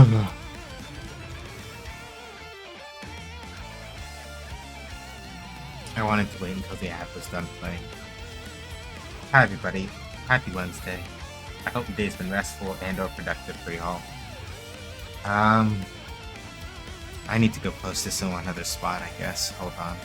I wanted to wait until the app was done playing. Hi everybody, happy Wednesday. I hope the day's been restful and or productive for y'all. I need to go post this in one other spot, I guess. Hold on.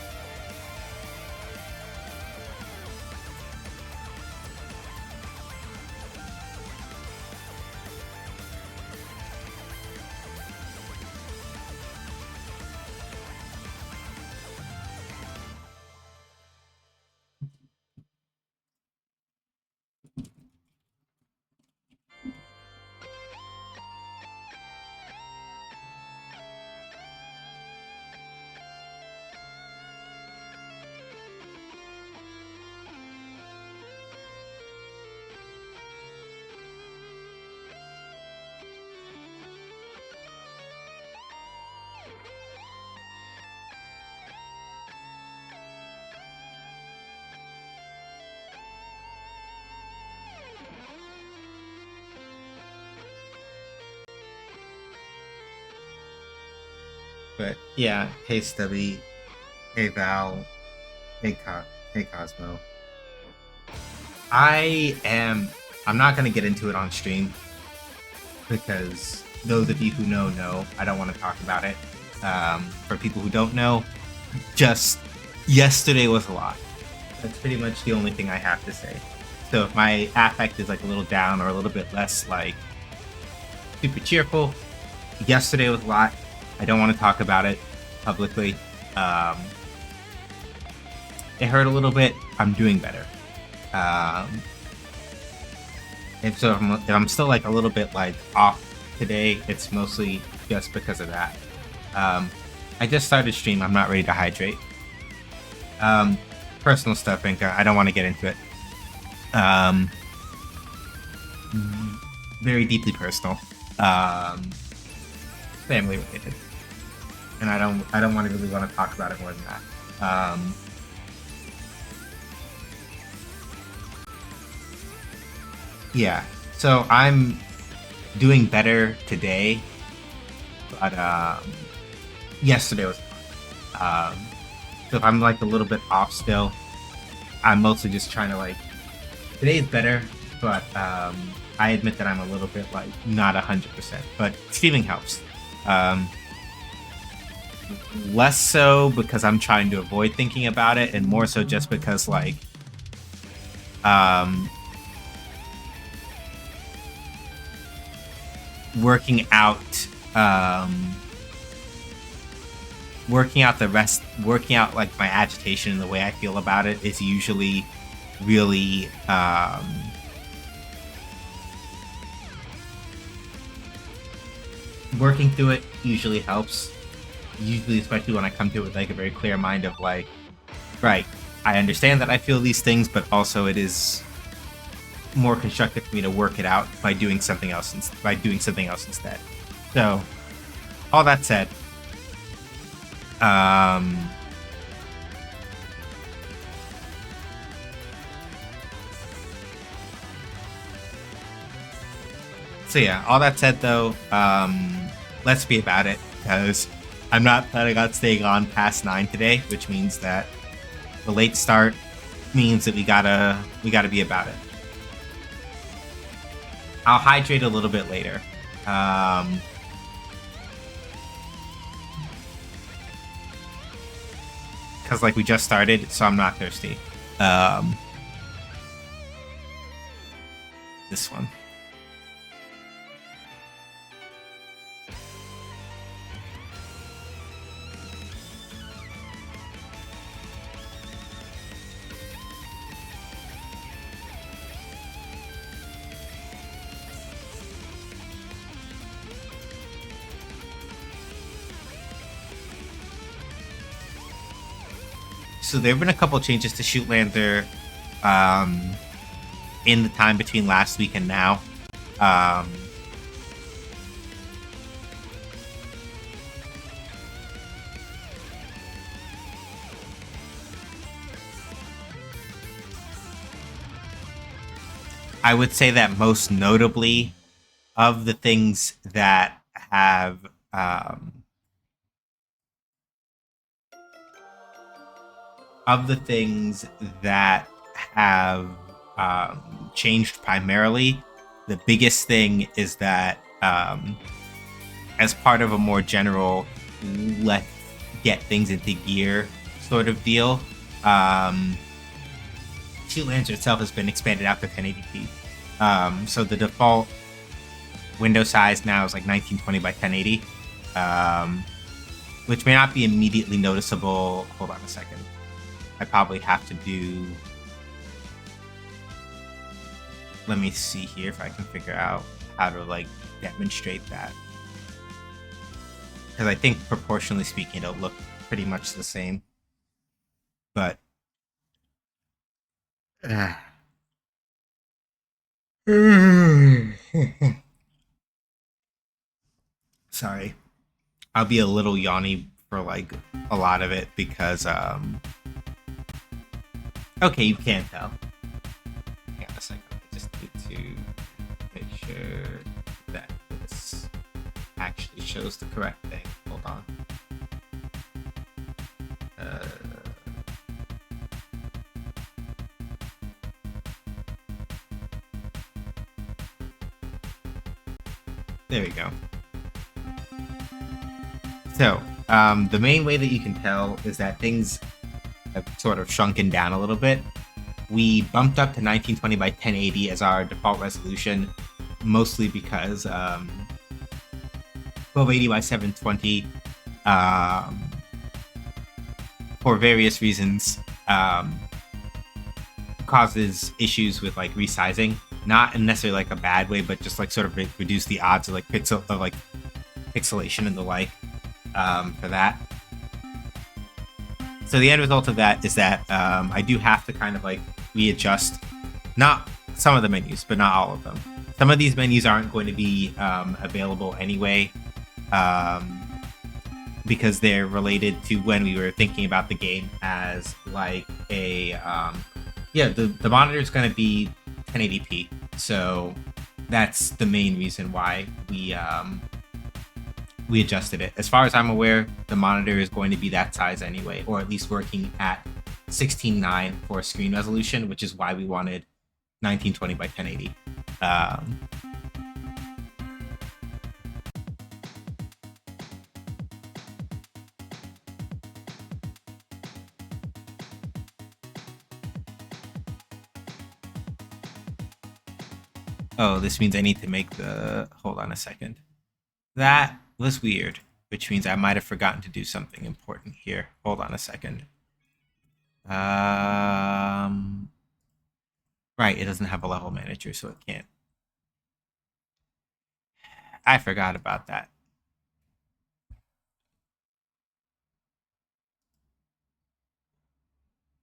But yeah, hey Stubby, hey Val, hey Cosmo. I'm not gonna get into it on stream because those of you who know, I don't want to talk about it. For people who don't know, just yesterday was a lot. That's pretty much the only thing I have to say. So if my affect is like a little down or a little bit less like super cheerful, yesterday was a lot. I don't want to talk about it publicly. It hurt a little bit. I'm doing better. And so if I'm still like a little bit like off today, it's mostly just because of that. I just started stream. I'm not ready to hydrate. Personal stuff, Inca. I don't want to get into it. Very deeply personal. Family related. And I don't really want to talk about it more than that. Yeah, so I'm doing better today, but yesterday was fun. So if I'm like a little bit off still, I'm mostly just trying to like, today is better, but I admit that I'm a little bit like not 100%, but streaming helps. Less so because I'm trying to avoid thinking about it, and more so just because like working out like my agitation and the way I feel about it is usually really working through it usually helps. Usually, especially when I come to it with like a very clear mind of like, right, I understand that I feel these things, but also it is more constructive for me to work it out by doing something else instead. So, all that said, so yeah, all that said though, let's be about it, because I'm not planning on staying on past 9 today, which means that the late start means that we gotta be about it. I'll hydrate a little bit later. Because like we just started, so I'm not thirsty. This one. So there have been a couple changes to Shootlander in the time between last week and now. I would say that most notably of the things that have of the things that have changed primarily, the biggest thing is that as part of a more general let's get things into gear sort of deal, Shield Lancer itself has been expanded out to 1080p. So the default window size now is like 1920 by 1080, which may not be immediately noticeable. Hold on a second. I probably have to do... Let me see here if I can figure out how to like demonstrate that. Because I think proportionally speaking, it'll look pretty much the same. But... Sorry. I'll be a little yawny for like a lot of it because okay, you can't tell. Hang on a second. I just need to make sure that this actually shows the correct thing. Hold on. There we go. So, the main way that you can tell is that things have sort of shrunken down a little bit. We bumped up to 1920 by 1080 as our default resolution, mostly because 1280 by 720, for various reasons, causes issues with like resizing. Not in necessarily like a bad way, but just like sort of reduce the odds of like pixelation and the like for that. So the end result of that is that I do have to kind of like readjust, not some of the menus, but not all of them. Some of these menus aren't going to be available anyway, because they're related to when we were thinking about the game as like a the monitor is going to be 1080p, so that's the main reason why we adjusted it. As far as I'm aware, the monitor is going to be that size anyway, or at least working at 16:9 for screen resolution, which is why we wanted 1920 by 1080. Oh, this means I need to make the... Hold on a second. That was weird, which means I might have forgotten to do something important here. Hold on a second. Right, it doesn't have a level manager, so it can't. I forgot about that.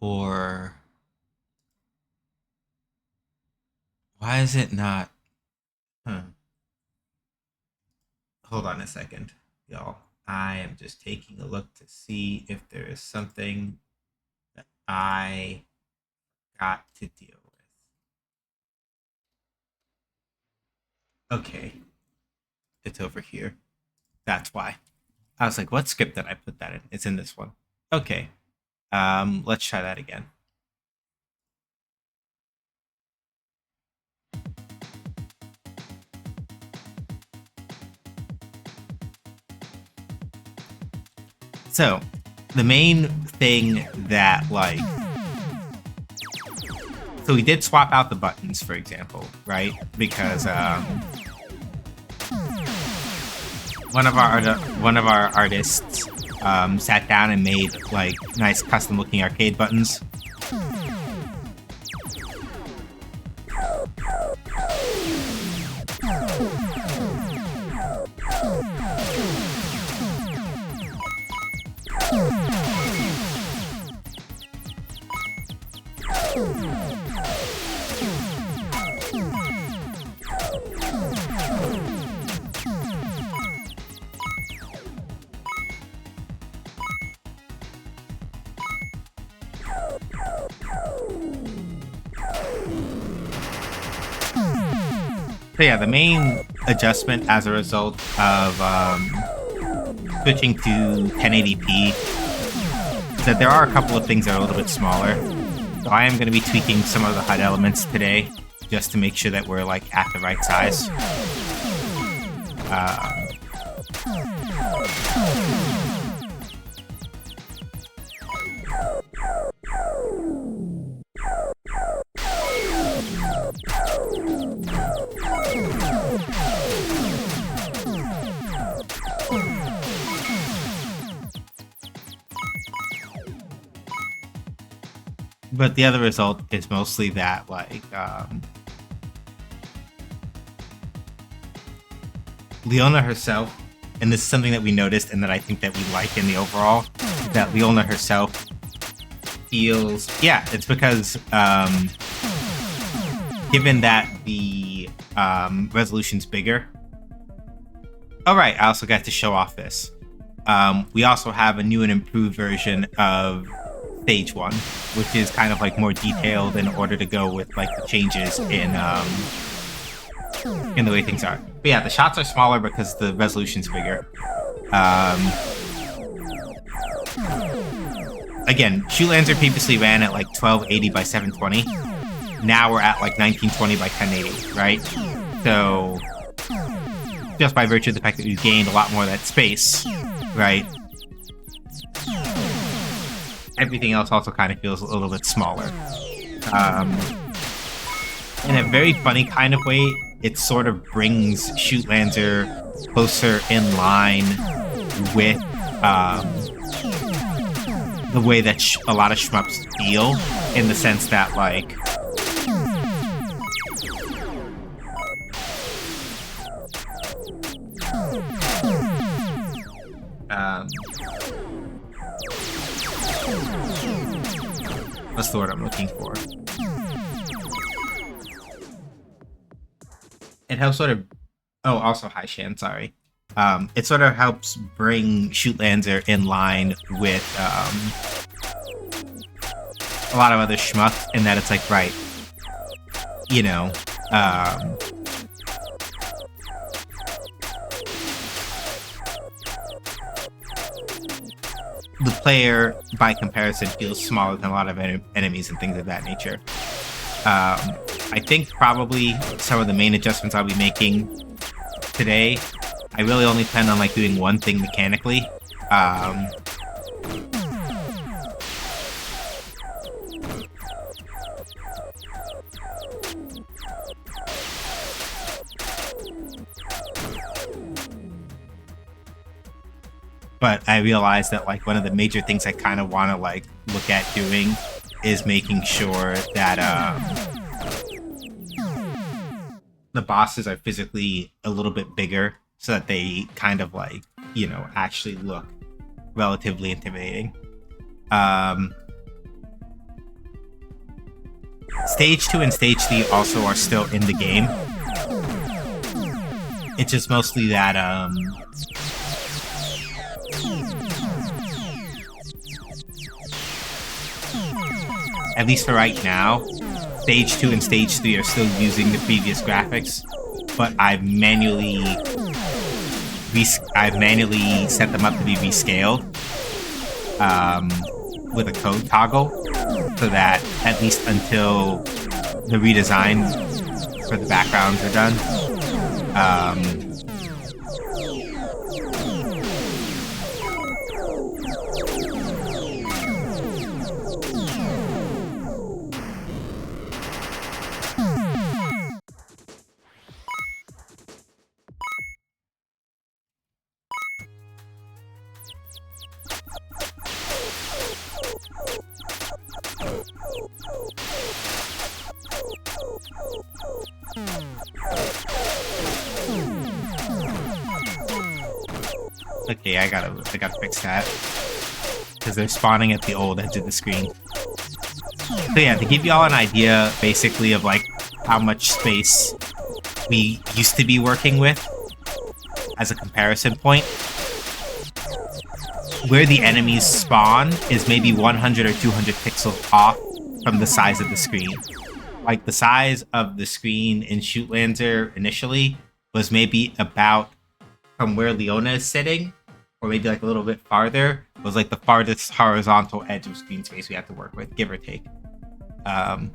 Or... Why is it not? Hold on a second, y'all. I am just taking a look to see if there is something that I got to deal with. Okay. It's over here. That's why. I was like, what script did I put that in? It's in this one. Okay. Let's try that again. So, the main thing that, like... So we did swap out the buttons, for example, right? Because, one of our artists, sat down and made, like, nice custom-looking arcade buttons. So yeah, the main adjustment as a result of switching to 1080p is that there are a couple of things that are a little bit smaller. So I am going to be tweaking some of the HUD elements today just to make sure that we're like at the right size. But the other result is mostly that, like, Leona herself, and this is something that we noticed and that I think that we like in the overall, that Leona herself feels, yeah, it's because, given that the resolution's bigger. All right, I also got to show off this. We also have a new and improved version of Stage 1, which is kind of like more detailed in order to go with like the changes in the way things are. But yeah, the shots are smaller because the resolution's bigger. Again, Shoot Lancer previously ran at like 1280 by 720. Now we're at like 1920 by 1080, right? So just by virtue of the fact that we've gained a lot more of that space, right? Everything else also kind of feels a little bit smaller. In a very funny kind of way, it sort of brings Shoot Lancer closer in line with the way that a lot of shmups feel, in the sense that, like, what's the word I'm looking for? It helps sort of... Oh, also hi, Shan, sorry. It sort of helps bring Shoot Lancer in line with a lot of other shmups, in that it's like, right, you know, the player, by comparison, feels smaller than a lot of enemies and things of that nature. I think probably some of the main adjustments I'll be making today, I really only plan on like doing one thing mechanically. But I realized that like one of the major things I kind of want to like look at doing is making sure that the bosses are physically a little bit bigger, so that they kind of like, you know, actually look relatively intimidating. Stage 2 and Stage 3 also are still in the game. It's just mostly that at least for right now, Stage 2 and Stage 3 are still using the previous graphics, but I've manually set them up to be rescaled with a code toggle, so that at least until the redesign for the backgrounds are done, okay, I gotta fix that, because they're spawning at the old edge of the screen. So yeah, to give you all an idea, basically, of like how much space we used to be working with as a comparison point, where the enemies spawn is maybe 100 or 200 pixels off from the size of the screen. Like, the size of the screen in Shoot Lancer initially was maybe about from where Leona is sitting, or maybe like a little bit farther, was like the farthest horizontal edge of screen space we have to work with, give or take. Um,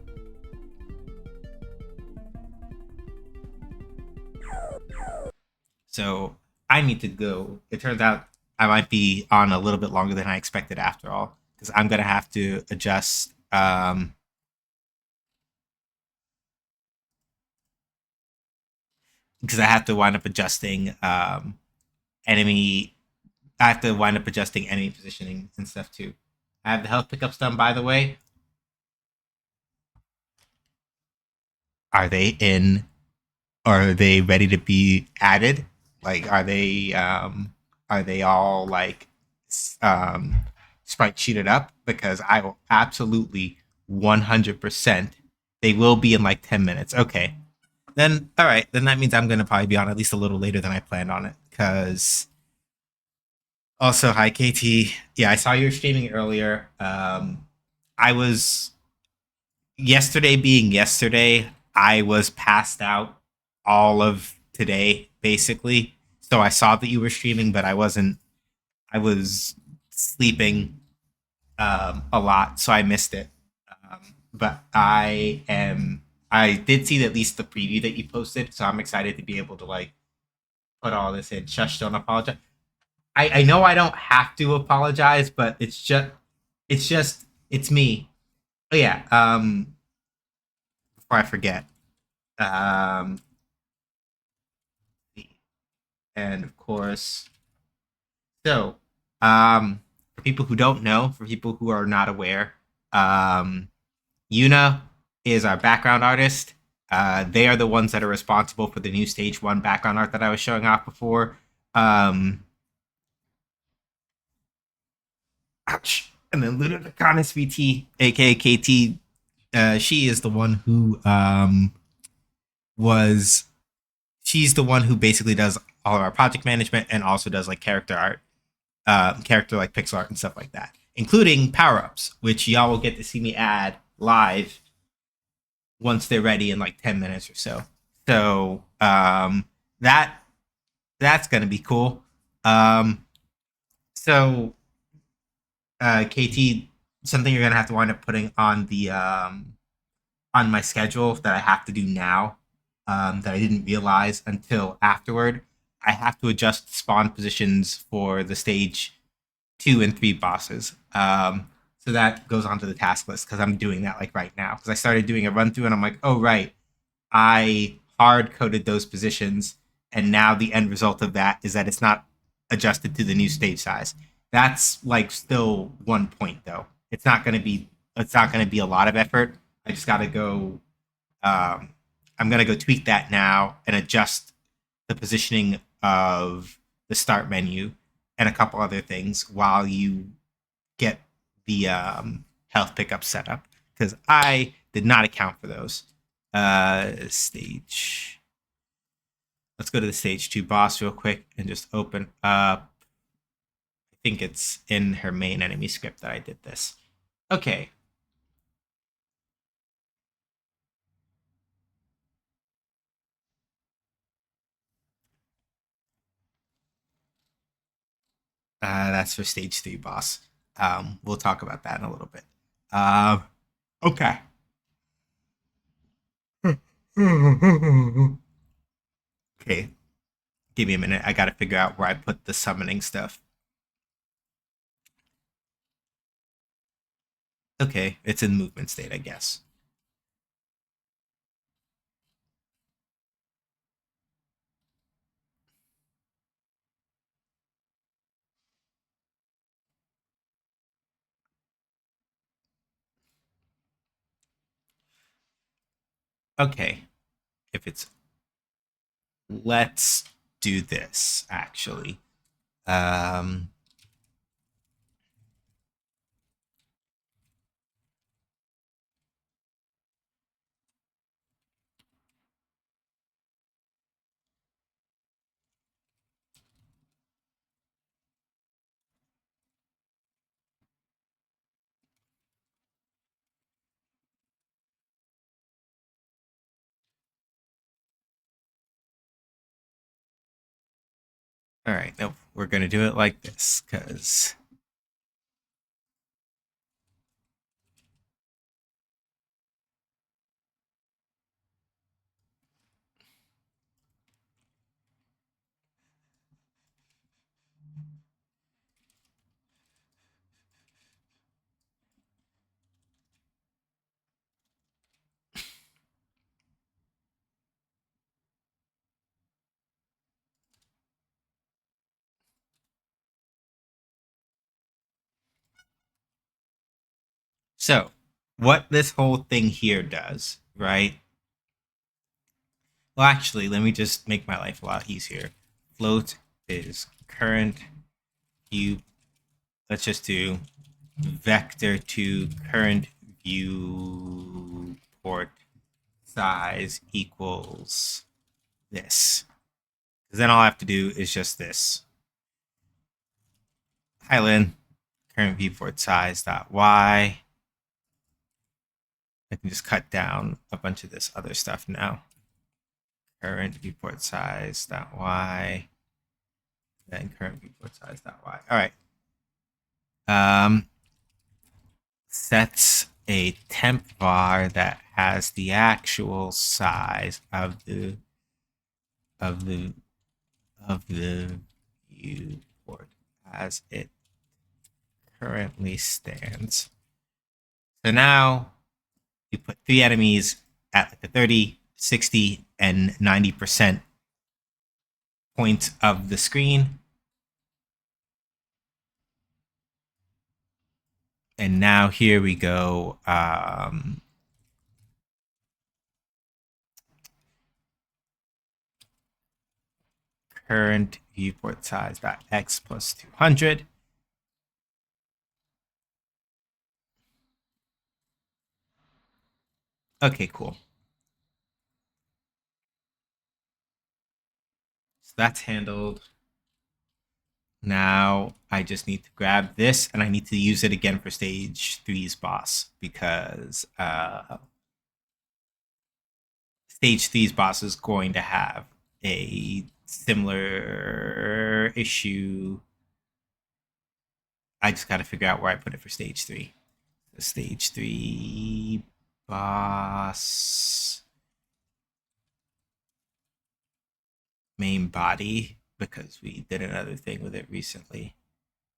so I need to go. It turns out I might be on a little bit longer than I expected after all, because I'm gonna have to adjust. Because I have to wind up adjusting enemy. I have to wind up adjusting enemy positioning and stuff too. I have the health pickups done, by the way. Are they in? Are they ready to be added? Like, are they all like um, sprite sheeted up? Because I will absolutely 100%. They will be in like 10 minutes. Okay, then all right. Then that means I'm gonna probably be on at least a little later than I planned on it. Because also, hi KT. Yeah, I saw you were streaming earlier. I was yesterday being yesterday, I was passed out all of today, basically. So I saw that you were streaming, but I wasn't. I was sleeping a lot, so I missed it. But I am. I did see at least the preview that you posted, so I'm excited to be able to like put all this in. Shush, don't apologize. I know I don't have to apologize, but it's me. Oh yeah. Before I forget. Um, and of course, so for people who don't know, for people who are not aware, um, Yuna is our background artist. They are the ones that are responsible for the new stage one background art that I was showing off before. Um, ouch. And then Luna Nakanis VT, aka KT, she is the one who was she's the one who basically does all of our project management and also does like character art, character like pixel art and stuff like that, including power ups, which y'all will get to see me add live once they're ready in like 10 minutes or so. So that that's gonna be cool. Um, so KT, something you're gonna have to wind up putting on my schedule that I have to do now, that I didn't realize until afterward. I have to adjust spawn positions for the stage 2 and 3 bosses. So that goes onto the task list because I'm doing that like right now. Because I started doing a run through and I'm like, oh right, I hard coded those positions, and now the end result of that is that it's not adjusted to the new stage size. That's like still 1 point though. It's not gonna be a lot of effort. I just gotta go um, I'm gonna go tweak that now and adjust the positioning of the start menu and a couple other things while you get the health pickup set up because I did not account for those. Stage. Let's go to the stage 2 boss real quick and just open up. I think it's in her main enemy script that I did this. Okay. That's for stage 3 boss. We'll talk about that in a little bit. Okay. Okay. Give me a minute. I gotta figure out where I put the summoning stuff. Okay, it's in movement state, I guess. Okay, if it's let's do this actually. Um, All right, nope, we're gonna do it like this because. So, what this whole thing here does, right? Well, actually, let me just make my life a lot easier. Float is current view. Let's just do vector to current viewport size equals this. Because then all I have to do is just this. Hi, Lynn. Current viewport size dot y. I can just cut down a bunch of this other stuff now. Current viewport size dot y. Then current viewport size dot y. All right. Sets a temp var that has the actual size of the viewport as it currently stands. So now you put 3 enemies at like the 30, 60, and 90% points of the screen. And now here we go. Current viewport size dot x plus 200. Okay, cool. So that's handled. Now I just need to grab this and I need to use it again for stage 3's boss because stage 3's boss is going to have a similar issue. I just got to figure out where I put it for stage 3. The stage 3 boss main body because we did another thing with it recently.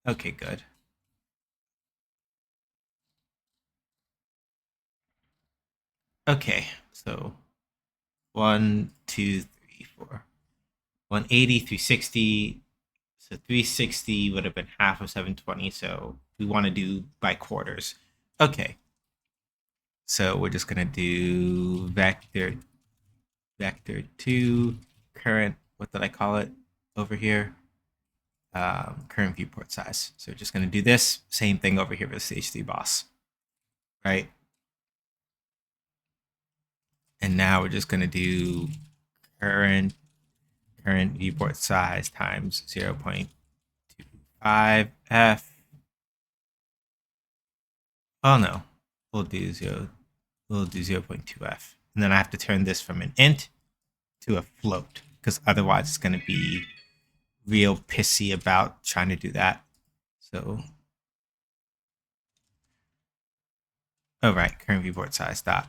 Okay, good. Okay, so 1, 2, 3, 4. 180, 360. So 360 would have been half of 720. So we want to do by quarters. Okay. So we're just going to do vector 2 current, what did I call it over here? Current viewport size. So we're just going to do this same thing over here with stage 3 boss, right? And now we're just going to do current viewport size times 0.25f. Oh no, we'll do 0.2f. And then I have to turn this from an int to a float because otherwise it's going to be real pissy about trying to do that. So, oh right, current viewport size dot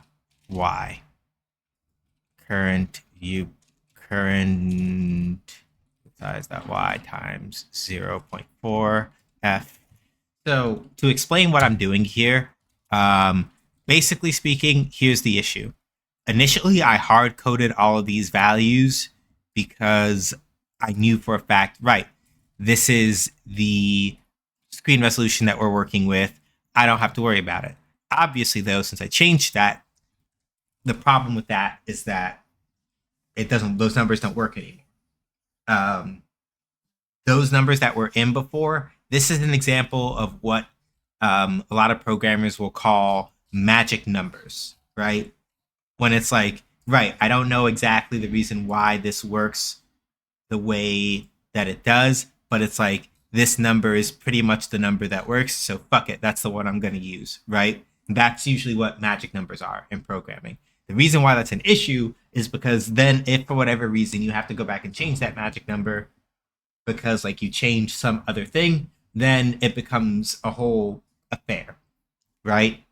y. Current size dot y times 0.4f. So to explain what I'm doing here, basically speaking, here's the issue. Initially, I hard coded all of these values because I knew for a fact, right, this is the screen resolution that we're working with. I don't have to worry about it. Obviously, though, since I changed that, the problem with that is that it doesn't; those numbers don't work anymore. Those numbers that were in before, this is an example of what a lot of programmers will call magic numbers, right? When it's like, right, I don't know exactly the reason why this works the way that it does, but it's like this number is pretty much the number that works, so fuck it, that's the one I'm going to use, right? That's usually what magic numbers are in programming. The reason why that's an issue is because then if for whatever reason you have to go back and change that magic number, because like you change some other thing, then it becomes a whole affair, right?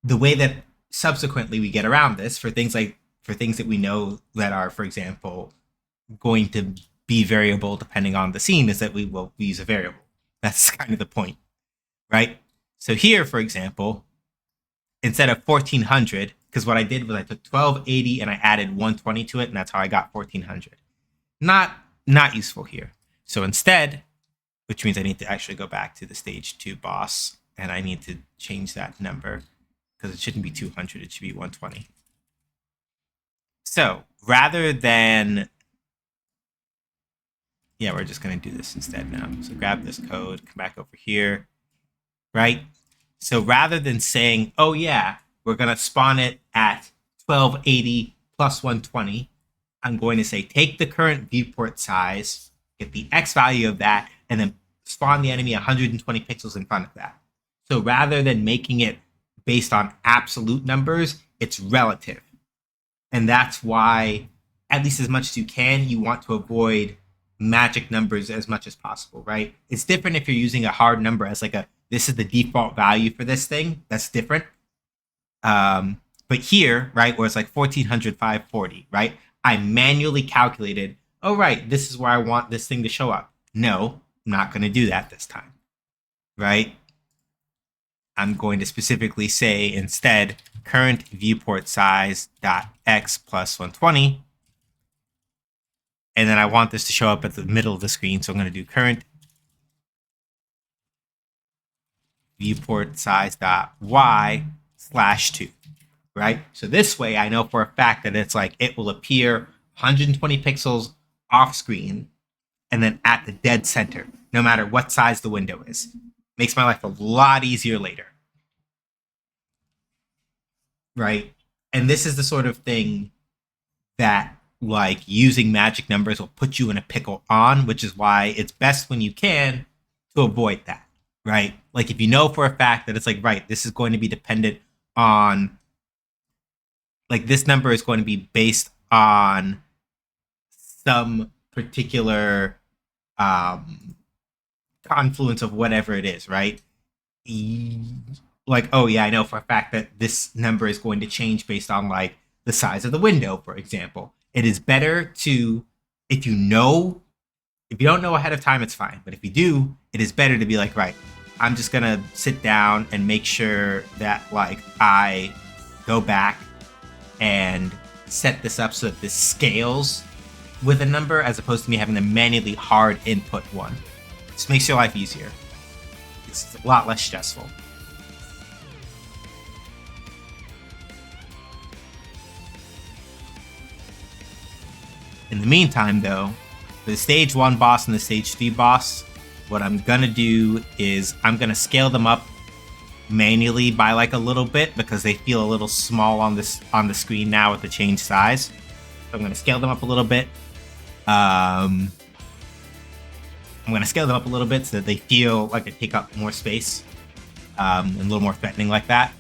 The way that subsequently we get around this for things that we know that are, for example, going to be variable depending on the scene is that we will use a variable. That's kind of the point, right? So here, for example, instead of 1400, because what I did was I took 1280 and I added 120 to it, and that's how I got 1400. Not useful here. So instead, which means I need to actually go back to the stage 2 boss, and I need to change that number because it shouldn't be 200, it should be 120. So rather than, yeah, we're just going to do this instead now. So grab this code, come back over here, right? So rather than saying, oh yeah, we're going to spawn it at 1280 plus 120, I'm going to say take the current viewport size, get the X value of that, and then spawn the enemy 120 pixels in front of that. So rather than making it based on absolute numbers, it's relative. And that's why, at least as much as you can, you want to avoid magic numbers as much as possible, right? It's different if you're using a hard number as like this is the default value for this thing. That's different. But here, right, where it's like 1400, 540, right? I manually calculated, oh, right, this is where I want this thing to show up. No, I'm not going to do that this time, right? I'm going to specifically say instead current viewport size dot x plus 120. And then I want this to show up at the middle of the screen. So I'm going to do current viewport size dot y slash 2, right? So this way I know for a fact that it's like it will appear 120 pixels off screen and then at the dead center, no matter what size the window is. Makes my life a lot easier later, right? And this is the sort of thing that like using magic numbers will put you in a pickle on, which is why it's best when you can to avoid that, right? Like if you know for a fact that it's like, right, this is going to be dependent on, like this number is going to be based on some particular confluence of whatever it is, right? Like, oh yeah, I know for a fact that this number is going to change based on like the size of the window, for example. It is better to, if you don't know ahead of time, it's fine. But if you do, it is better to be like, right, I'm just going to sit down and make sure that like I go back and set this up so that this scales with a number as opposed to me having to manually hard input one. This makes your life easier. It's a lot less stressful. In the meantime, though, for the stage 1 boss and the stage 3 boss, what I'm gonna do is I'm gonna scale them up manually by like a little bit because they feel a little small on the screen now with the change size. So I'm gonna scale them up a little bit. I'm gonna scale them up a little bit so that they feel like they take up more space and a little more threatening like that.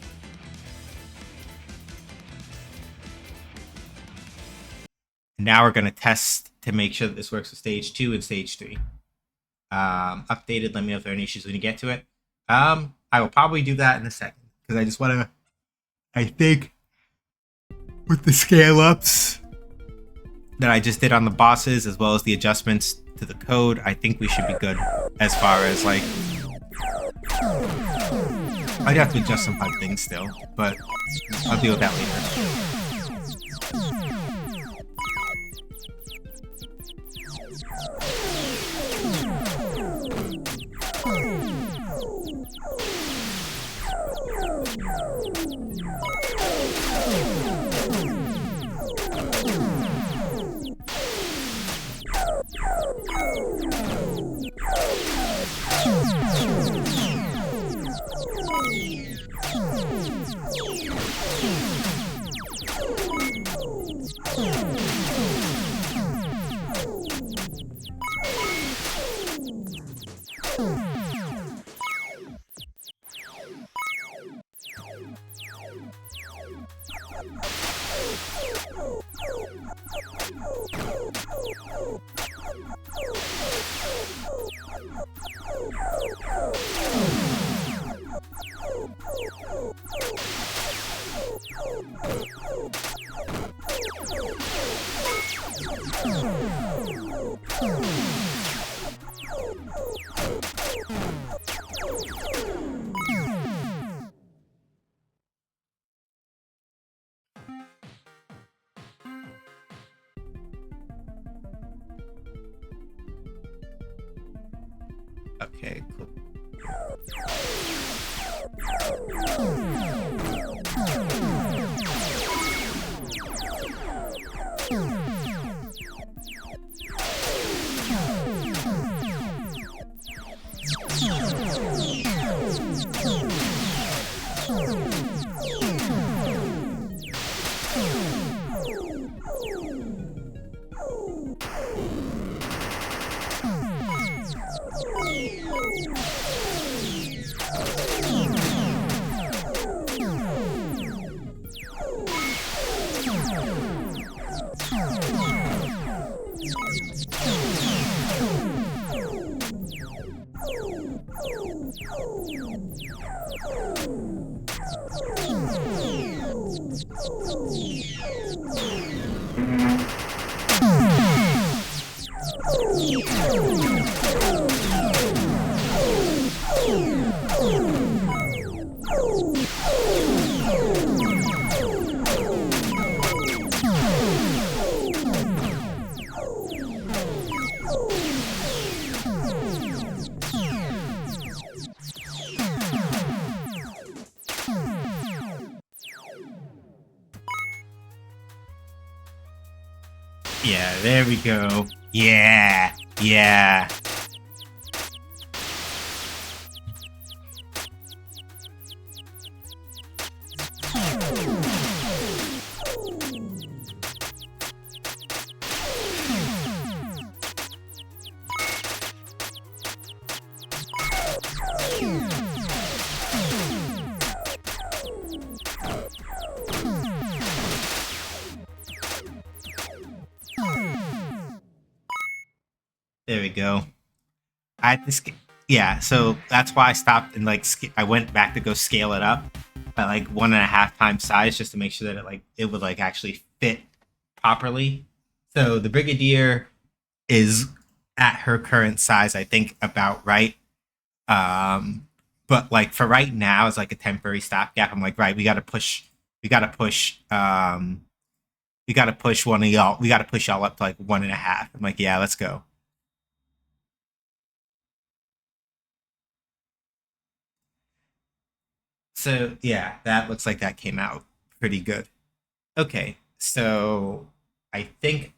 Now we're going to test to make sure that this works with stage 2 and stage 3. Updated, let me know if there are any issues when you get to it. I will probably do that in a second because I just want to, I think with the scale ups that I just did on the bosses as well as the adjustments to the code, I think we should be good as far as like, I'd have to adjust some HUD things still, but I'll deal with that later. Okay, cool. Yeah, there we go. Yeah, yeah. There we go. I had to yeah, so that's why I stopped and like I went back to go scale it up by like 1.5 times size just to make sure that it would like actually fit properly. So the Brigadier is at her current size, I think about right. But like for right now, it's like a temporary stopgap. I'm like, right, we gotta push, we gotta push one of y'all, we gotta push y'all up to like 1.5. I'm like, yeah, let's go. So yeah, that looks like that came out pretty good. Okay, so I think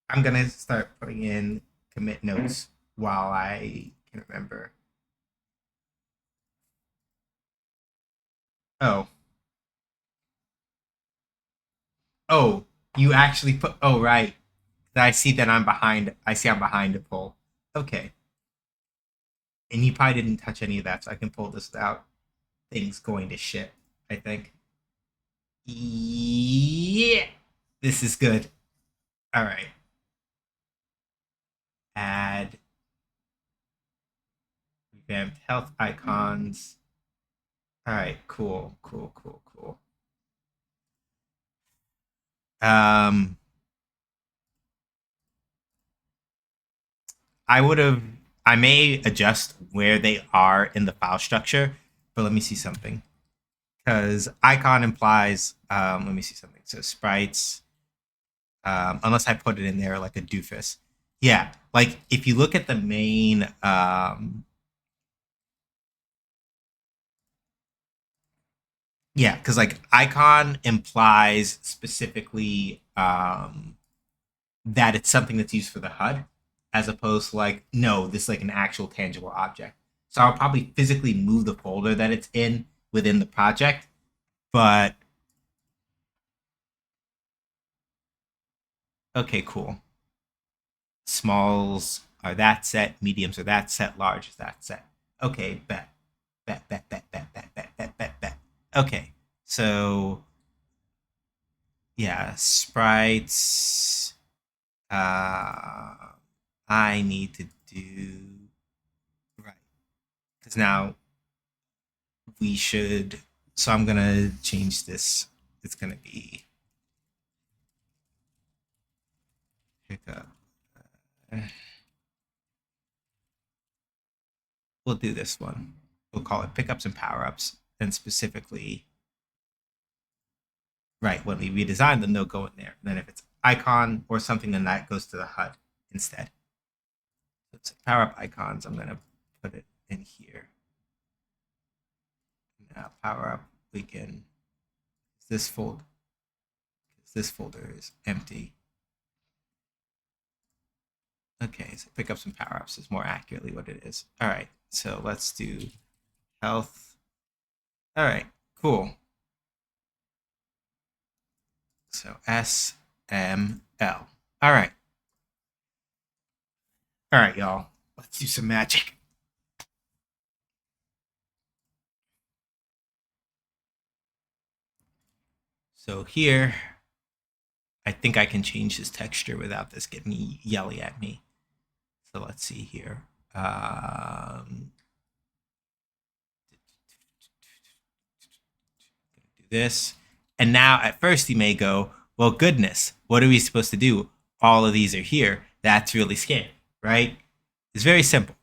I'm gonna start putting in commit notes while I can remember. Oh, oh, you actually put. Oh, right. I see that I'm behind. I see I'm behind a pull. Okay, and you probably didn't touch any of that, so I can pull this without things going to shit. I think. Yeah, this is good. All right, add revamped health icons. All right, cool, cool, cool, cool. Um, I would have. I may adjust where they are in the file structure, but let me see something. Because icon implies. Let me see something. So sprites. Unless I put it in there like a doofus. Yeah, like if you look at the main. Yeah, because like icon implies specifically that it's something that's used for the HUD, as opposed to like no, this is like an actual tangible object. So I'll probably physically move the folder that it's in within the project, but okay, cool. Smalls are that set, mediums are that set, large is that set. Okay, bet, bet, bet, bet, bet, bet, bet, bet, bet, bet. Okay, so yeah, sprites. Uh, I need to do right because now we should. So I'm gonna change this. It's gonna be pickup. We'll do this one. We'll call it pickups and power ups, and specifically, right when we redesign them, they'll go in there. And then if it's icon or something, then that goes to the HUD instead. So it's power up icons. I'm gonna put it in here. Now power up, we can, this folder is empty. Okay, so pick up some power-ups is more accurately what it is. All right, so let's do health. All right, cool. So SML. All right. All right, y'all. Let's do some magic. So here, I think I can change his texture without this getting yelly at me. So let's see here. Do this. And now at first you may go, well, goodness, what are we supposed to do? All of these are here. That's really scary, right? It's very simple.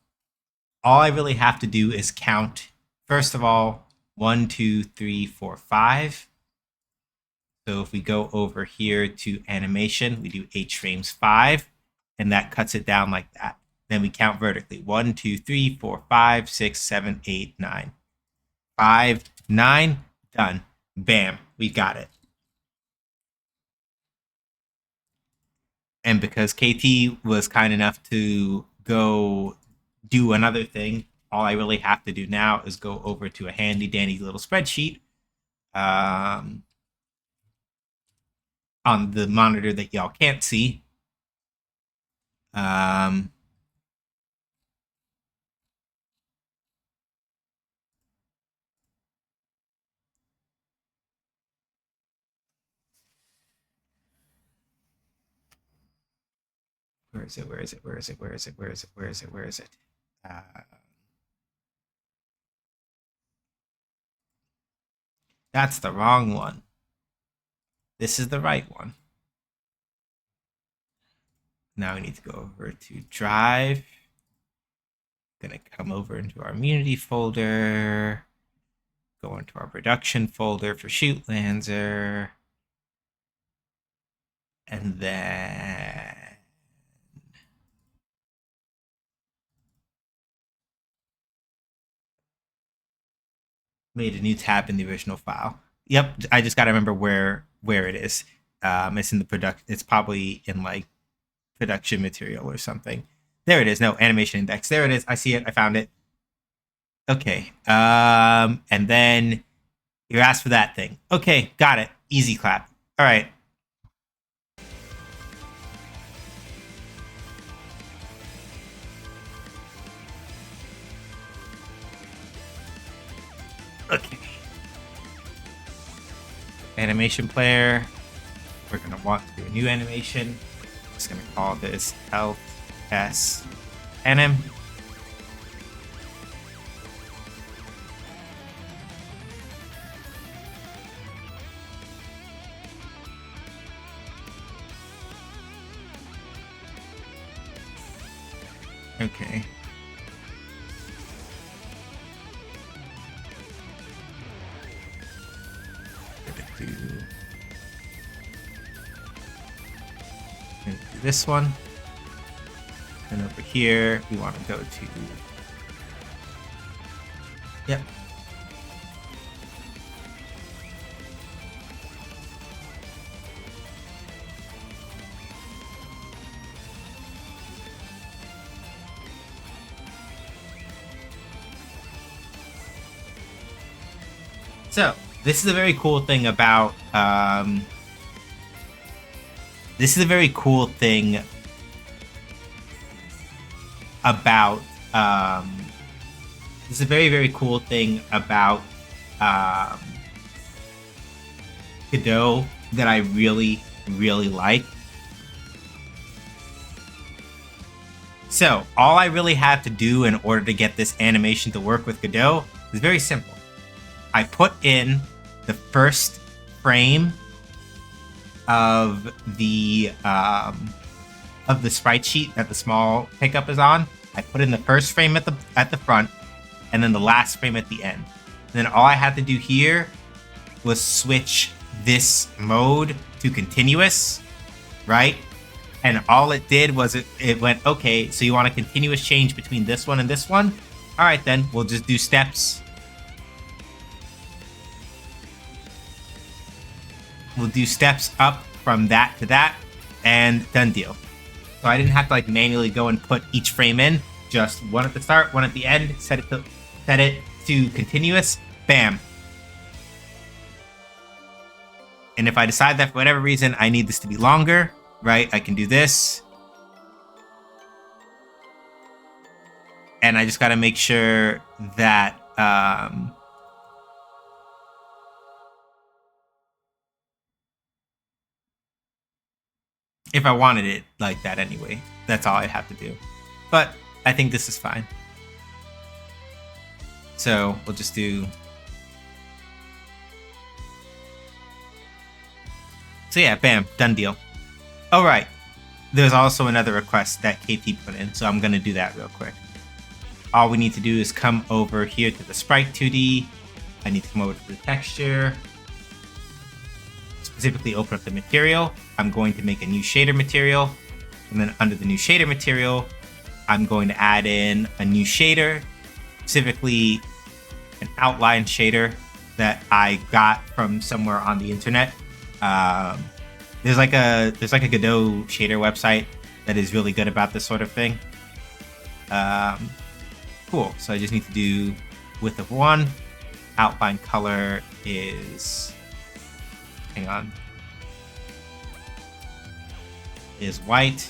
All I really have to do is count, first of all, 1, 2, 3, 4, 5. So if we go over here to animation, we do H frames 5, and that cuts it down like that. Then we count vertically. 1, 2, 3, 4, 5, 6, 7, 8, 9. 5, 9, done. Bam, we got it. And because KT was kind enough to go do another thing, all I really have to do now is go over to a handy dandy little spreadsheet on the monitor that y'all can't see. Where is it? Where is it? Where is it? Where is it? Where is it? Where is it? Where is it? That's the wrong one. This is the right one. Now we need to go over to Drive. Gonna come over into our Munity folder. Go into our production folder for Shoot Lancer. And then made a new tab in the original file. Yep, I just gotta remember where it is. It's in the production. It's probably in like production material or something. There it is. No, animation index. There it is. I see it. I found it. Okay. And then you asked for that thing. Okay, got it. Easy clap. All right. Okay. Animation player. We're gonna want to do a new animation. Just gonna call this health S anim. Okay. Do this one. And over here, we want to go to. Yep. So this is a very cool thing about this is a very cool thing about this is a very cool thing about Godot that I really like. So all I really have to do in order to get this animation to work with Godot is very simple. I put in the first frame of the sprite sheet that the small pickup is on. I put in the first frame at the front, and then the last frame at the end. And then all I had to do here was switch this mode to continuous, right? And all it did was it went, okay, so you want a continuous change between this one and this one? All right, then we'll just do steps. We'll do steps up from that to that, and done deal. So I didn't have to like manually go and put each frame in. Just one at the start, one at the end. Set it to continuous. Bam. And if I decide that for whatever reason I need this to be longer, right, I can do this. And I just got to make sure that if I wanted it like that anyway, that's all I'd have to do. But I think this is fine. So we'll just do... So yeah, bam, done deal. All right. There's also another request that KT put in, so I'm going to do that real quick. All we need to do is come over here to the sprite 2D. I need to come over to the texture. Specifically open up the material. I'm going to make a new shader material. And then under the new shader material, I'm going to add in a new shader, specifically an outline shader that I got from somewhere on the internet. There's like a Godot shader website that is really good about this sort of thing. Cool. So I just need to do width of 1. Outline color is, hang on, is white.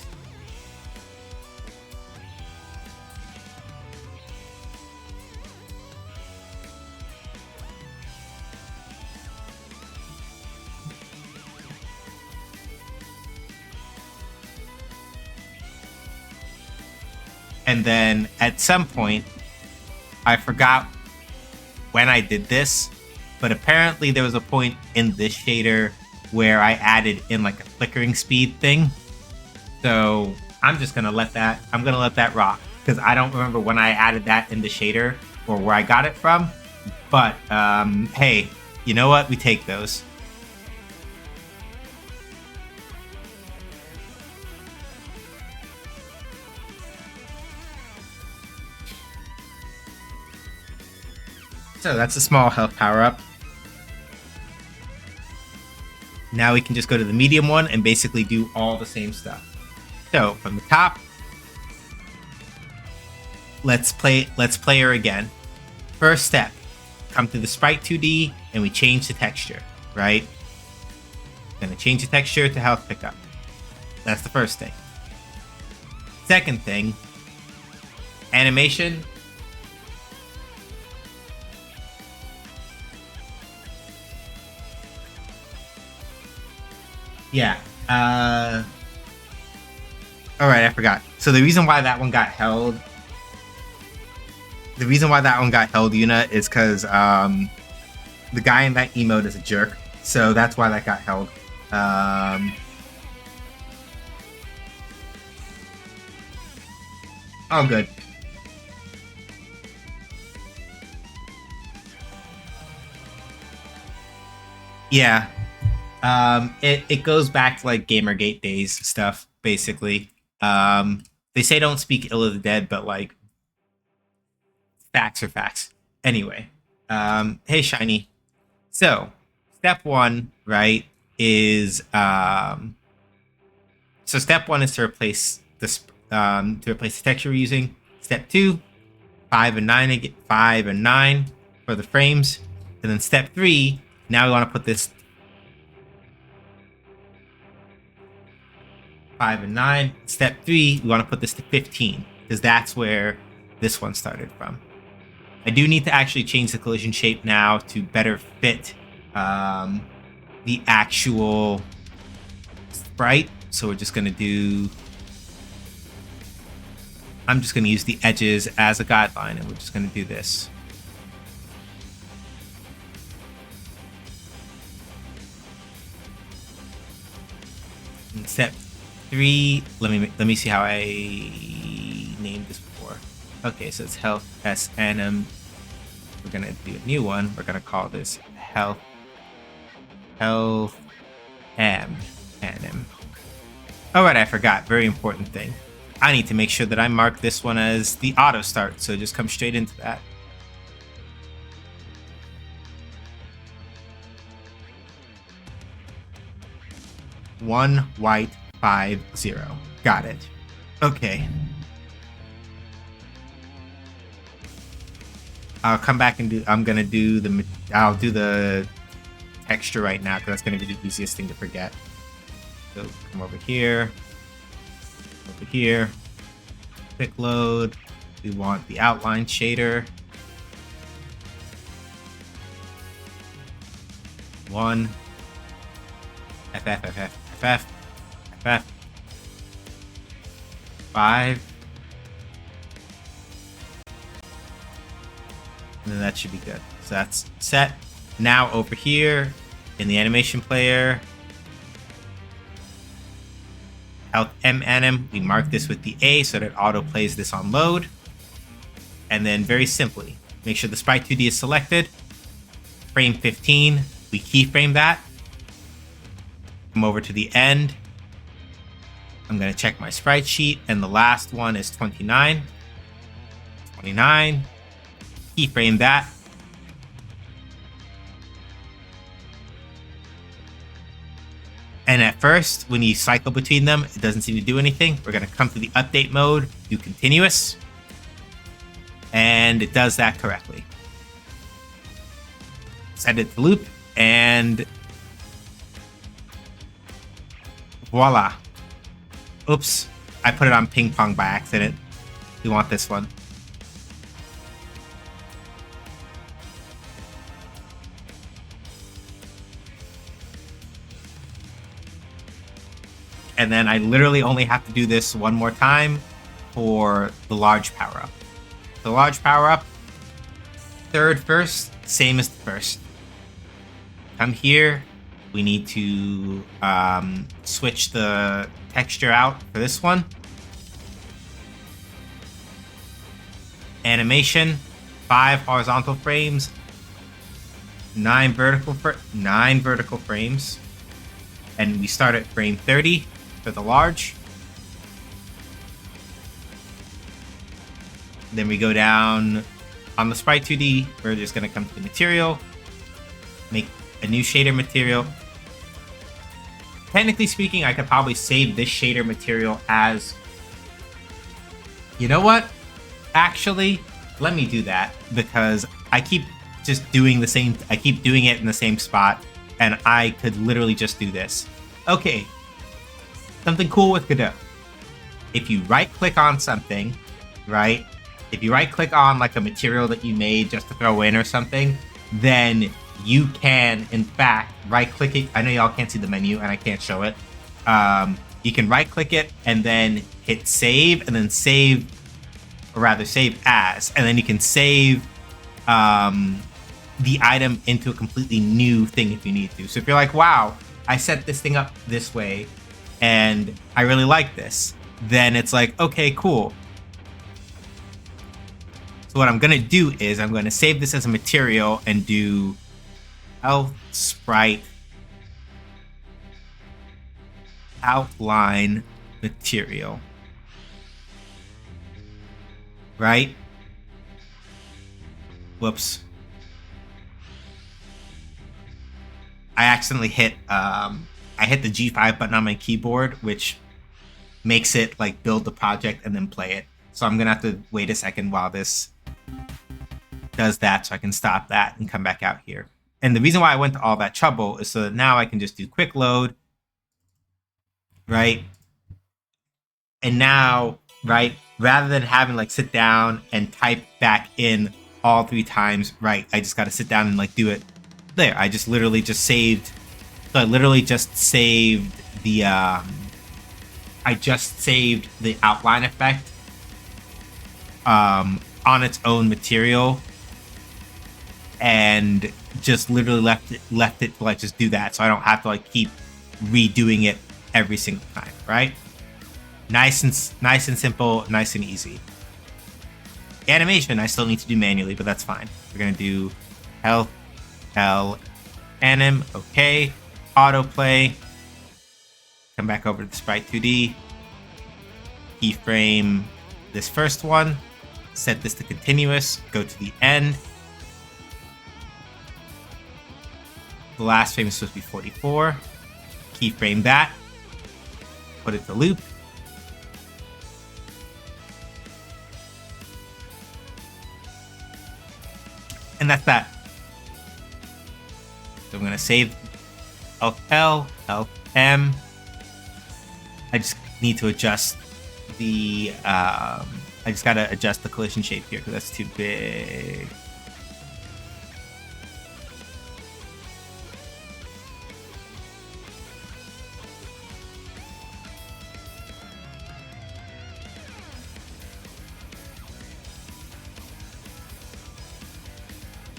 And then at some point, I forgot when I did this, but apparently there was a point in this shader where I added in like a flickering speed thing. So I'm just gonna let that, rock, because I don't remember when I added that in the shader or where I got it from. But hey, you know what? We take those. So that's a small health power up. Now we can just go to the medium one and basically do all the same stuff. So from the top, let's play her again. First step, come to the sprite 2D and we change the texture, right? Gonna change the texture to health pickup. That's the first thing. Second thing, animation. Yeah. All right, I forgot. So the reason why that one got held, Yuna, is because the guy in that emote is a jerk. So that's why that got held. All good. Yeah. It goes back to like Gamergate days stuff, basically. They say don't speak ill of the dead, but like facts are facts. Anyway, hey Shiny. So step 1, right, is so step 1 is to replace this the texture we're using. Step 2, 5 and 9 for the frames, and then step 3. Now we want to put this 5 and 9. Step 3, we want to put this to 15 because that's where this one started from. I do need to actually change the collision shape now to better fit the actual sprite. So we're just going to do... I'm just going to use the edges as a guideline, and we're just going to do this. And step 3, let me see how I named this before. Okay, so it's health SNM. We're going to do a new one. We're going to call this health M. All right, I forgot. Very important thing. I need to make sure that I mark this one as the auto start, so just come straight into that. One white, 5-0. Got it. Okay. I'll come back and do. I'm gonna do the. I'll do the texture right now because that's gonna be the easiest thing to forget. So come over here. Over here. Quick load. We want the outline shader. One. FF. 5. And then that should be good. So that's set. Now over here in the animation player, health M, we mark this with the A so that it auto plays this on load. And then very simply, make sure the sprite 2D is selected. Frame 15, we keyframe that. Come over to the end. I'm going to check my sprite sheet, and the last one is 29. 29. Keyframe that. And at first, when you cycle between them, it doesn't seem to do anything. We're going to come to the update mode, do continuous. And it does that correctly. Set it to loop, and voila. Oops, I put it on ping pong by accident. We want this one. And then I literally only have to do this one more time for the large power-up. The large power-up, third first, same as the first. Come here. We need to switch the texture out for this one. Animation, 5 horizontal frames, 9 vertical frames, and we start at frame 30 for the large. Then we go down on the sprite 2D. We're just going to come to the material, make a new shader material. Technically speaking, I could probably save this shader material as... You know what? Actually, let me do that, because I keep just doing the same... I keep doing it in the same spot, and I could literally just do this. Okay. Something cool with Godot. If you right-click on something, right? If you right-click on like a material that you made just to throw in or something, then you can, in fact, right-click it. I know y'all can't see the menu, and I can't show it. You can right-click it, and then hit save, and then save, or rather save as, and then you can save the item into a completely new thing if you need to. So if you're like, wow, I set this thing up this way, and I really like this, then it's like, okay, cool. So what I'm going to do is I'm going to save this as a material and do health sprite outline material. Right? Whoops. I accidentally hit I hit the G5 button on my keyboard, which makes it like build the project and then play it. So I'm gonna have to wait a second while this does that so I can stop that and come back out here. And the reason why I went to all that trouble is so that now I can just do quick load, right? And now, right, rather than having like sit down and type back in all 3 times, right, I just got to sit down and like do it there. I just literally just saved. So I literally just saved the outline effect on its own material, and just literally left it to like just do that, so I don't have to like keep redoing it every single time, right? Nice and simple, nice and easy. Animation I still need to do manually, but that's fine. We're gonna do health L anim, okay, autoplay. Come back over to the sprite 2D. keyframe this first one, set this to continuous, go to the end. The last frame is supposed to be 44. Keyframe that, put it to loop. And that's that. So I'm gonna save Health L, Health M. I just need to adjust the, I just gotta adjust the collision shape here because that's too big.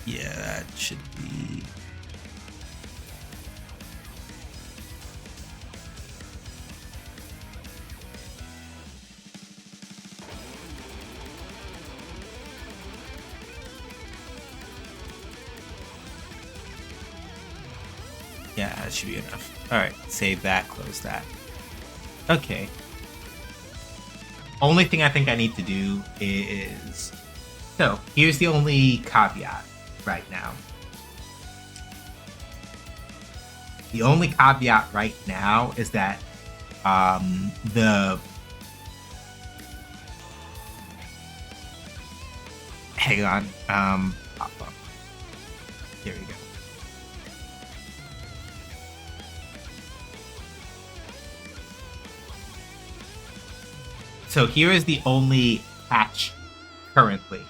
Yeah, that should be... Yeah, that should be enough. Alright, save that, close that. Okay. Only thing I think I need to do is... So, here's the only caveat right now. The only caveat right now is that the... Hang on. Pop up. Here we go. So here is the only catch currently.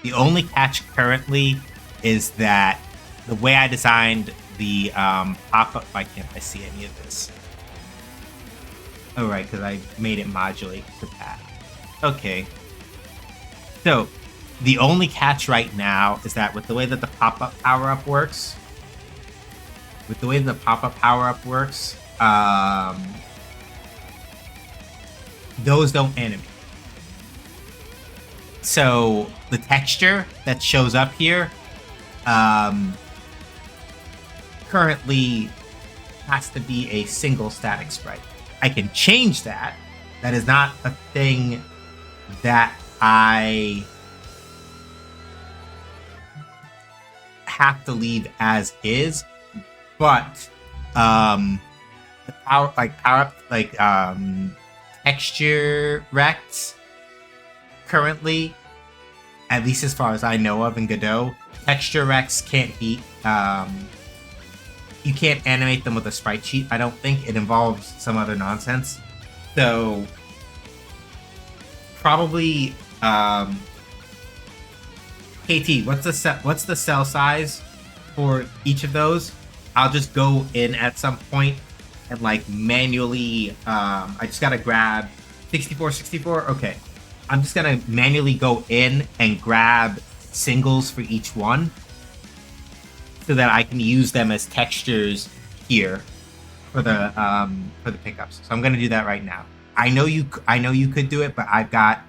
The only catch currently is that the way I designed the pop-up... Why can't I see any of this? Oh, right, because I made it modulate to that. Okay. So, the only catch right now is that with the way that the pop-up power-up works... those don't animate. So the texture that shows up here currently has to be a single static sprite. I can change that. That is not a thing that I have to leave as is, but the power up texture rects currently, at least as far as I know of in Godot, texture rects can't be you can't animate them with a sprite sheet. I don't think it involves some other nonsense. So probably KT, what's the cell size for each of those? I'll just go in at some point and like manually, I just gotta grab 64. Okay, I'm just gonna manually go in and grab singles for each one so that I can use them as textures here for the pickups. So I'm gonna do that right now. I know you could do it, but I've got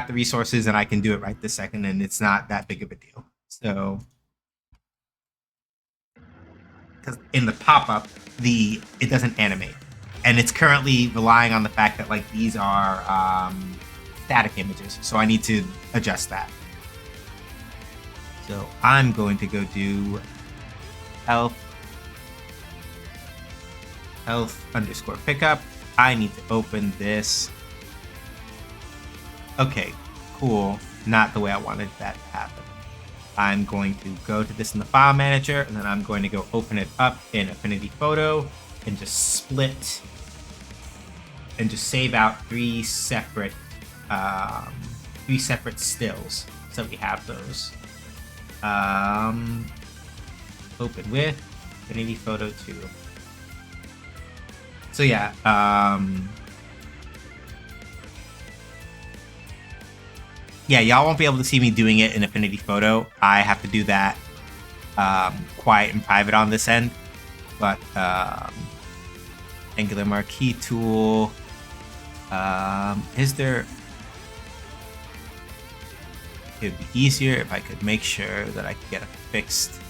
the resources and I can do it right this second, and it's not that big of a deal. So, because in the pop-up, it doesn't animate, and it's currently relying on the fact that like these are static images, so I need to adjust that. So I'm going to go do health underscore pickup. I need to open this. Okay, cool. Not the way I wanted that to happen. I'm going to go to this in the file manager, and then I'm going to go open it up in Affinity Photo and just split and just save out three separate stills, so we have those. Open with Affinity Photo 2. So yeah, yeah, y'all won't be able to see me doing it in Affinity Photo. I have to do that quiet and private on this end. But Angular Marquee tool. Is there... It would be easier if I could make sure that I could get a fixed...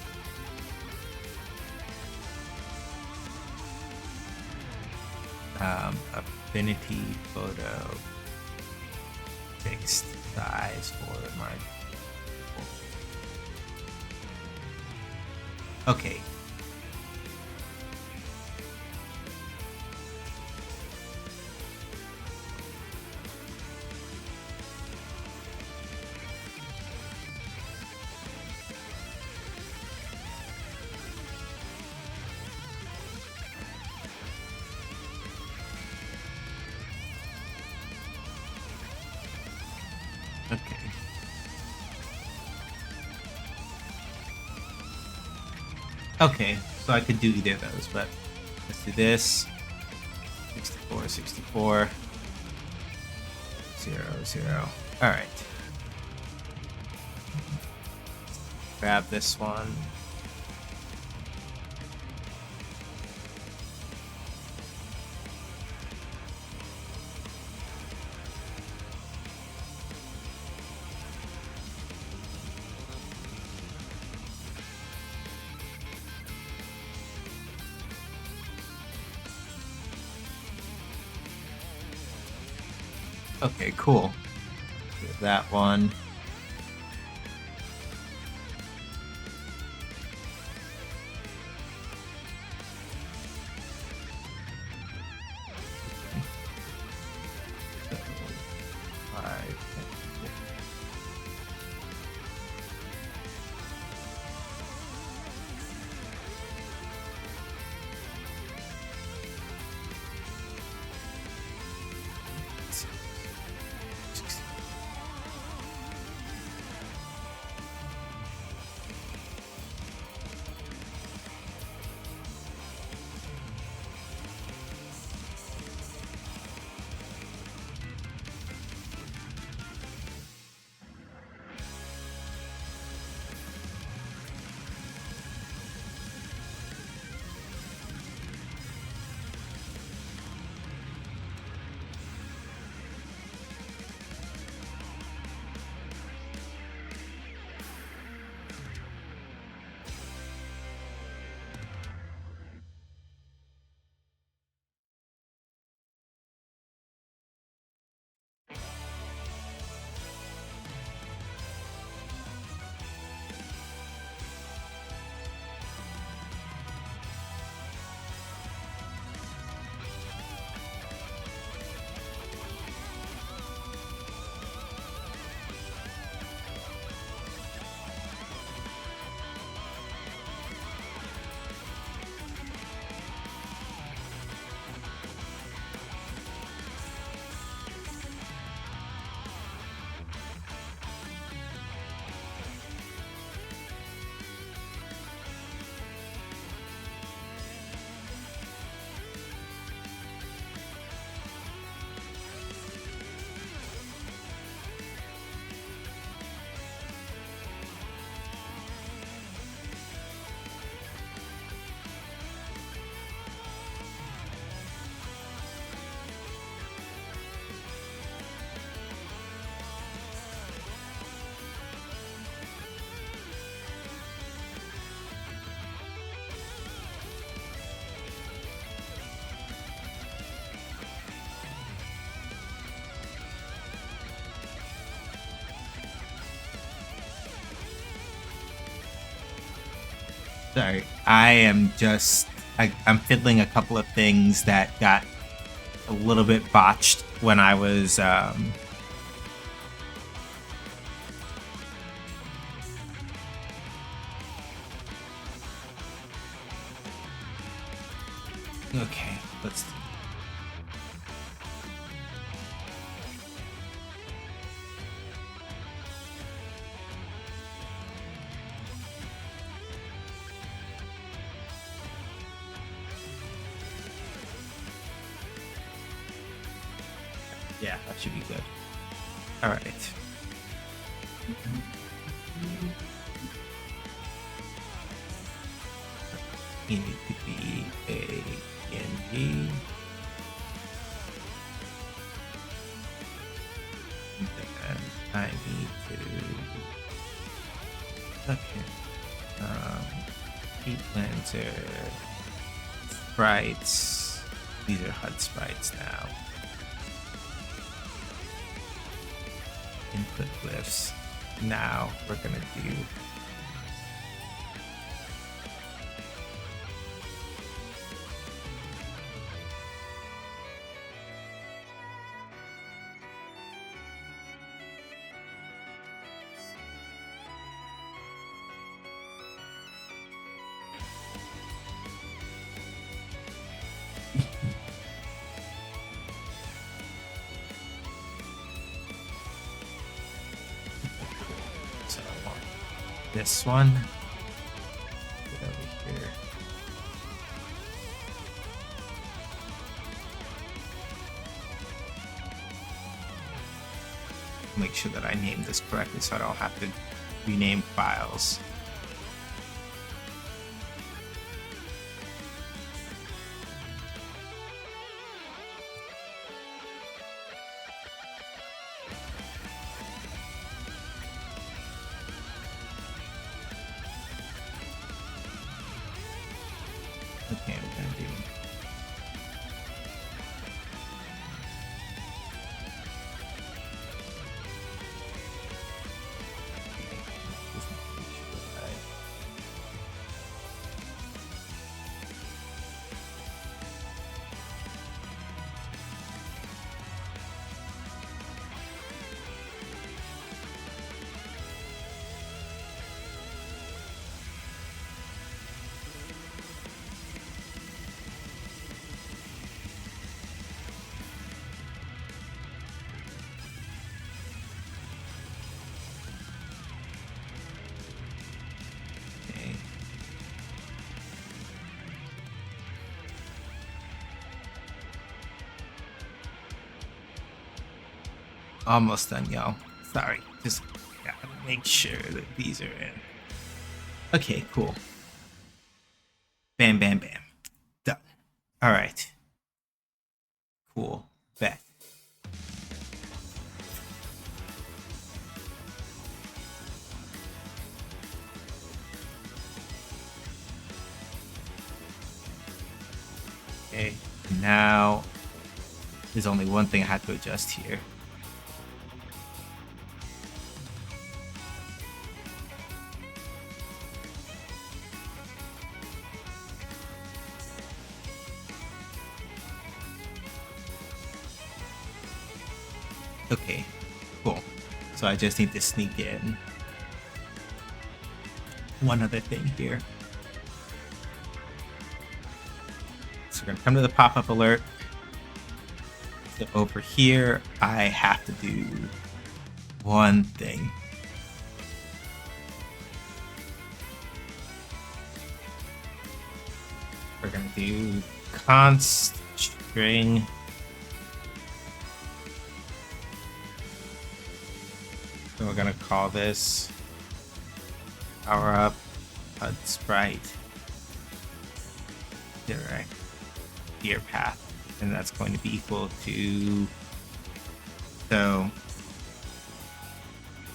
Affinity Photo fixed size for my. Okay. Okay. Okay, so I could do either of those, but let's do this. 64, 64. 0, 0. Alright. Grab this one. Okay, cool. Get that one. So, 5, 10, Sorry, I'm fiddling a couple of things that got a little bit botched when I was okay, let's yeah, that should be good. All right. You need to be a PNG. And then I need to. Okay. Heat Lancer. Sprites. These are HUD sprites now. input glyphs. Now we're gonna do this one. Get over here. Make sure that I name this correctly so I don't have to rename files. Okay, we're gonna do almost done, y'all. Sorry, just gotta make sure that these are in. Okay, cool. Bam, bam, bam. Done. All right. Cool. Bet. Okay, now there's only one thing I have to adjust here. Okay, cool. So I just need to sneak in one other thing here. So we're gonna come to the pop-up alert. So over here, I have to do one thing. We're gonna do const string and we're gonna call this power up HUD sprite direct gear path, and that's going to be equal to. So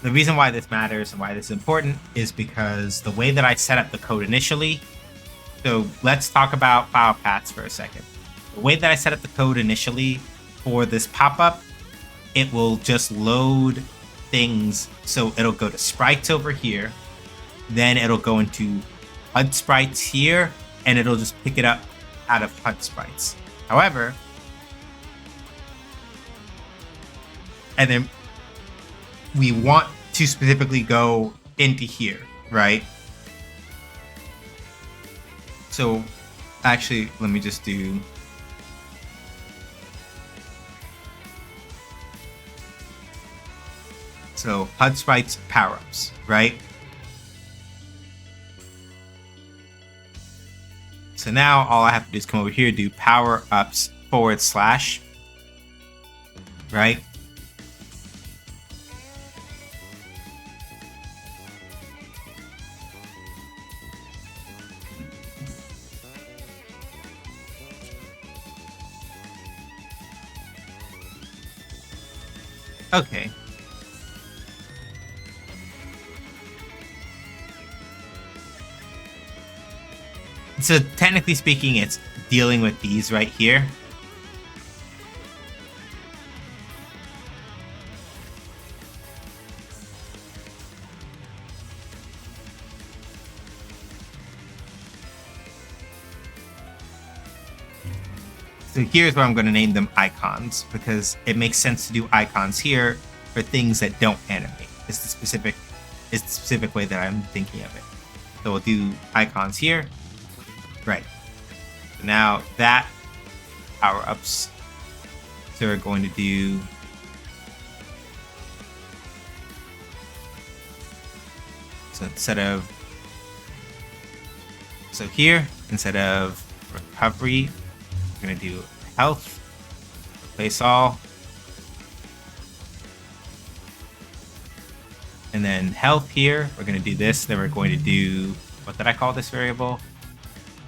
the reason why this matters and why this is important is because the way that I set up the code initially. So let's talk about file paths for a second. The way that I set up the code initially for this pop-up, it will just load things. So it'll go to sprites over here, then it'll go into HUD sprites here, and it'll just pick it up out of HUD sprites. However, and then we want to specifically go into here, right? So actually, let me just do so HUD sprites power-ups, right? So now all I have to do is come over here, do power-ups / right? Okay. So technically speaking, it's dealing with these right here. So here's where I'm going to name them icons, because it makes sense to do icons here for things that don't animate. It's the specific way that I'm thinking of it. So we'll do icons here. Right. So now that power-ups. So we're going to do instead of here, instead of recovery, we're going to do health, replace all, and then health here, we're going to do this. Then we're going to do, what did I call this variable?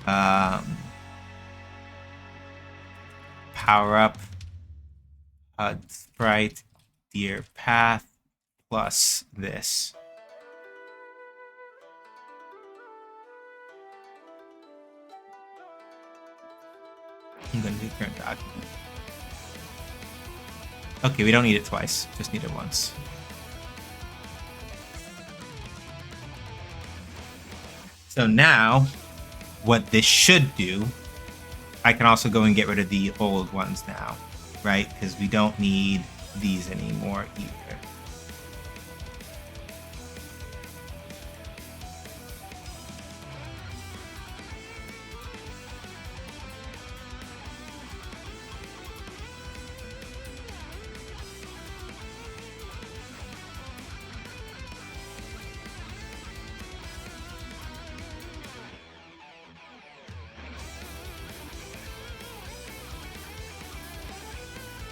Power up sprite deer path plus this. I'm going to do current document. Okay, we don't need it twice, just need it once. So now, what this should do, I can also go and get rid of the old ones now, right? Because we don't need these anymore either.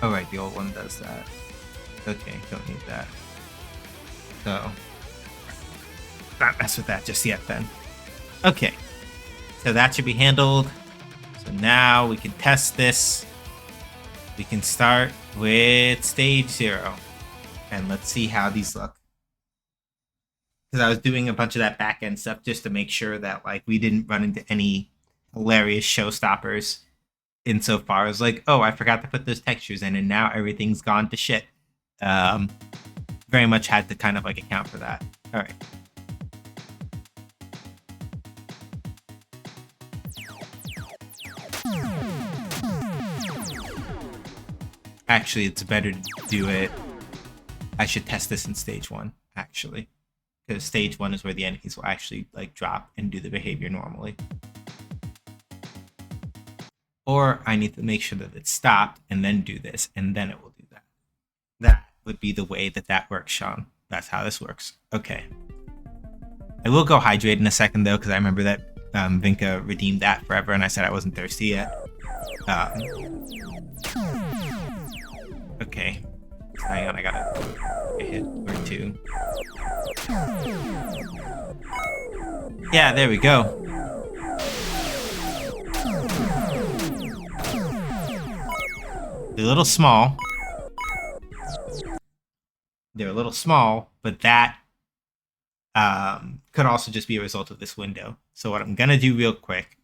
Oh right, the old one does that. Okay, don't need that. So, not mess with that just yet then. Okay, so that should be handled. So now we can test this. We can start with stage 0. And let's see how these look. Because I was doing a bunch of that back-end stuff just to make sure that like we didn't run into any hilarious showstoppers insofar as like, oh, I forgot to put those textures in and now everything's gone to shit. Very much had to kind of like account for that. All right. Actually, it's better to do it. I should test this in stage 1, actually. Because stage 1 is where the enemies will actually like drop and do the behavior normally. Or I need to make sure that it's stopped and then do this, and then it will do that. That would be the way that that works, Sean. That's how this works. Okay. I will go hydrate in a second, though, because I remember that Vinka redeemed that forever, and I said I wasn't thirsty yet. Okay. Hang on, I gotta get hit or 2. Yeah, there we go. They're a little small. They're a little small, but that could also just be a result of this window. So what I'm gonna do real quick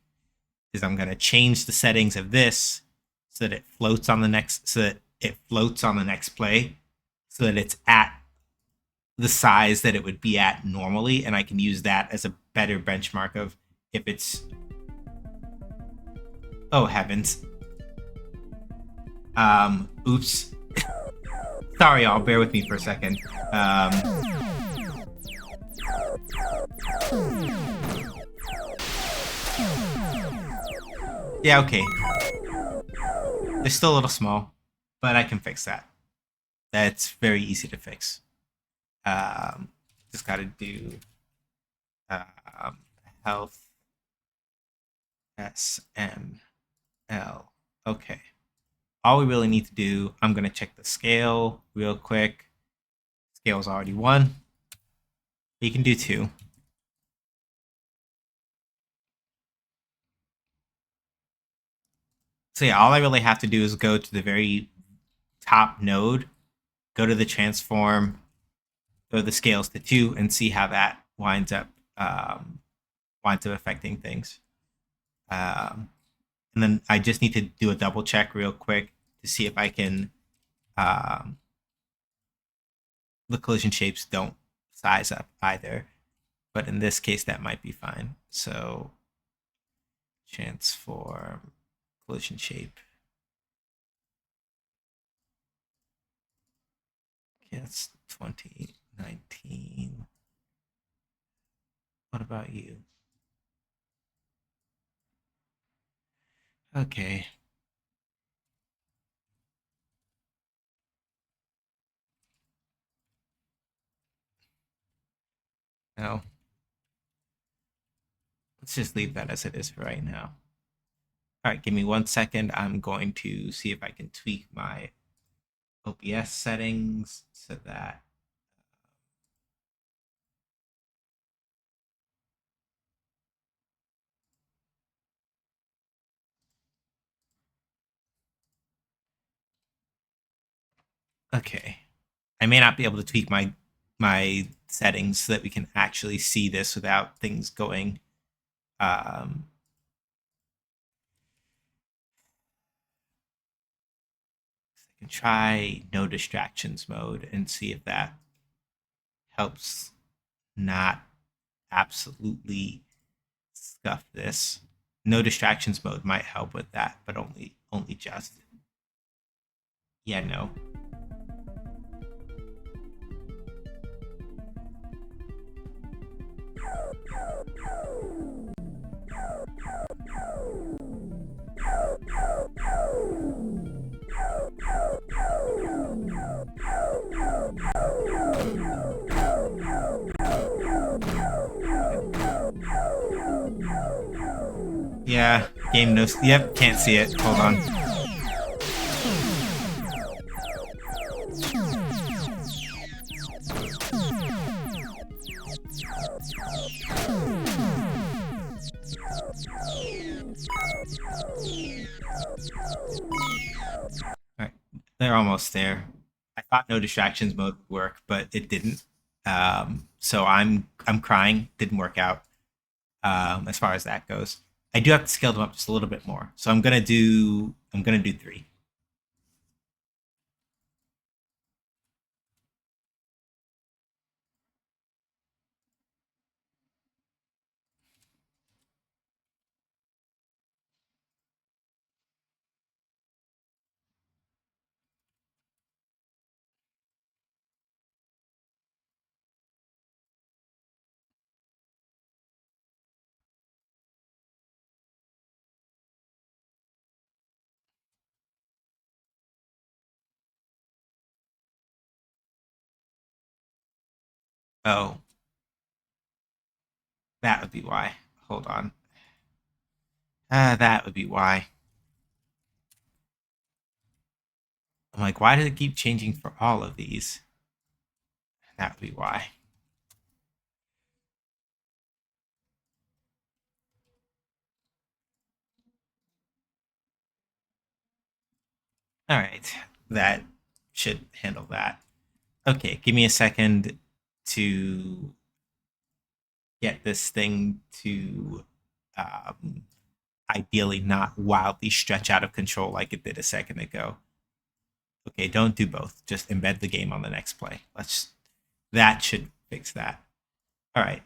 is I'm gonna change the settings of this so that it floats on the next play, so that it's at the size that it would be at normally, and I can use that as a better benchmark of if it's. Oh heavens. Oops. Sorry, y'all. Bear with me for a second. Yeah, okay. They're still a little small, but I can fix that. That's very easy to fix. Just gotta do health SML. Okay. All we really need to do, I'm going to check the scale real quick. Scale's already 1. You can do 2. So yeah, all I really have to do is go to the very top node, go to the transform, go to the scales to 2, and see how that winds up affecting things. And then I just need to do a double check real quick to see if I can. The collision shapes don't size up either, but in this case that might be fine. So transform collision shape That's 2019. What about you? Okay. No. Let's just leave that as it is for right now. All right, give me 1 second. I'm going to see if I can tweak my OBS settings so that okay. I may not be able to tweak my settings so that we can actually see this without things going I can try no distractions mode and see if that helps not absolutely scuff this. No distractions mode might help with that, but only just. Yeah, no. Yeah, game no. Yep, can't see it. Hold on. Alright, they're almost there. I thought no distractions mode would work, but it didn't. So I'm crying. Didn't work out. As far as that goes, I do have to scale them up just a little bit more. So I'm gonna do 3. Oh, that would be why. Hold on. That would be why. I'm like, why does it keep changing for all of these? That would be why. All right, that should handle that. Okay, give me a second to get this thing to ideally not wildly stretch out of control like it did a second ago. Okay, don't do both. Just embed the game on the next play. That should fix that. All right.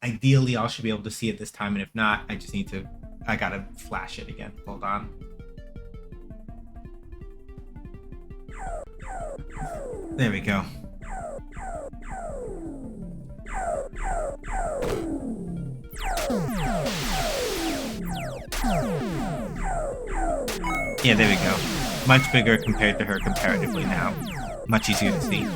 Ideally, I should be able to see it this time, and if not, I gotta flash it again. Hold on. There we go. Yeah, there we go. Much bigger compared to her comparatively now. Much easier to see.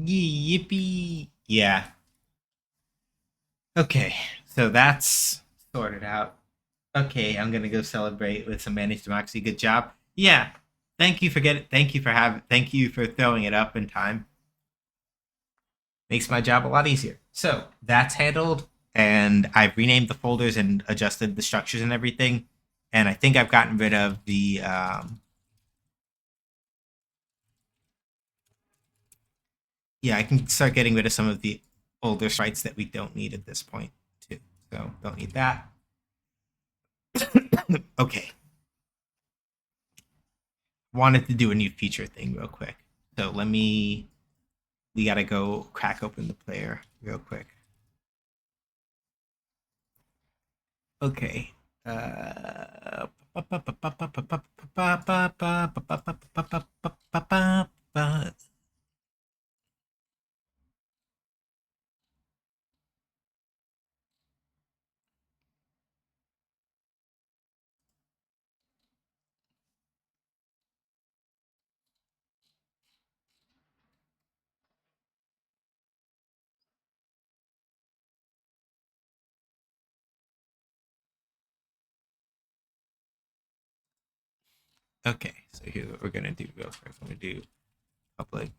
Yippee! Yeah. Okay, so that's sorted out. Okay, I'm gonna go celebrate with some managed democracy. Good job. Yeah, thank you for throwing it up in time. Makes my job a lot easier. So that's handled, and I've renamed the folders and adjusted the structures and everything. And I think I've gotten rid of the yeah, I can start getting rid of some of the older sprites that we don't need at this point too. So don't need that. Okay. Wanted to do a new feature thing real quick. So we gotta go crack open the player real quick. Okay. Okay, so here's what we're gonna do real quick. I'm gonna do public.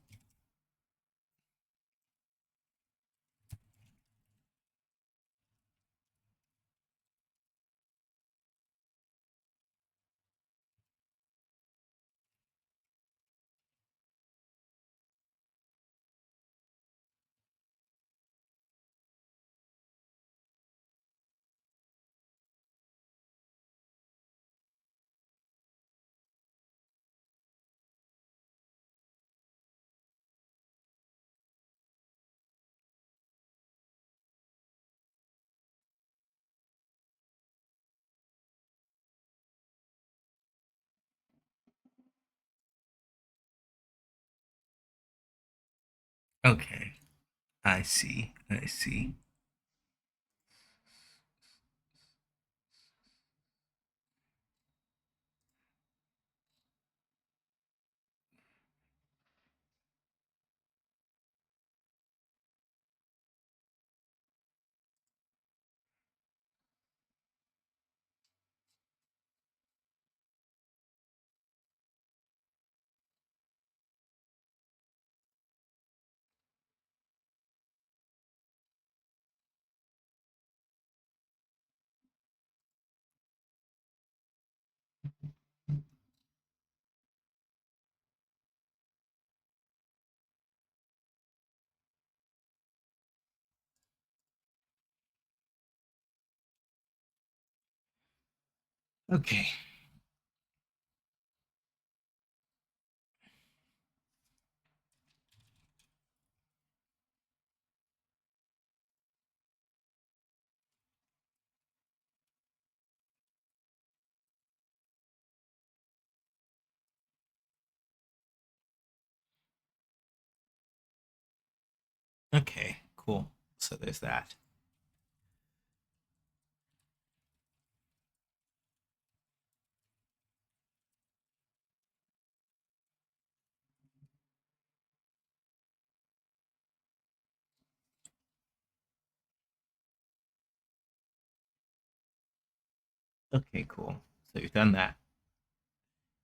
Okay, I see. I see. Okay. Okay. Cool. So there's that. Okay. Cool. So we've done that.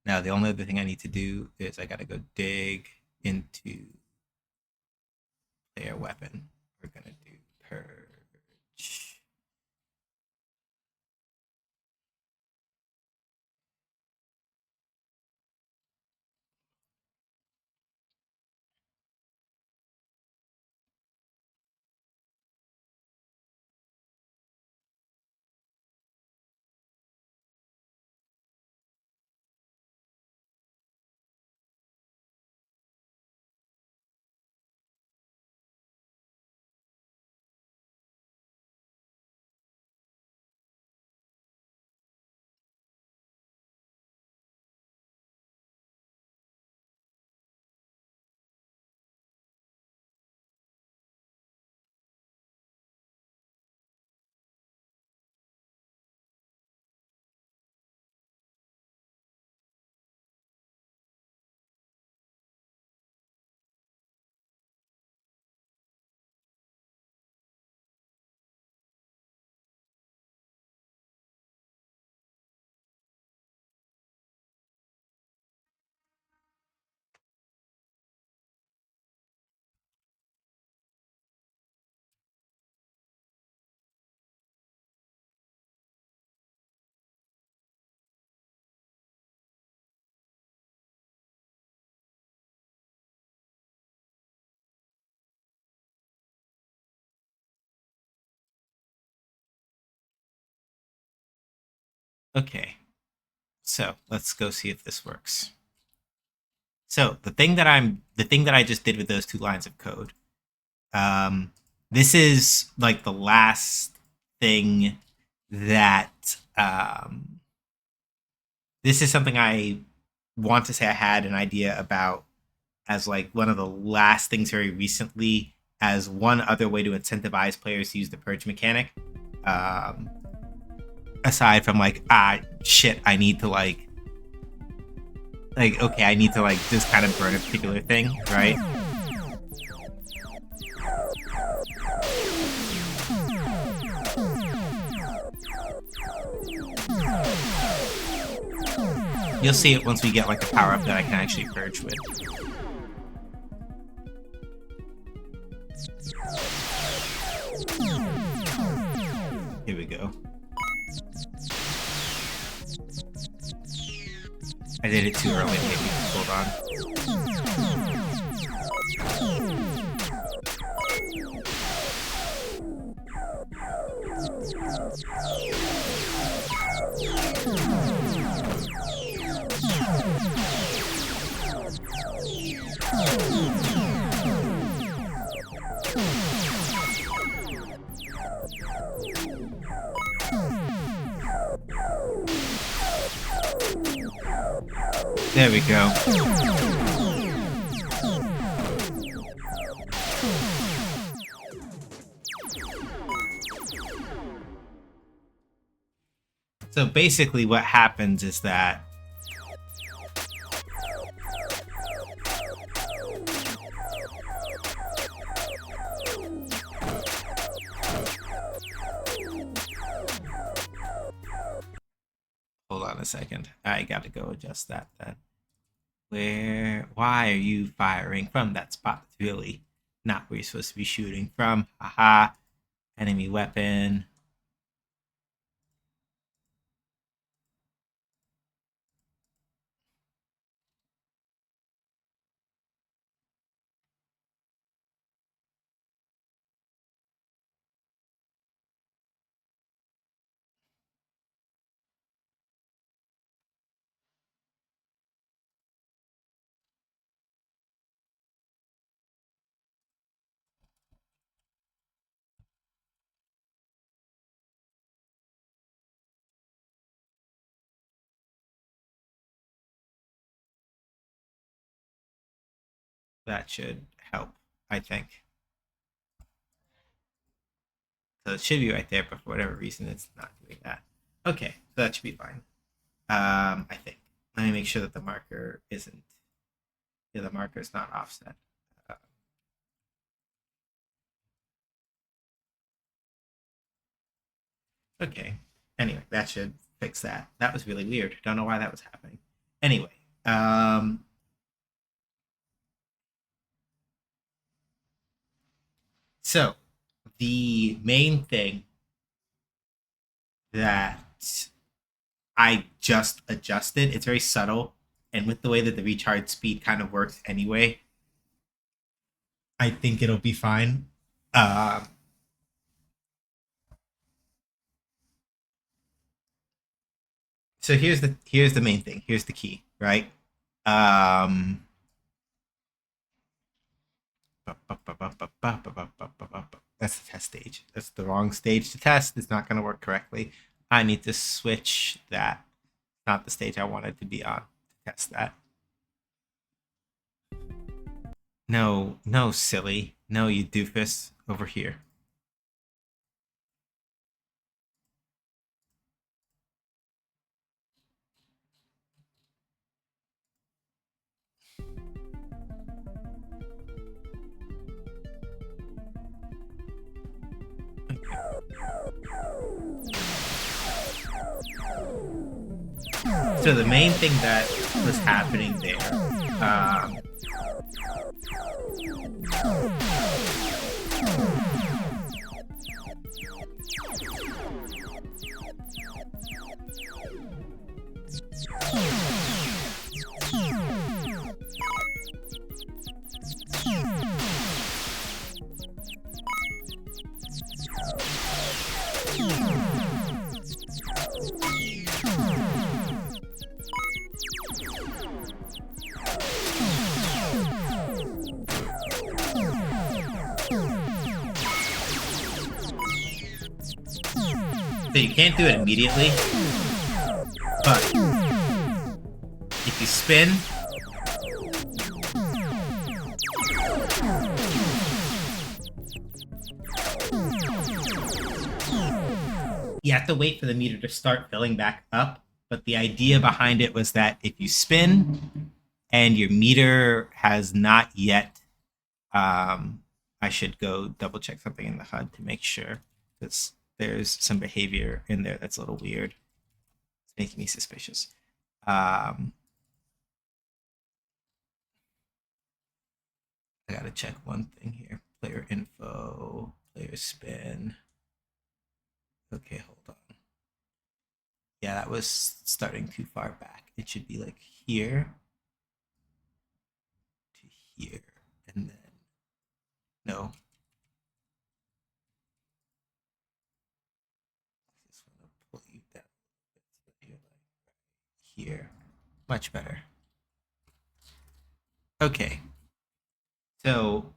Now the only other thing I need to do is I gotta go dig into player weapon. We're gonna do purge. Okay, so let's go see if this works. So the thing that I just did with those 2 lines of code, this is like the last thing that this is something I want to say I had an idea about as like one of the last things very recently as one other way to incentivize players to use the purge mechanic. Aside from like, shit, I need to like, okay, I need to like just kind of burn a particular thing, right? You'll see it once we get like a power up that I can actually purge with. Here we go. I did it too early, maybe. Hold on. There we go. So basically what happens is that hold on a second. I gotta go adjust that then. Why are you firing from that spot? It's really not where you're supposed to be shooting from. Haha. Enemy weapon. That should help, I think. So it should be right there, but for whatever reason, it's not doing that. Okay, so that should be fine. I think. Let me make sure that the marker isn't. Yeah, the marker is not offset. Okay. Anyway, that should fix that. That was really weird. Don't know why that was happening. Anyway, so the main thing that I just adjusted, it's very subtle, and with the way that the recharge speed kind of works anyway, I think it'll be fine. So here's the main thing. Here's the key, right? That's the test stage. That's the wrong stage to test. It's not going to work correctly. I need to switch that. Not the stage I wanted to be on to test that. No, no, silly. No, you doofus. Over here. So the main thing that was happening there, So you can't do it immediately, but if you spin, you have to wait for the meter to start filling back up. But the idea behind it was that if you spin and your meter has not yet, I should go double check something in the HUD to make sure, because there's some behavior in there that's a little weird. It's making me suspicious. I gotta check one thing here. Player info, player spin. Okay, hold on. Yeah, that was starting too far back. It should be like here to here, and then no. I just want to pull you down so you're like here. Much better. Okay, so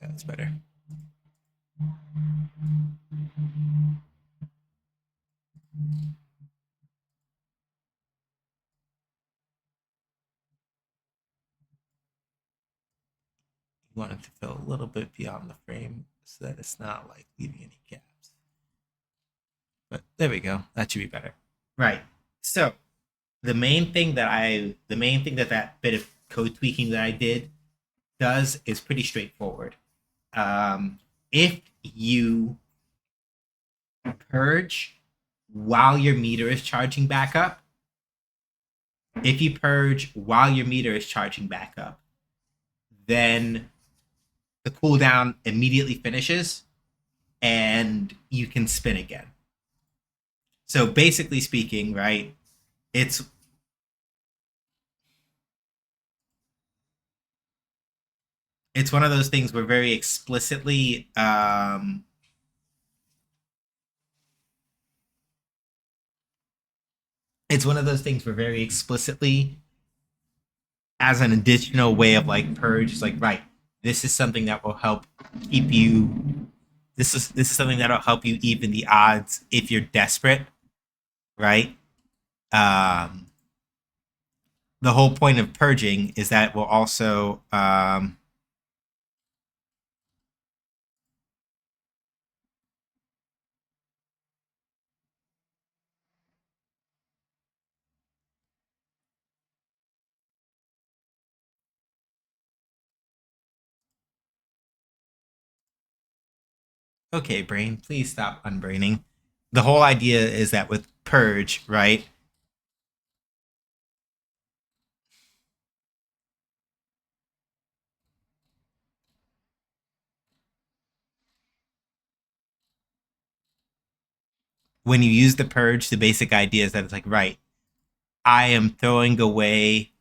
that's better. You want it to fill a little bit beyond the frame so that it's not like leaving any gaps. But there we go. That should be better. Right. So the main thing that bit of code tweaking that I did does is pretty straightforward. If you purge while your meter is charging back up, then the cooldown immediately finishes and you can spin again. So basically speaking, right, it's one of those things where very explicitly as an additional way of like purge, it's like, right, this is something that will help keep you this is something that'll help you even the odds if you're desperate, right? The whole point of purging is that it will also okay, brain, please stop unbraining. The whole idea is that with purge, right? When you use the purge, the basic idea is that it's like, right, I am throwing away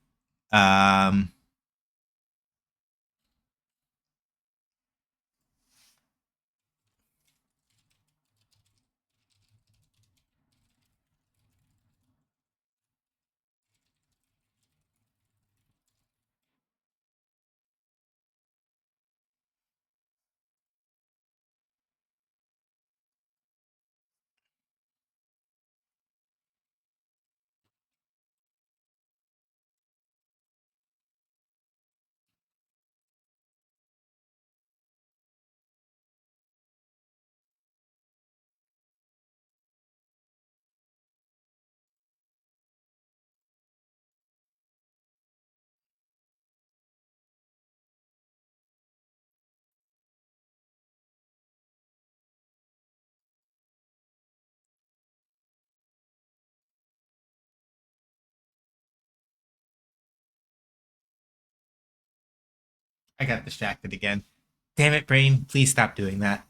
I got distracted again. Damn it, brain, please stop doing that.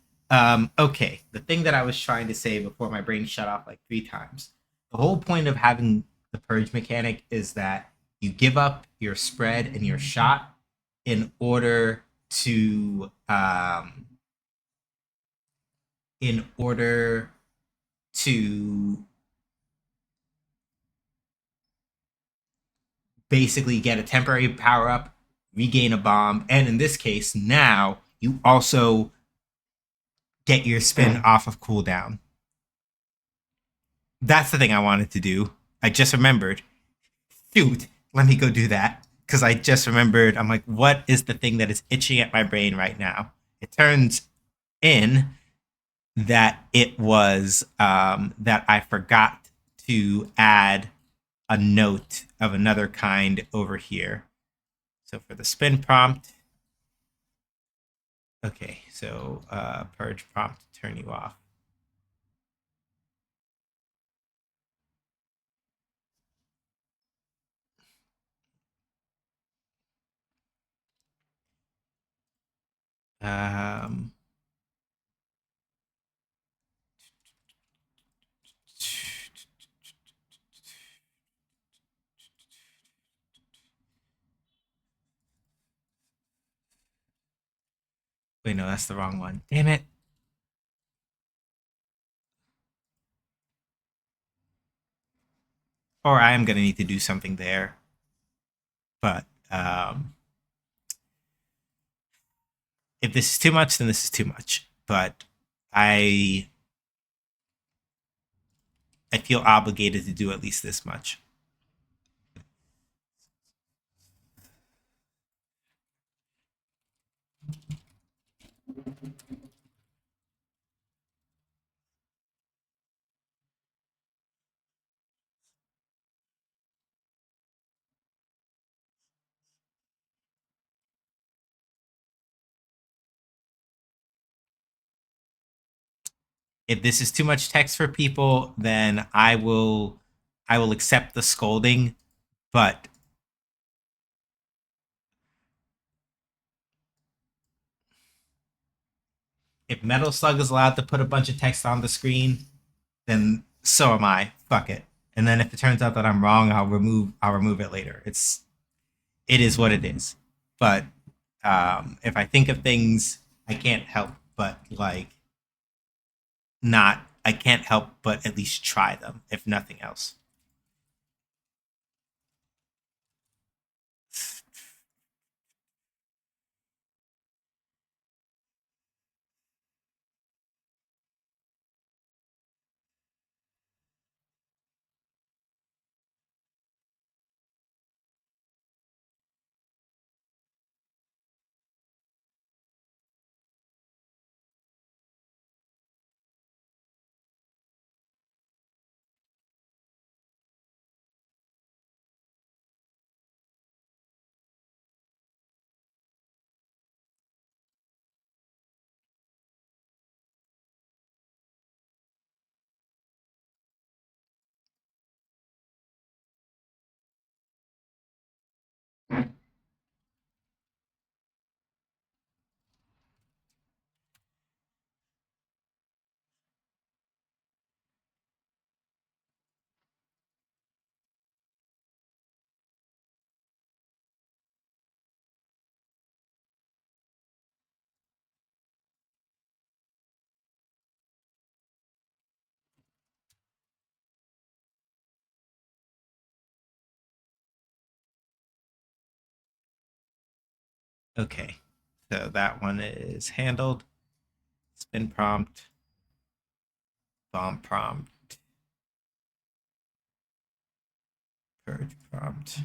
Okay, the thing that I was trying to say before my brain shut off like 3 times. The whole point of having the purge mechanic is that you give up your spread and your shot in order to in order to basically get a temporary power up, regain a bomb, and in this case, now you also get your spin off of cooldown. That's the thing I wanted to do. I just remembered. Shoot, let me go do that. Because I just remembered, I'm like, what is the thing that is itching at my brain right now? It turns in that it was that I forgot to add a note of another kind over here. So for the spin prompt, okay, so purge prompt to turn you off. Um, wait, no, that's the wrong one. Damn it. Or I am going to need to do something there. But if this is too much, then this is too much. But I I feel obligated to do at least this much. If this is too much text for people, then I will accept the scolding. But if Metal Slug is allowed to put a bunch of text on the screen, then so am I. Fuck it. And then if it turns out that I'm wrong, I'll remove it later. It is what it is. But if I think of things, I can't help but like not. I can't help but at least try them, if nothing else. Okay, so that one is handled. Spin prompt, bomb prompt, purge prompt.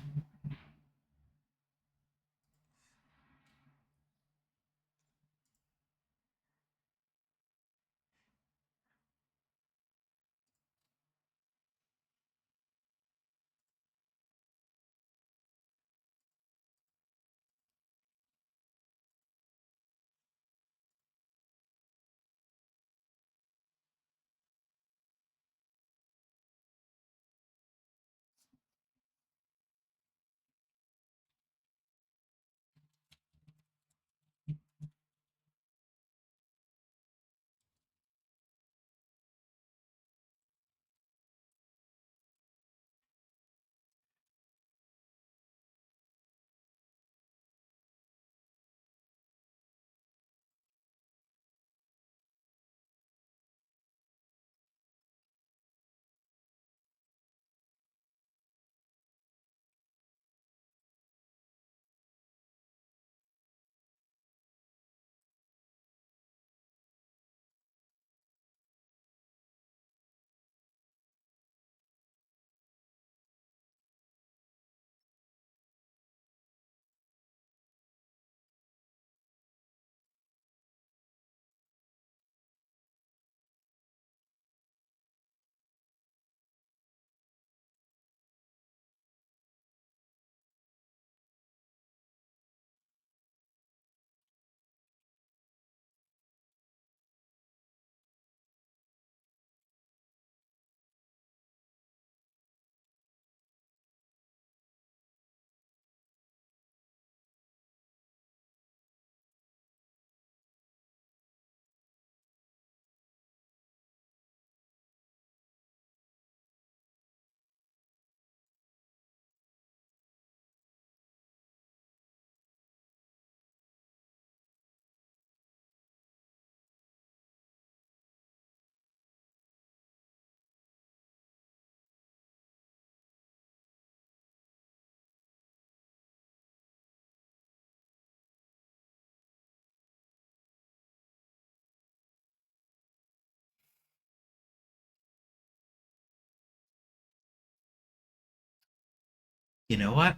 You know what?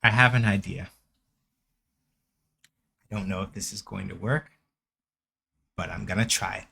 I have an idea. I don't know if this is going to work, but I'm gonna try.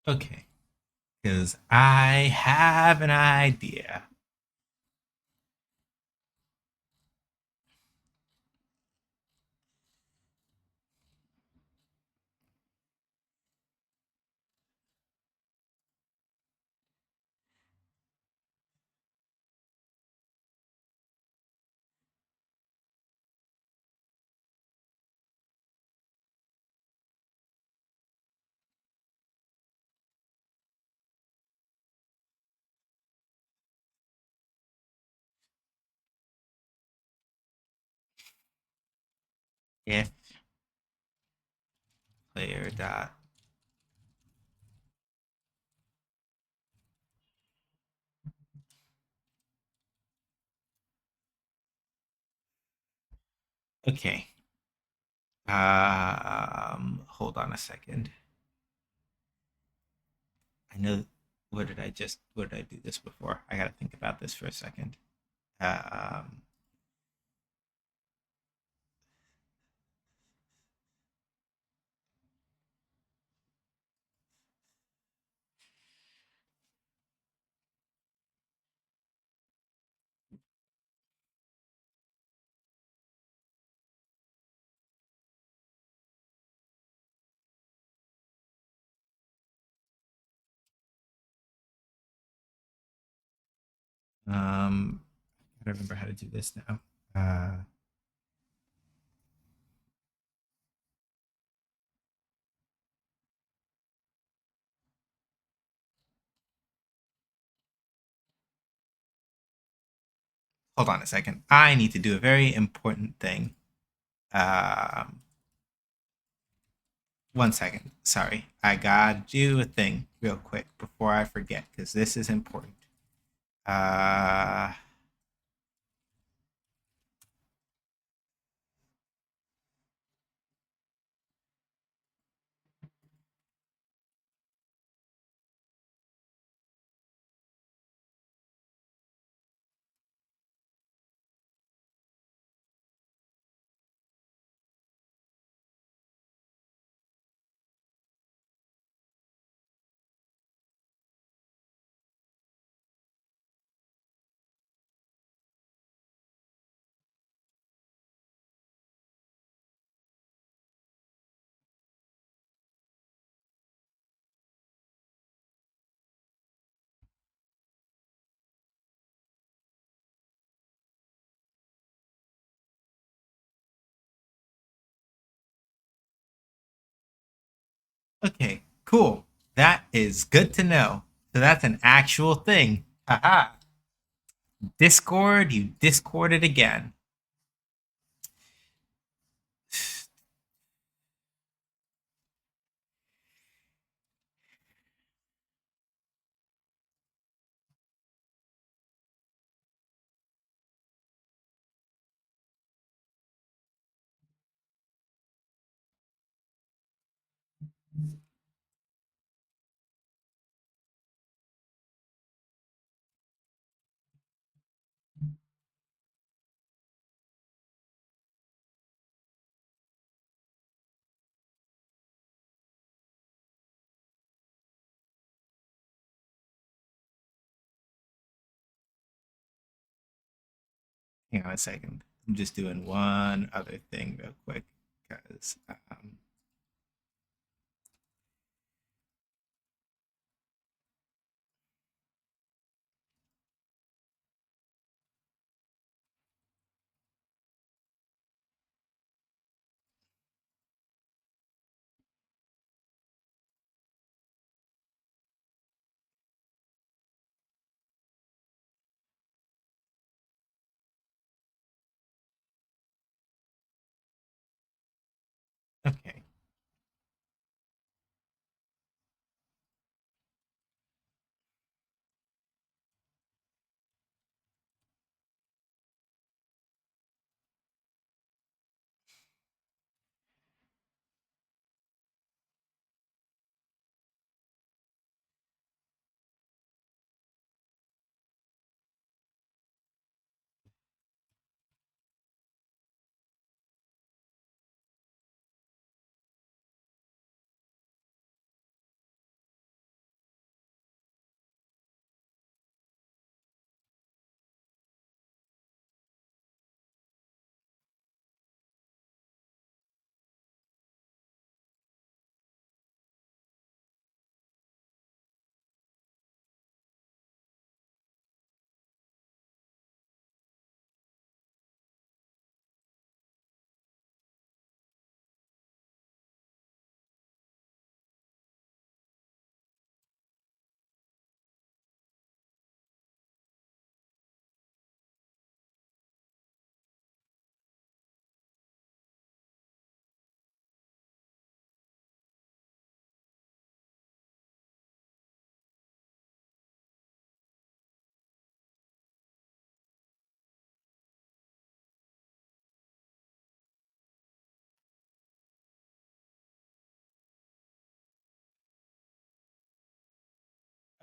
Okay, because I have an idea. If player dot okay. Hold on a second. I know. Where did I do this before? I gotta think about this for a second. Um, um, I don't remember how to do this now. Hold on a second. I need to do a very important thing. Um, 1 second. Sorry. I gotta do a thing real quick before I forget because this is important. Uh, okay, cool. That is good to know. So that's an actual thing. Haha. Discord, you discorded again. hang on a second. I'm just doing one other thing real quick because okay.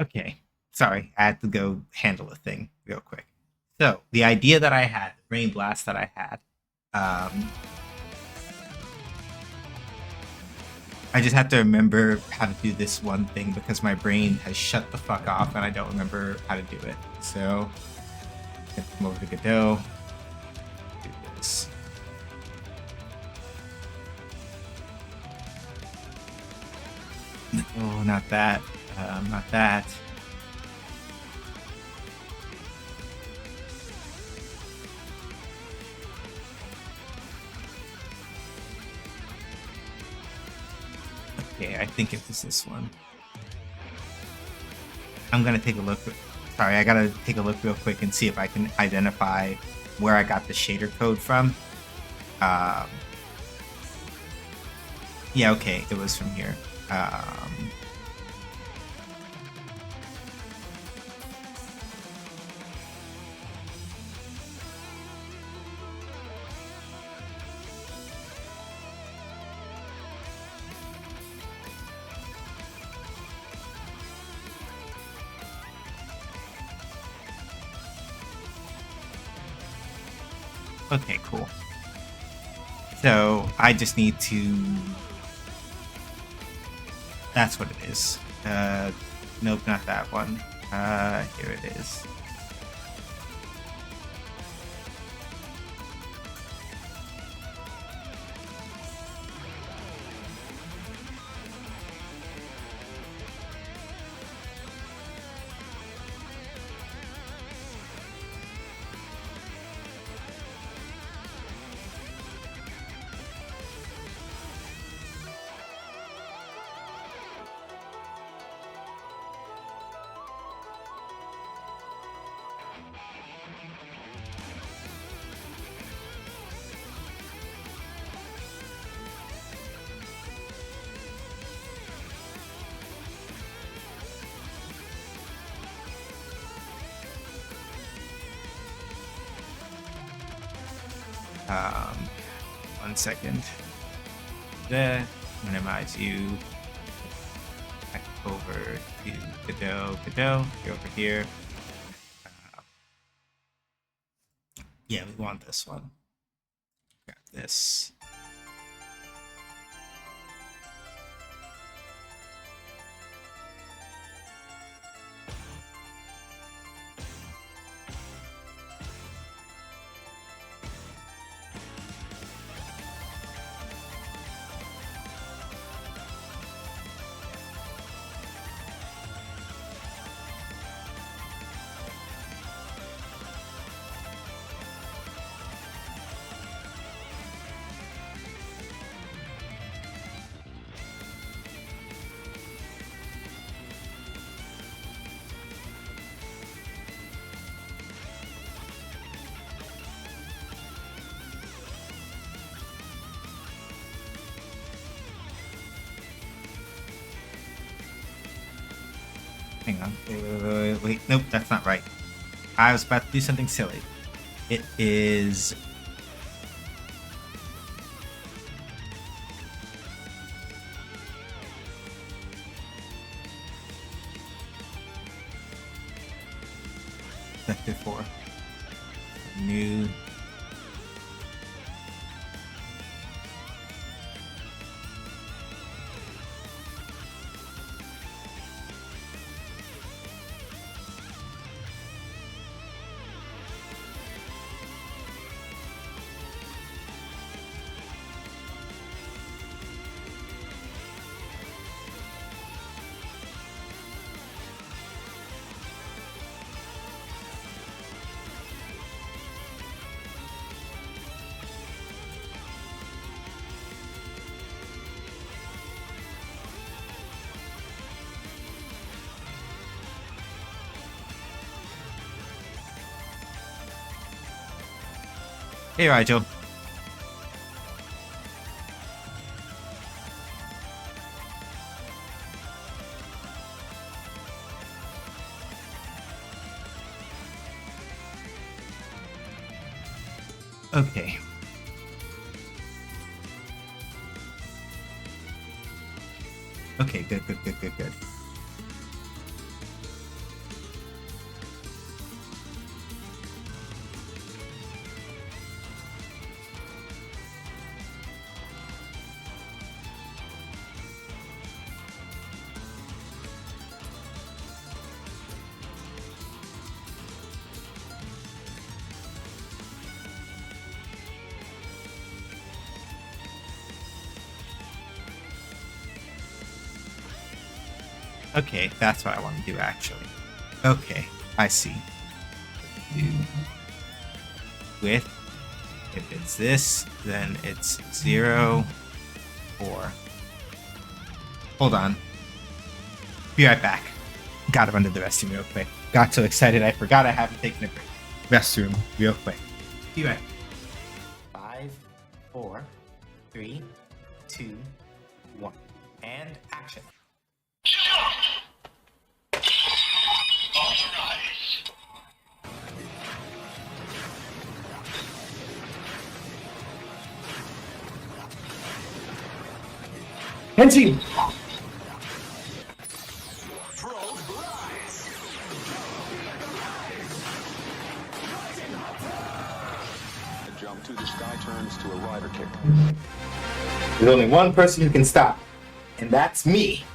Okay. Sorry, I had to go handle a thing real quick. So the idea that I had, the brain blast that I had, um, I just have to remember how to do this one thing because my brain has shut the fuck off and I don't remember how to do it. So, come over to Godot, do this. No, not that. Not that. Okay, I think it was this one. I'm gonna take a look. Sorry, I gotta take a look real quick and see if I can identify where I got the shader code from. Um, yeah, okay, it was from here. Okay, cool. So I just need to. That's what it is. Nope, not that one. Here it is. Um, 1 second. There, minimize you. Back over to Godot. You're over here. Yeah, we want this one. Grab this. Hang on. Wait. Nope, that's not right. I was about to do something silly. It is... Sector 4. New... Hey, Rigel. Okay. Okay, good. Okay, that's what I want to do, actually. Okay, I see. Do width. If it's this, then it's 0, 4. Hold on. Be right back. Gotta run to the restroom real quick. Got so excited I forgot I haven't taken a break. Restroom real quick. Be right back. 5, 4, 3, 2, 1. And action. Henty! The jump to the sky turns to a rider kick. There's only one person who can stop, and that's me.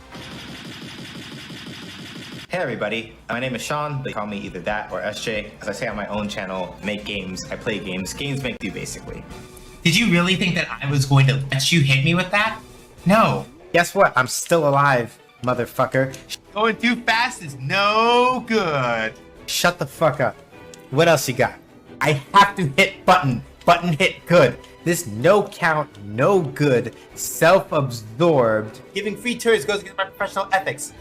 Hey everybody, my name is Sean. They call me either that or SJ. As I say on my own channel, make games, I play games. Games make you, basically. Did you really think that I was going to let you hit me with that? No. Guess what? I'm still alive, motherfucker. Going too fast is no good. Shut the fuck up. What else you got? I have to hit button. Button hit good. This no count, no good, self-absorbed. Giving free turns goes against my professional ethics.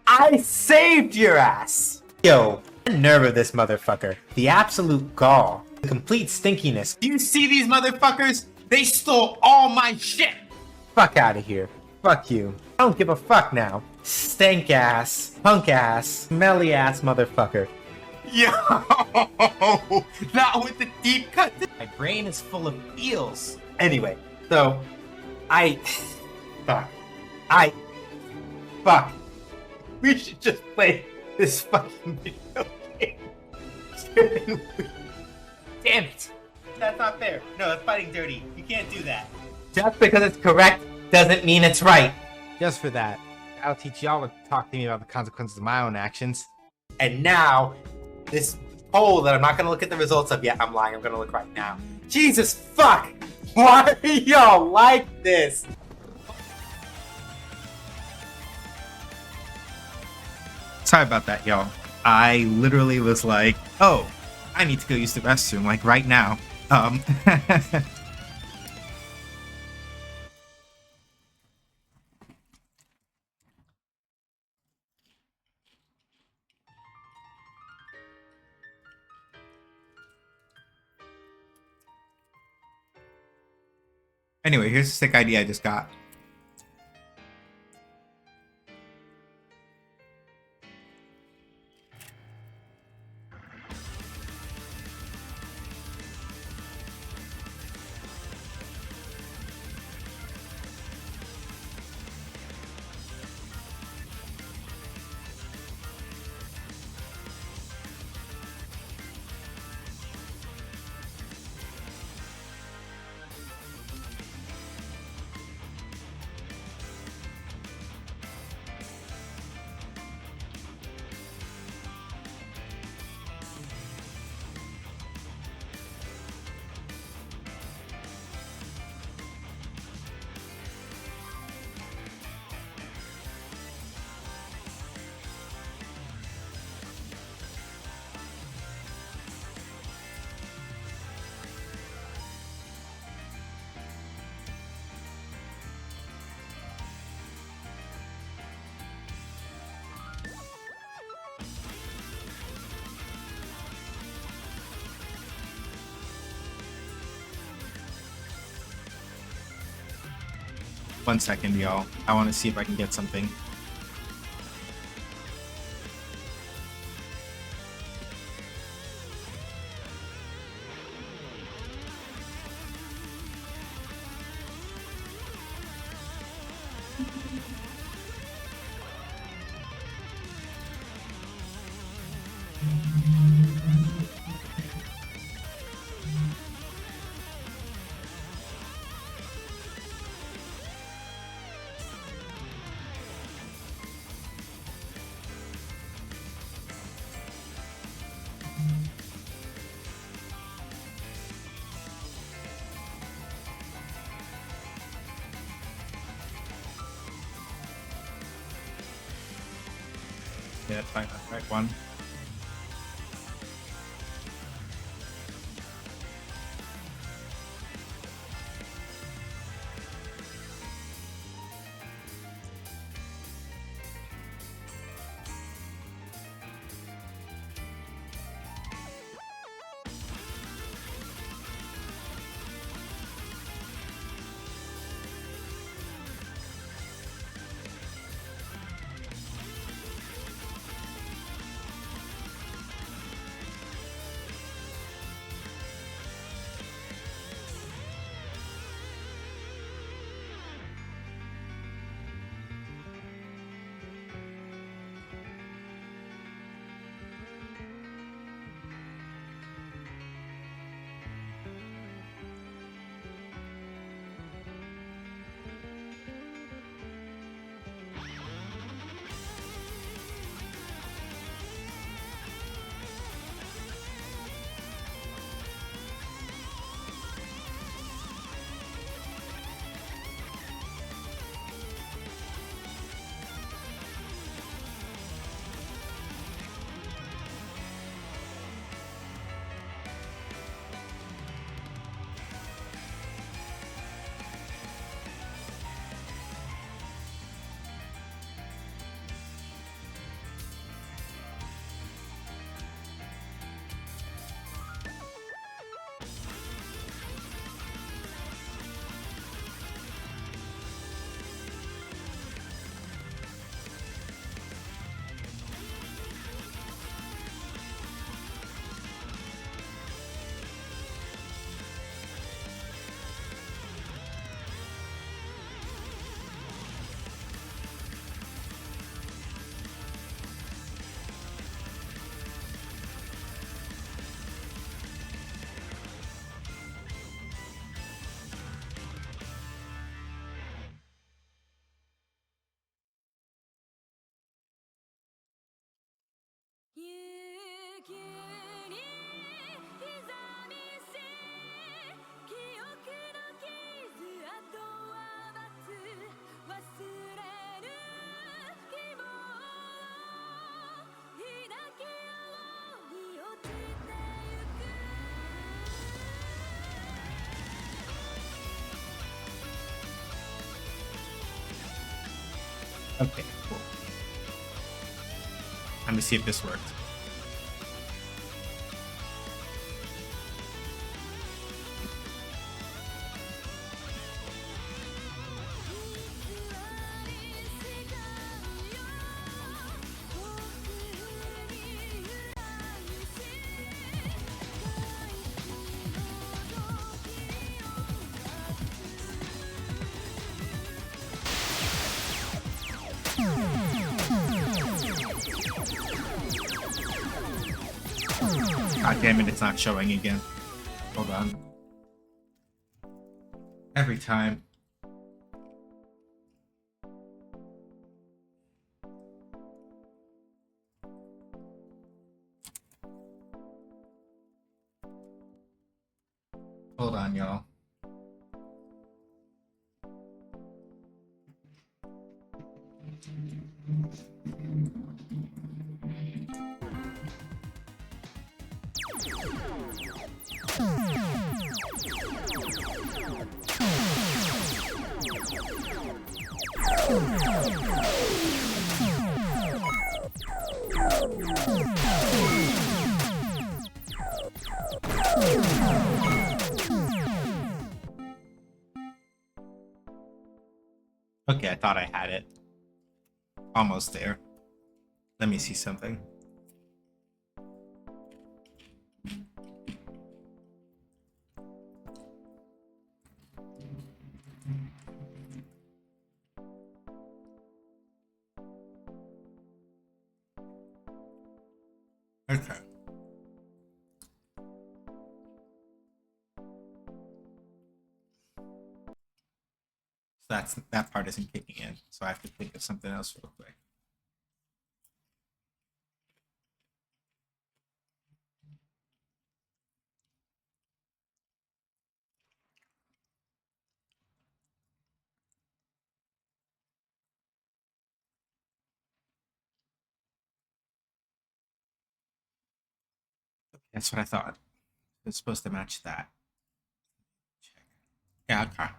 I saved your ass! Yo, the nerve of this motherfucker. The absolute gall. The complete stinkiness. Do you see these motherfuckers? They stole all my shit! Fuck out of here. Fuck you. I don't give a fuck now. Stank ass, punk ass, smelly ass motherfucker. Yo! Not with the deep cut. My brain is full of eels. Anyway, so, Fuck. Fuck. We should just play this fucking video game. Damn it! That's not fair. No, that's fighting dirty. You can't do that. Just because it's correct doesn't mean it's right. Just for that, I'll teach y'all to talk to me about the consequences of my own actions. And now, this poll that I'm not going to look at the results of yet. I'm lying. I'm going to look right now. Jesus fuck! Why are y'all like this? Sorry about that, y'all. I literally was like, oh, I need to go use the restroom, like, right now. Anyway, here's a sick idea I just got. One second, y'all. I want to see if I can get something. Yeah, fine. Right one. Okay, cool. Let me see if this worked. God damn it, it's not showing again. Hold on. Every time. Hold on, y'all. Okay, I thought I had it. Almost there. Let me see something. Okay. So that part isn't kicking in, so I have to think of something else real quick. That's what I thought. It's supposed to match that. Yeah, okay.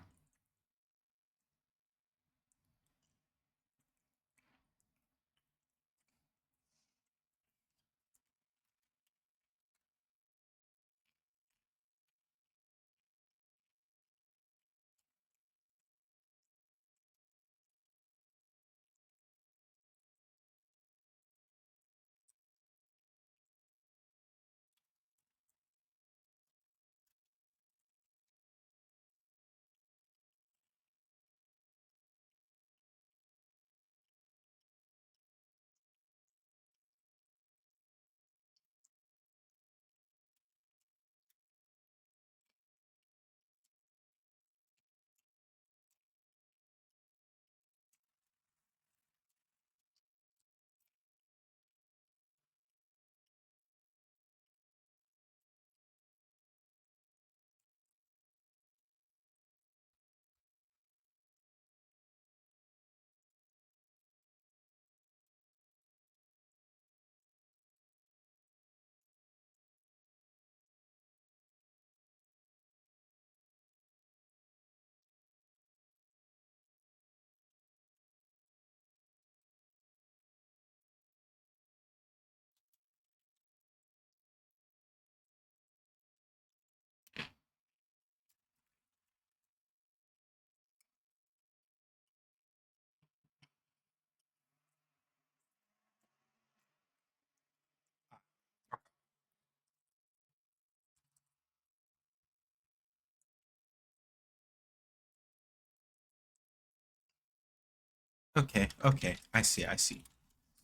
Okay, okay. I see, I see.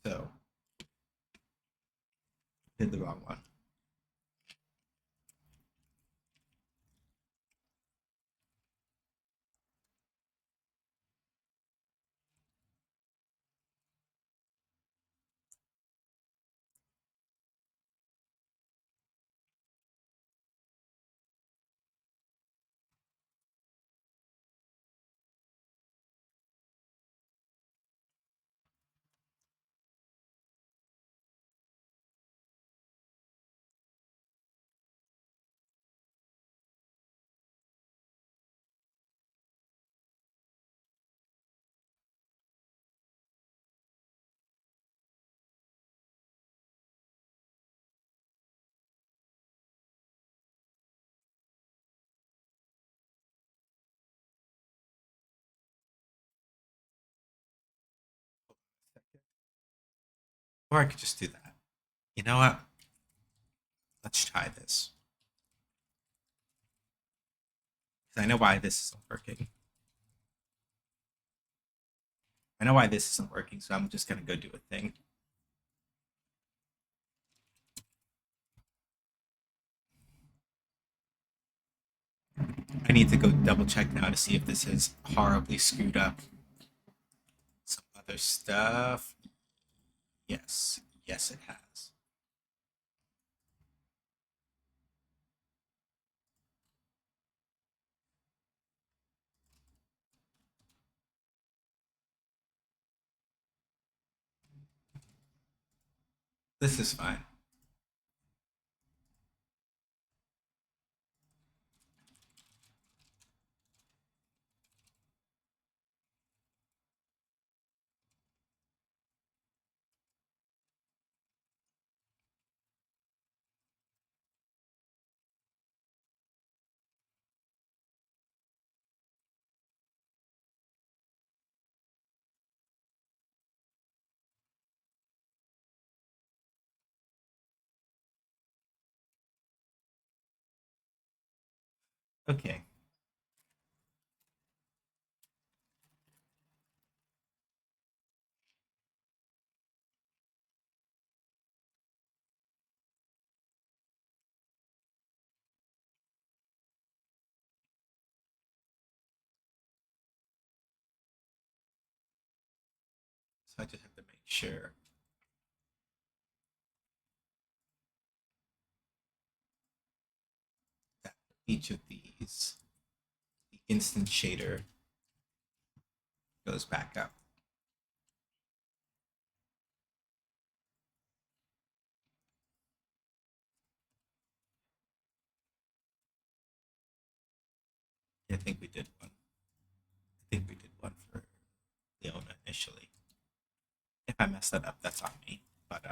So, did the wrong one. Or I could just do that. You know what? Let's try this. Because I know why this isn't working. I know why this isn't working, so I'm just gonna go do a thing. I need to go double check now to see if this is horribly screwed up. Some other stuff. Yes. Yes, it has. This is fine. Okay. So I just have to make sure that each of these, the instant shader goes back up. I think we did one. I think we did one for Leona initially. If I messed that up, that's on me. But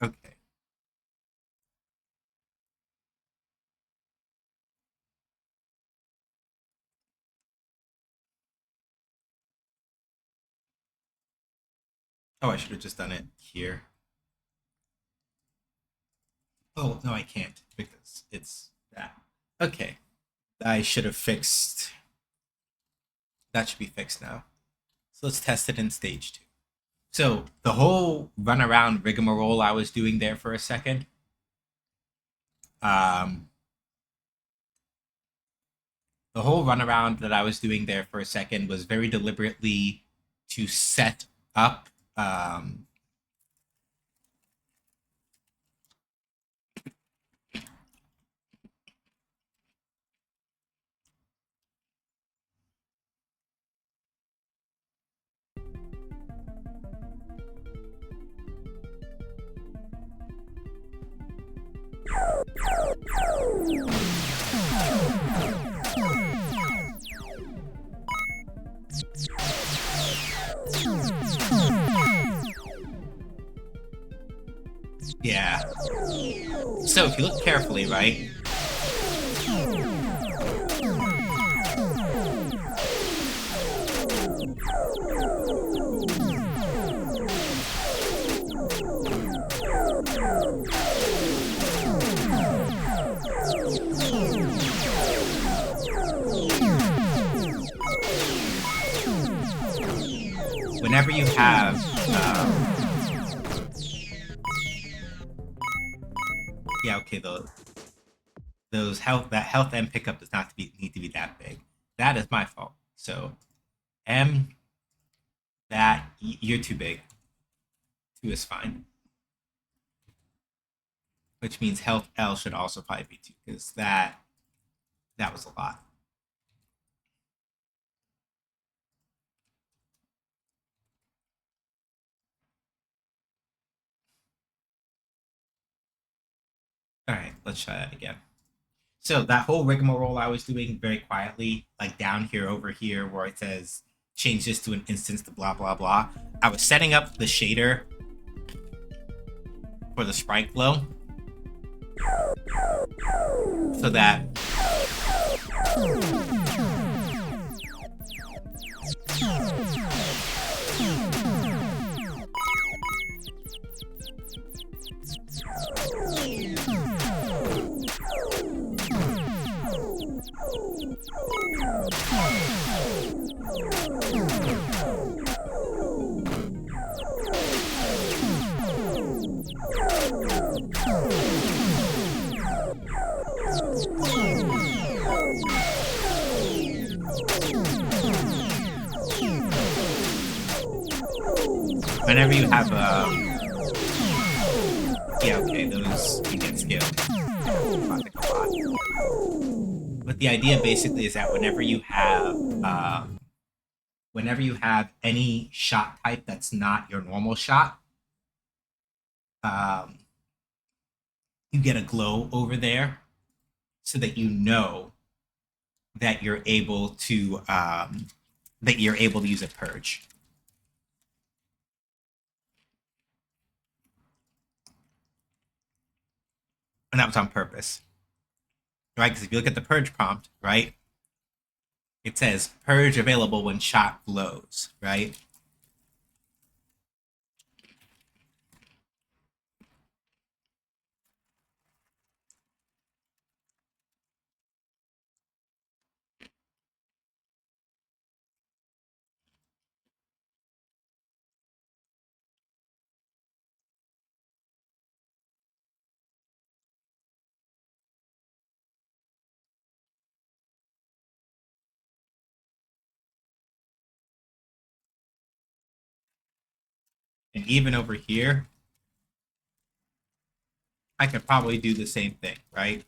okay. Oh, I should have just done it here. Oh, no, I can't because it's that. Okay. I should have fixed. That should be fixed now. So let's test it in stage 2. So the whole run around rigmarole I was doing there for a second, the whole runaround that I was doing there for a second was very deliberately to set up yeah. So if you look carefully, right? Whenever you have yeah, okay, those health M pickup does not need to be that big. That is my fault. So M, that you're too big. 2 is fine. Which means health L should also probably be 2 because that was a lot. All right, let's try that again. So that whole rigmarole I was doing very quietly, like down here over here where it says change this to an instance to blah blah blah. I was setting up the shader for the sprite glow so that Whenever you have yeah, okay, those can get skilled. But the idea basically is that whenever you have any shot type that's not your normal shot, um, you get a glow over there, so that you know that you're able to use a purge. And that was on purpose, right? Because if you look at the purge prompt, right, it says purge available when shot glows, right? And even over here, I could probably do the same thing, right?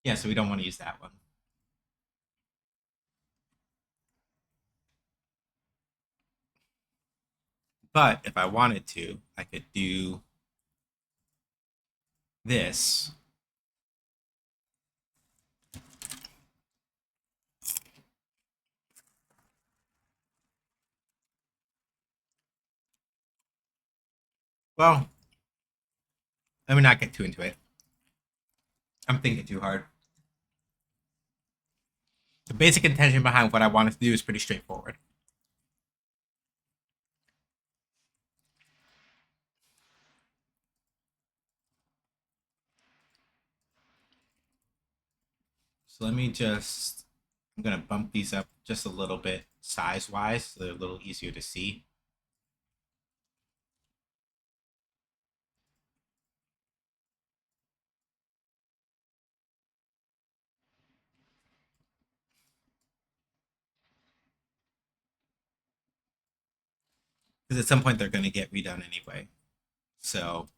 Yeah, so we don't want to use that one. But if I wanted to, I could do this. Well, let me not get too into it. I'm thinking too hard. The basic intention behind what I wanted to do is pretty straightforward. So I'm gonna bump these up just a little bit size-wise, so they're a little easier to see. Because at some point they're gonna get redone anyway. So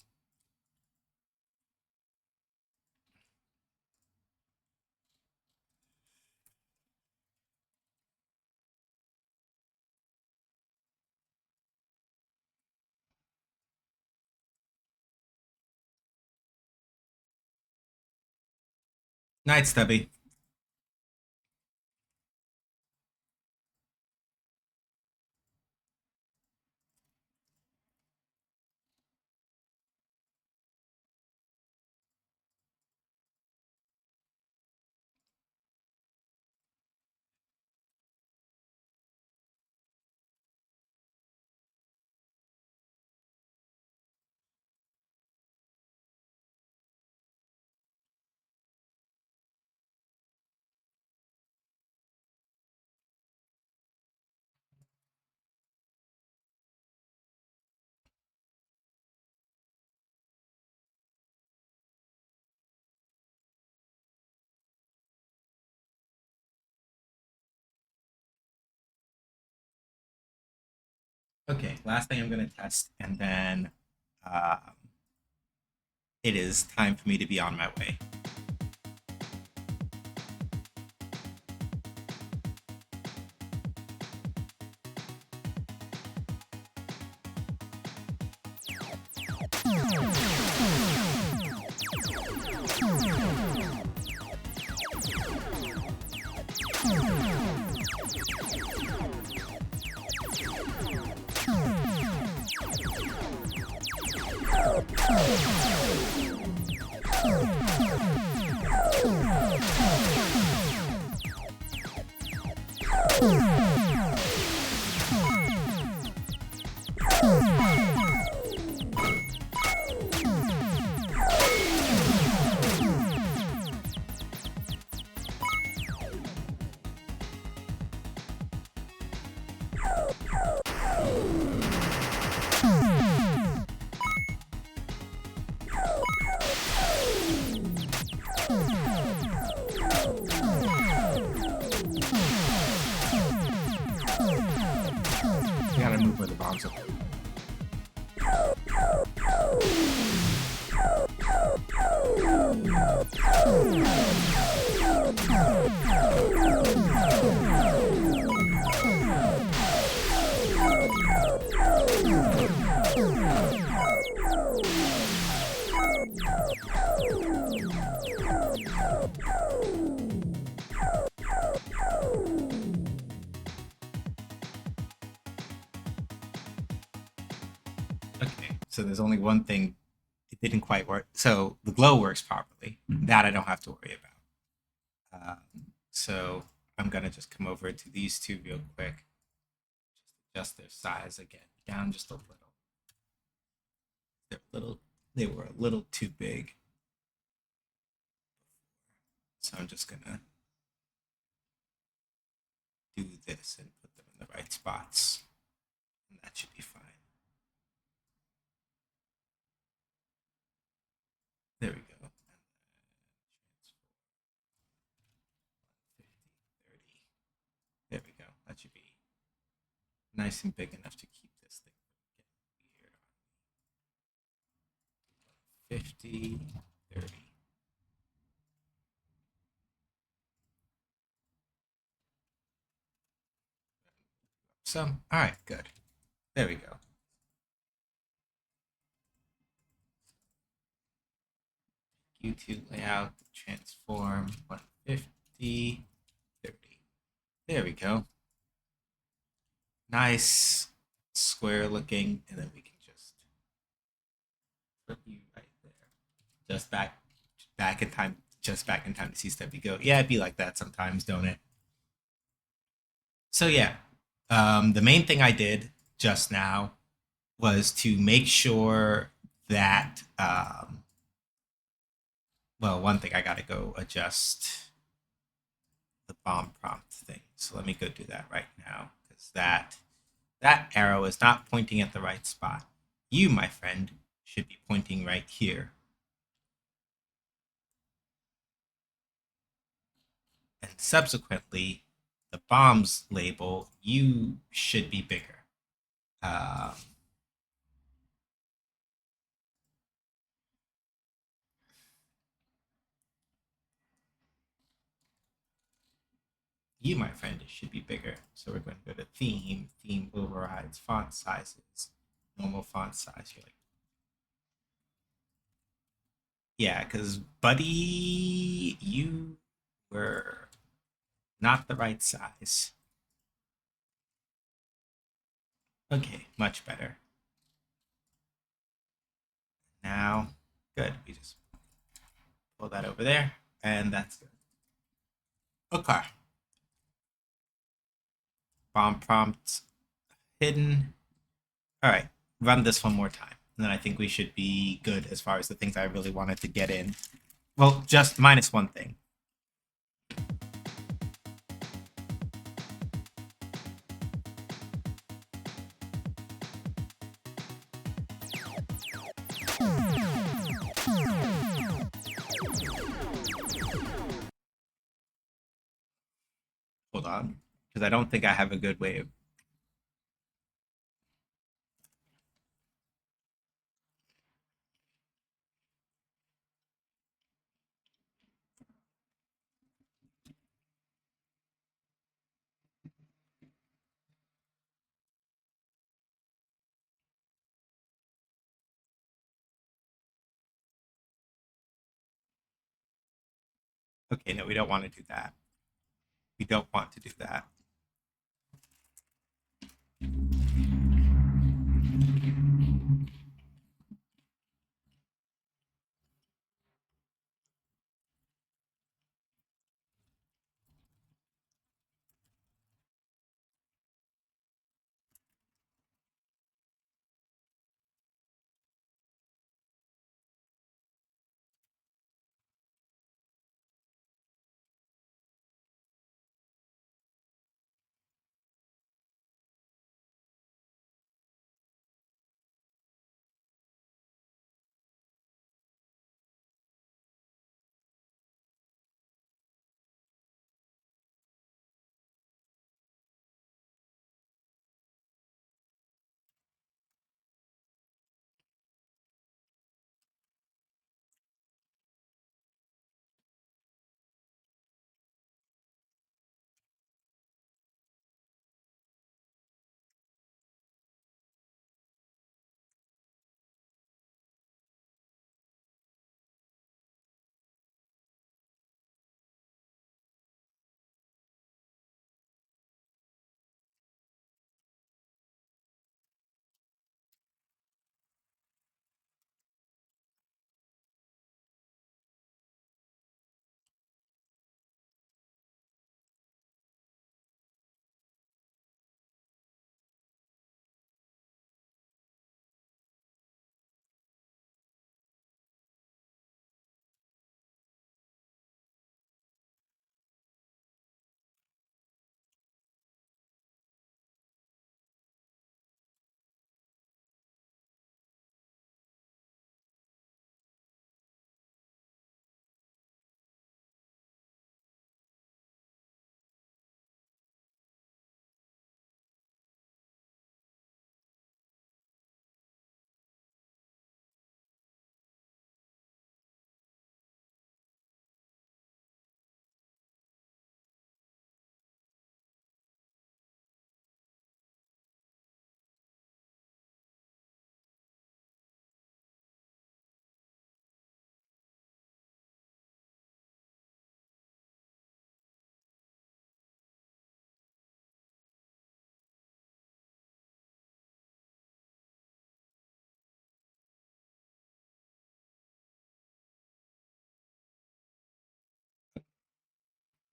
night, Stubby. Okay, last thing I'm going to test, and then um, it is time for me to be on my way. We gotta move where the bombs are. Okay, so there's only one thing it didn't quite work. So the glow works properly. That I don't have to worry about. So I'm gonna just come over to these two real quick. Just adjust their size again, down just a little. They were a little too big. So I'm just gonna do this and put them in the right spots. And that should be fine. There we go. There we go. That should be nice and big enough to keep this thing from getting weird. 50, 30. So, all right, good. There we go. YouTube layout, transform 150, 30. There we go. Nice, square looking, and then we can just put you right there. Just back in time, just back in time to see Steppy go. Yeah, it'd be like that sometimes, don't it? So yeah, the main thing I did just now was to make sure that well, one thing I gotta go adjust the bomb prompt thing. So let me go do that right now because that arrow is not pointing at the right spot. You, my friend, should be pointing right here. And subsequently, the bombs label, you should be bigger. You, my friend, should be bigger. So we're going to go to theme, theme overrides, font sizes, normal font size. You're like, yeah, because buddy, you were not the right size. Okay, much better. Now, good. We just pull that over there, and that's good. Okay. Bomb prompt hidden. All right, run this one more time. And then I think we should be good as far as the things I really wanted to get in. Well, just minus one thing. Hold on, because I don't think I have a good way of Okay, no, we don't want to do that. We don't want to do that.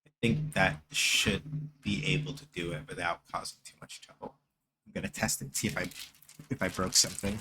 I think that should be able to do it without causing too much trouble. I'm gonna test it, see if I broke something.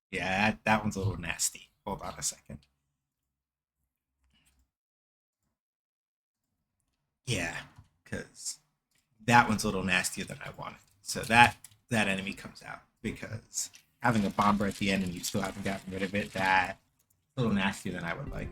Yeah, that one's a little nasty. Hold on a second. Yeah, because that one's a little nastier than I wanted. So that enemy comes out because having a bomber at the end and you still haven't gotten rid of it, that's a little nastier than I would like.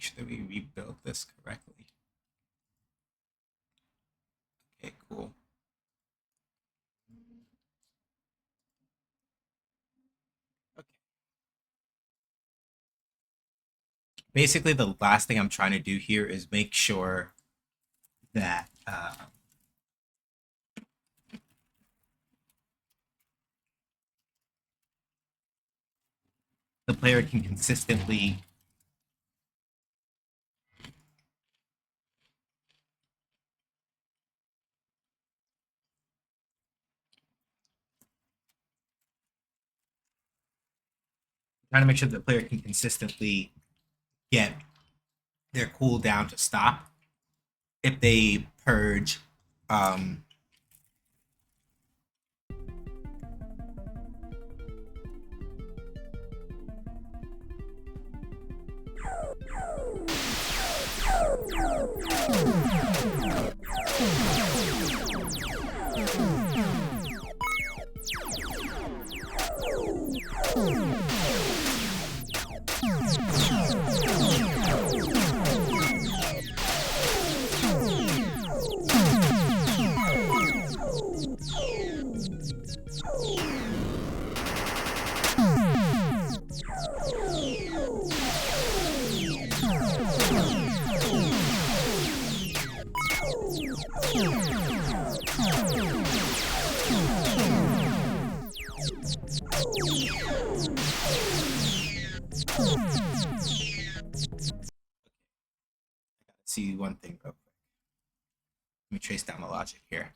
make sure that we rebuild this correctly. Okay, cool. Okay. Basically, the last thing I'm trying to do here is make sure that the player can consistently trying to make sure that the player can consistently get their cooldown to stop if they purge um, see one thing real quick. Let me trace down the logic here.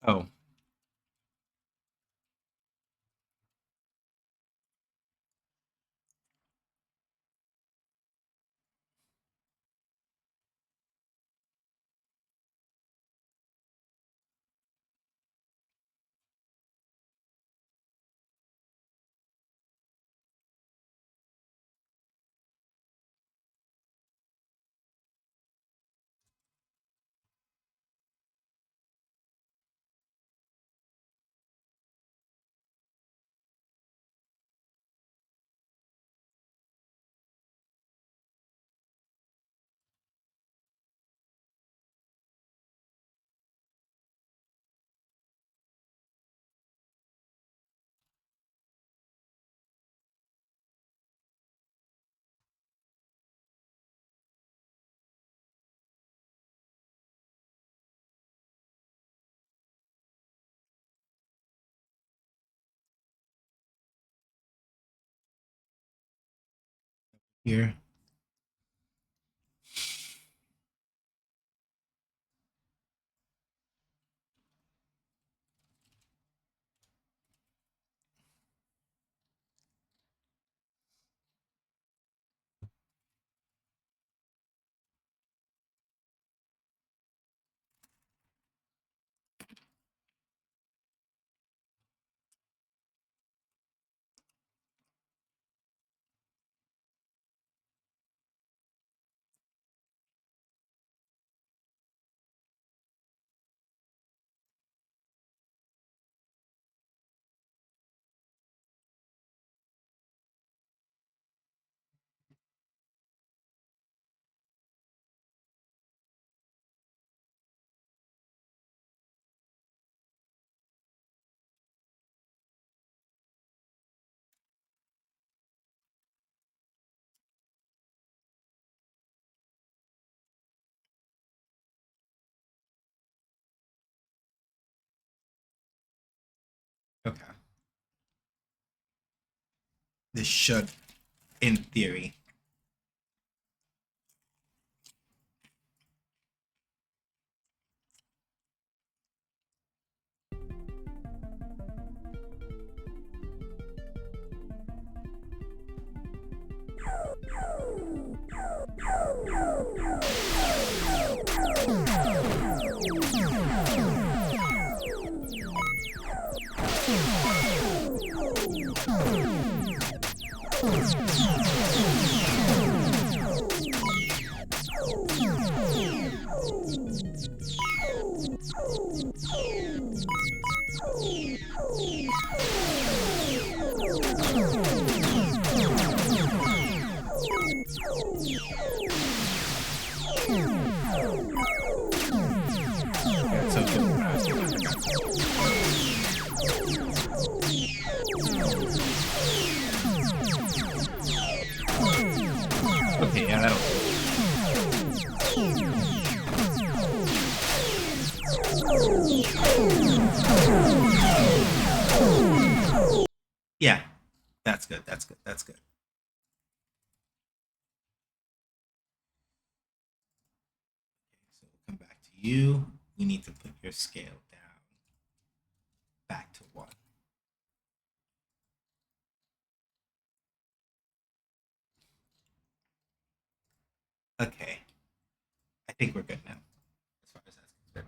Oh, here. Okay. This should, in theory. Yeah, it's so good. Okay, yeah, that'll do. Yeah, that's good. That's good. That's good. So we'll come back to you. We need to put your scale down back to 1. Okay. I think we're good now, as far as that's concerned.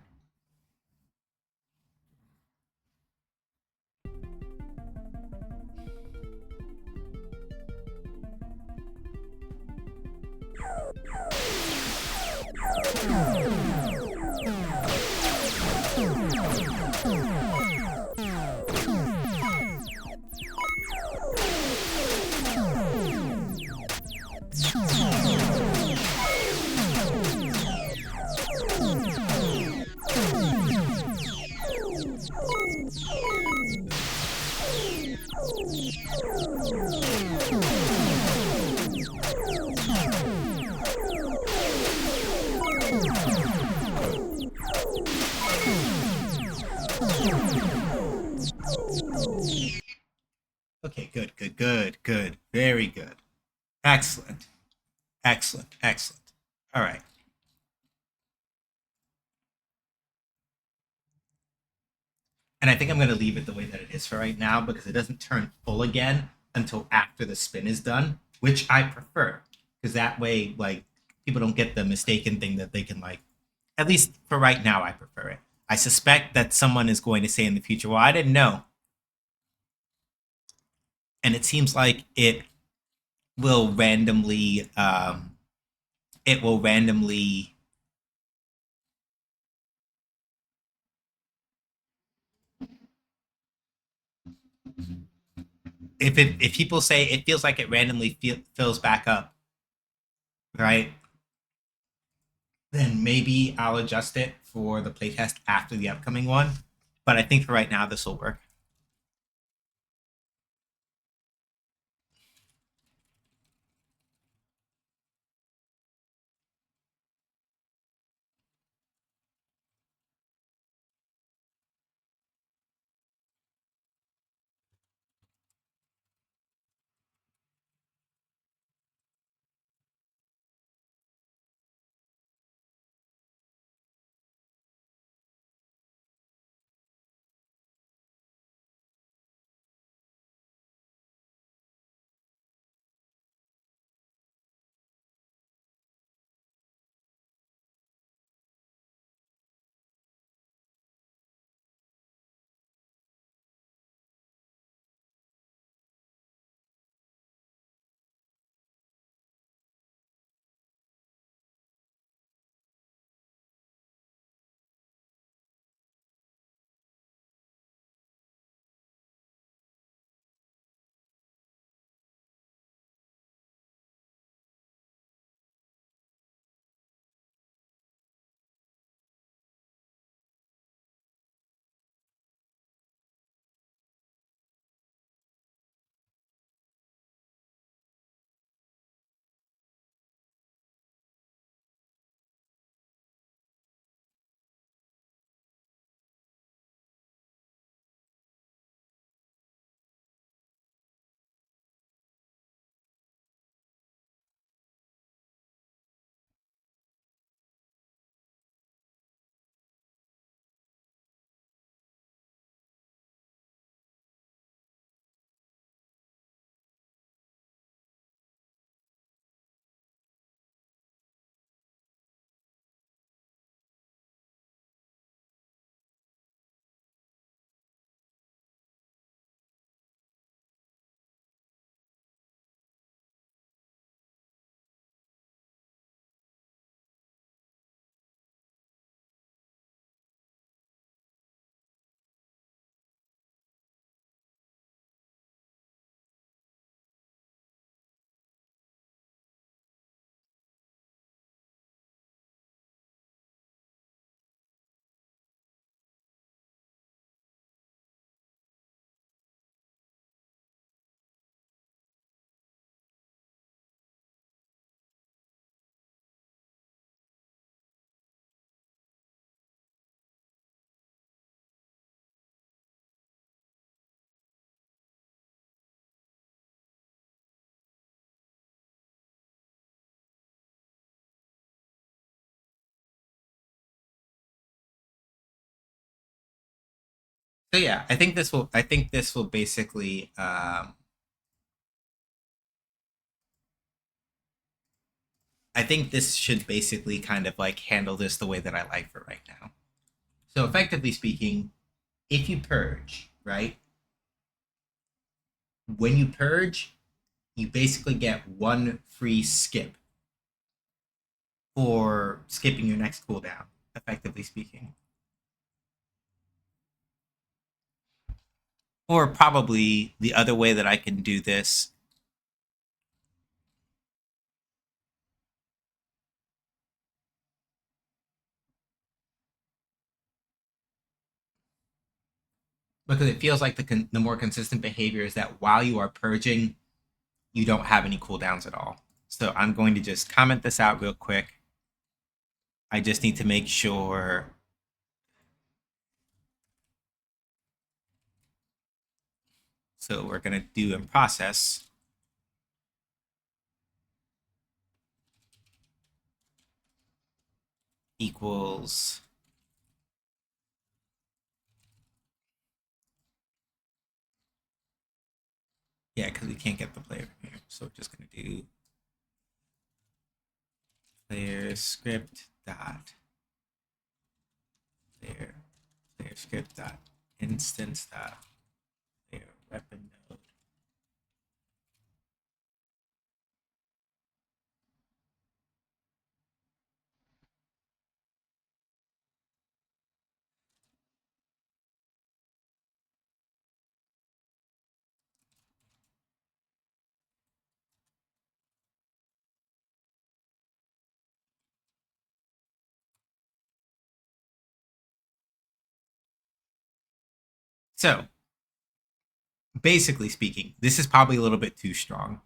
Okay, good, good, good, good. Very good. Excellent. Excellent. Excellent. All right. And I think I'm going to leave it the way that it is for right now because it doesn't turn full again until after the spin is done, which I prefer because that way, like, people don't get the mistaken thing that they can, like, at least for right now, I prefer it. I suspect that someone is going to say in the future, well, I didn't know. And it seems like will randomly, it will randomly, if people say it feels like it randomly fills back up, right? Then maybe I'll adjust it for the playtest after the upcoming one. But I think for right now, this will work. So yeah, I think this will basically I think this should basically kind of like handle this the way that I like for right now. So effectively speaking, if you purge, right? When you purge, you basically get one free skip for skipping your next cooldown, effectively speaking. Or probably the other way that I can do this, because it feels like the more consistent behavior is that while you are purging, you don't have any cooldowns at all. So I'm going to just comment this out real quick. I just need to make sure. So we're going to do in process equals yeah, because we can't get the player from here. So we're just going to do player script dot player script dot instance dot player weapon node. So basically speaking, this is probably a little bit too strong.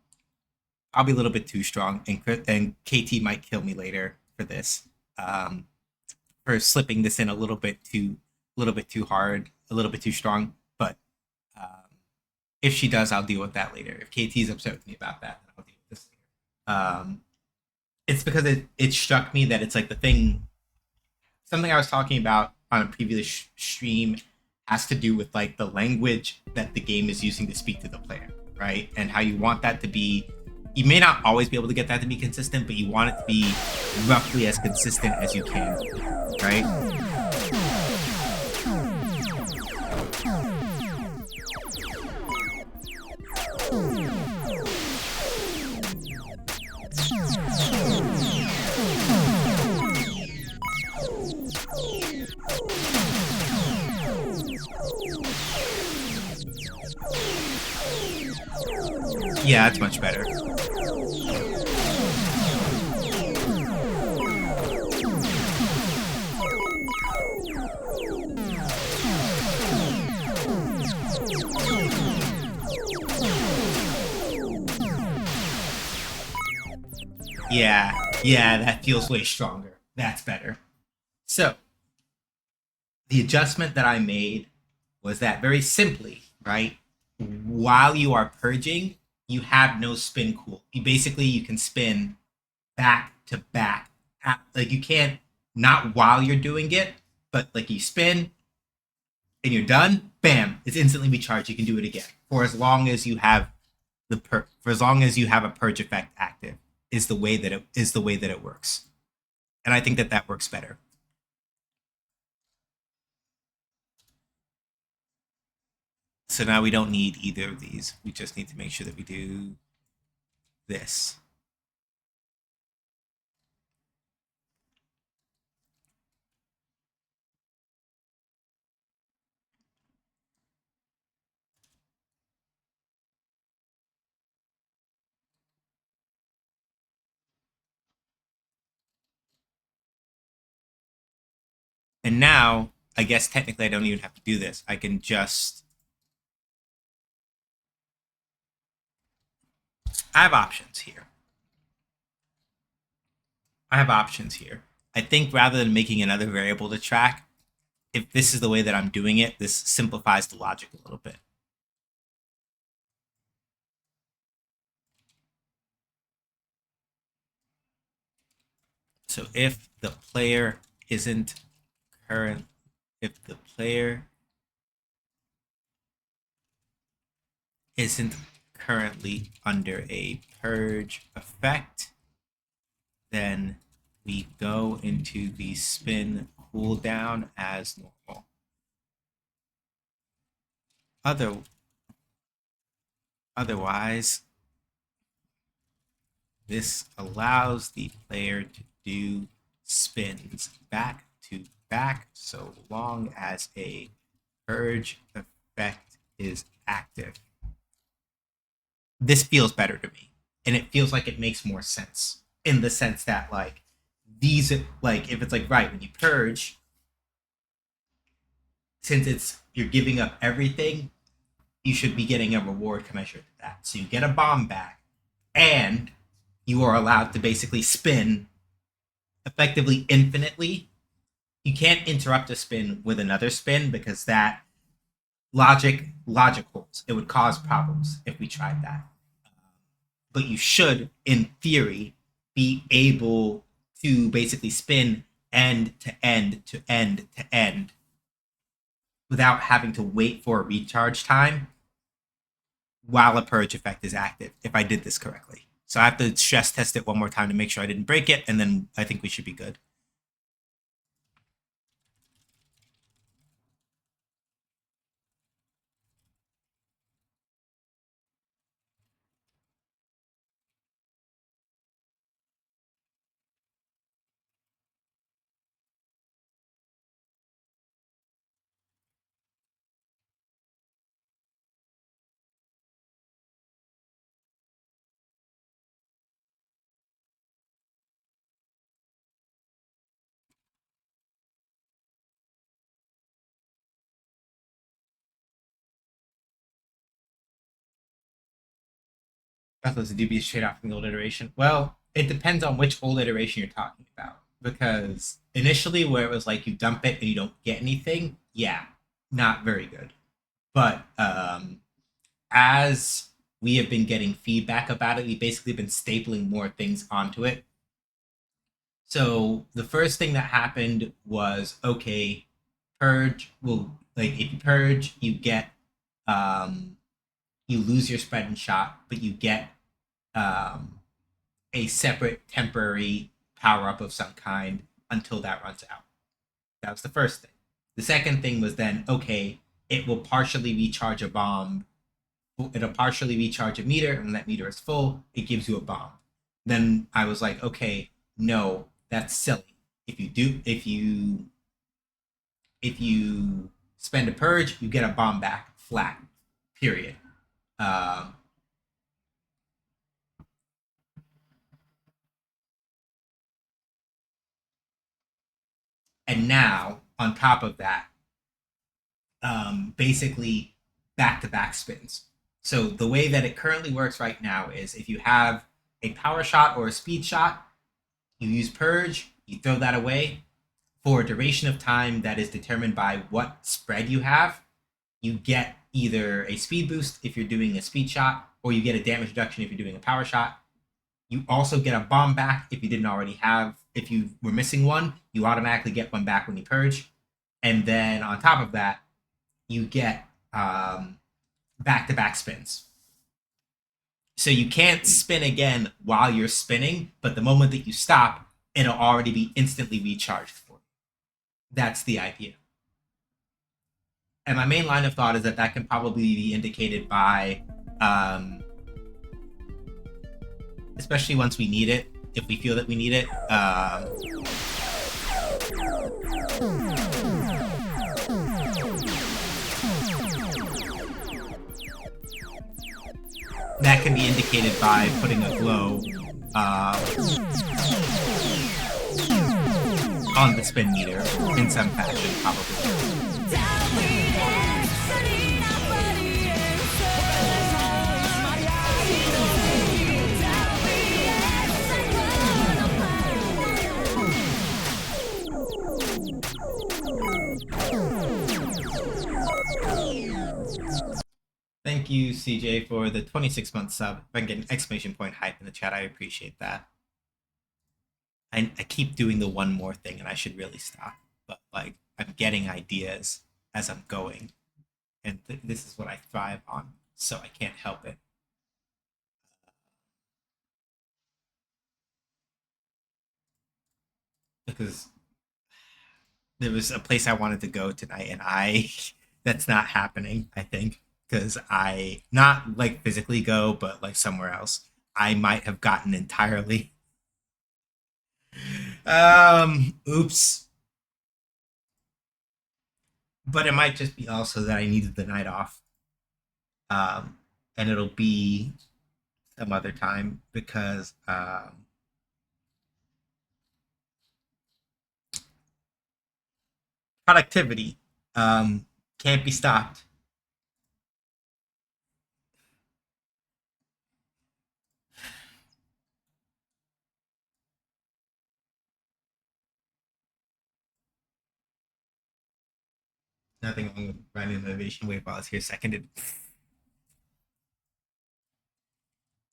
I'll be a little bit too strong, and KT might kill me later for this, for slipping this in a little bit too hard, a little bit too strong. But if she does, I'll deal with that later. If KT's upset with me about that, then I'll deal with this later. It's because it struck me that it's like the thing, something I was talking about on a previous stream has to do with like the language that the game is using to speak to the player, right? And how you want that to be. You may not always be able to get that to be consistent, but you want it to be roughly as consistent as you can, right? Yeah, that's much better. Yeah, that feels way stronger. That's better. So, the adjustment that I made was that very simply, right? While you are purging, you have no spin cool. You can spin back to back. Like you can't, not while you're doing it, but like you spin and you're done, bam, it's instantly recharged. You can do it again for as long as you have for as long as you have a purge effect active is the way that it works. And I think that that works better. So now we don't need either of these. We just need to make sure that we do this. And now, I guess technically I don't even have to do this. I can just, I have options here. I have options here. I think rather than making another variable to track, if this is the way that I'm doing it, this simplifies the logic a little bit. So if the player isn't current, if the player isn't currently under a purge effect, then we go into the spin cooldown as normal. Otherwise, this allows the player to do spins back to back so long as a purge effect is active. This feels better to me, and it feels like it makes more sense in the sense that like these like if it's like right when you purge, since it's you're giving up everything, you should be getting a reward commensurate to that. So you get a bomb back, and you are allowed to basically spin effectively infinitely. You can't interrupt a spin with another spin because that logic holds. It would cause problems if we tried that. But you should, in theory, be able to basically spin end to end to end to end without having to wait for a recharge time while a purge effect is active, if I did this correctly. So I have to stress test it one more time to make sure I didn't break it, and then I think we should be good. Breathless, do be straight off from the old iteration. Well, it depends on which old iteration you're talking about. Because initially, where it was like you dump it and you don't get anything, yeah, not very good. But as we have been getting feedback about it, we've basically been stapling more things onto it. So the first thing that happened was okay, purge will like if you purge, you get you lose your spread and shot, but you get a separate temporary power up of some kind until that runs out. That was the first thing. The second thing was then okay, it will partially recharge a bomb. It'll partially recharge a meter, and when that meter is full, it gives you a bomb. Then I was like, okay, no, that's silly. If you spend a purge, you get a bomb back flat. Period. Um, and now on top of that, basically back to back spins. So the way that it currently works right now is if you have a power shot or a speed shot, you use purge, you throw that away for a duration of time that is determined by what spread you have. You get either a speed boost if you're doing a speed shot, or you get a damage reduction if you're doing a power shot. You also get a bomb back if you didn't already have. If you were missing one, you automatically get one back when you purge. And then on top of that, you get back-to-back spins. So you can't spin again while you're spinning, but the moment that you stop, it'll already be instantly recharged for you. That's the idea. And my main line of thought is that can probably be indicated by, especially once we need it, if we feel that we need it. That can be indicated by putting a glow on the spin meter in some fashion, probably. Thank you, CJ, for the 26-month sub. If I can get an exclamation point hype in the chat, I appreciate that. I keep doing the one more thing, and I should really stop. But, like, I'm getting ideas as I'm going. And this is what I thrive on. so I can't help it. Because there was a place I wanted to go tonight, and I that's not happening. I think because I not like physically go, but like somewhere else. I might have gotten entirely. Oops. But it might just be also that I needed the night off. Um, and it'll be some other time because productivity can't be stopped. Nothing wrong with riding the innovation wave while it's here seconded.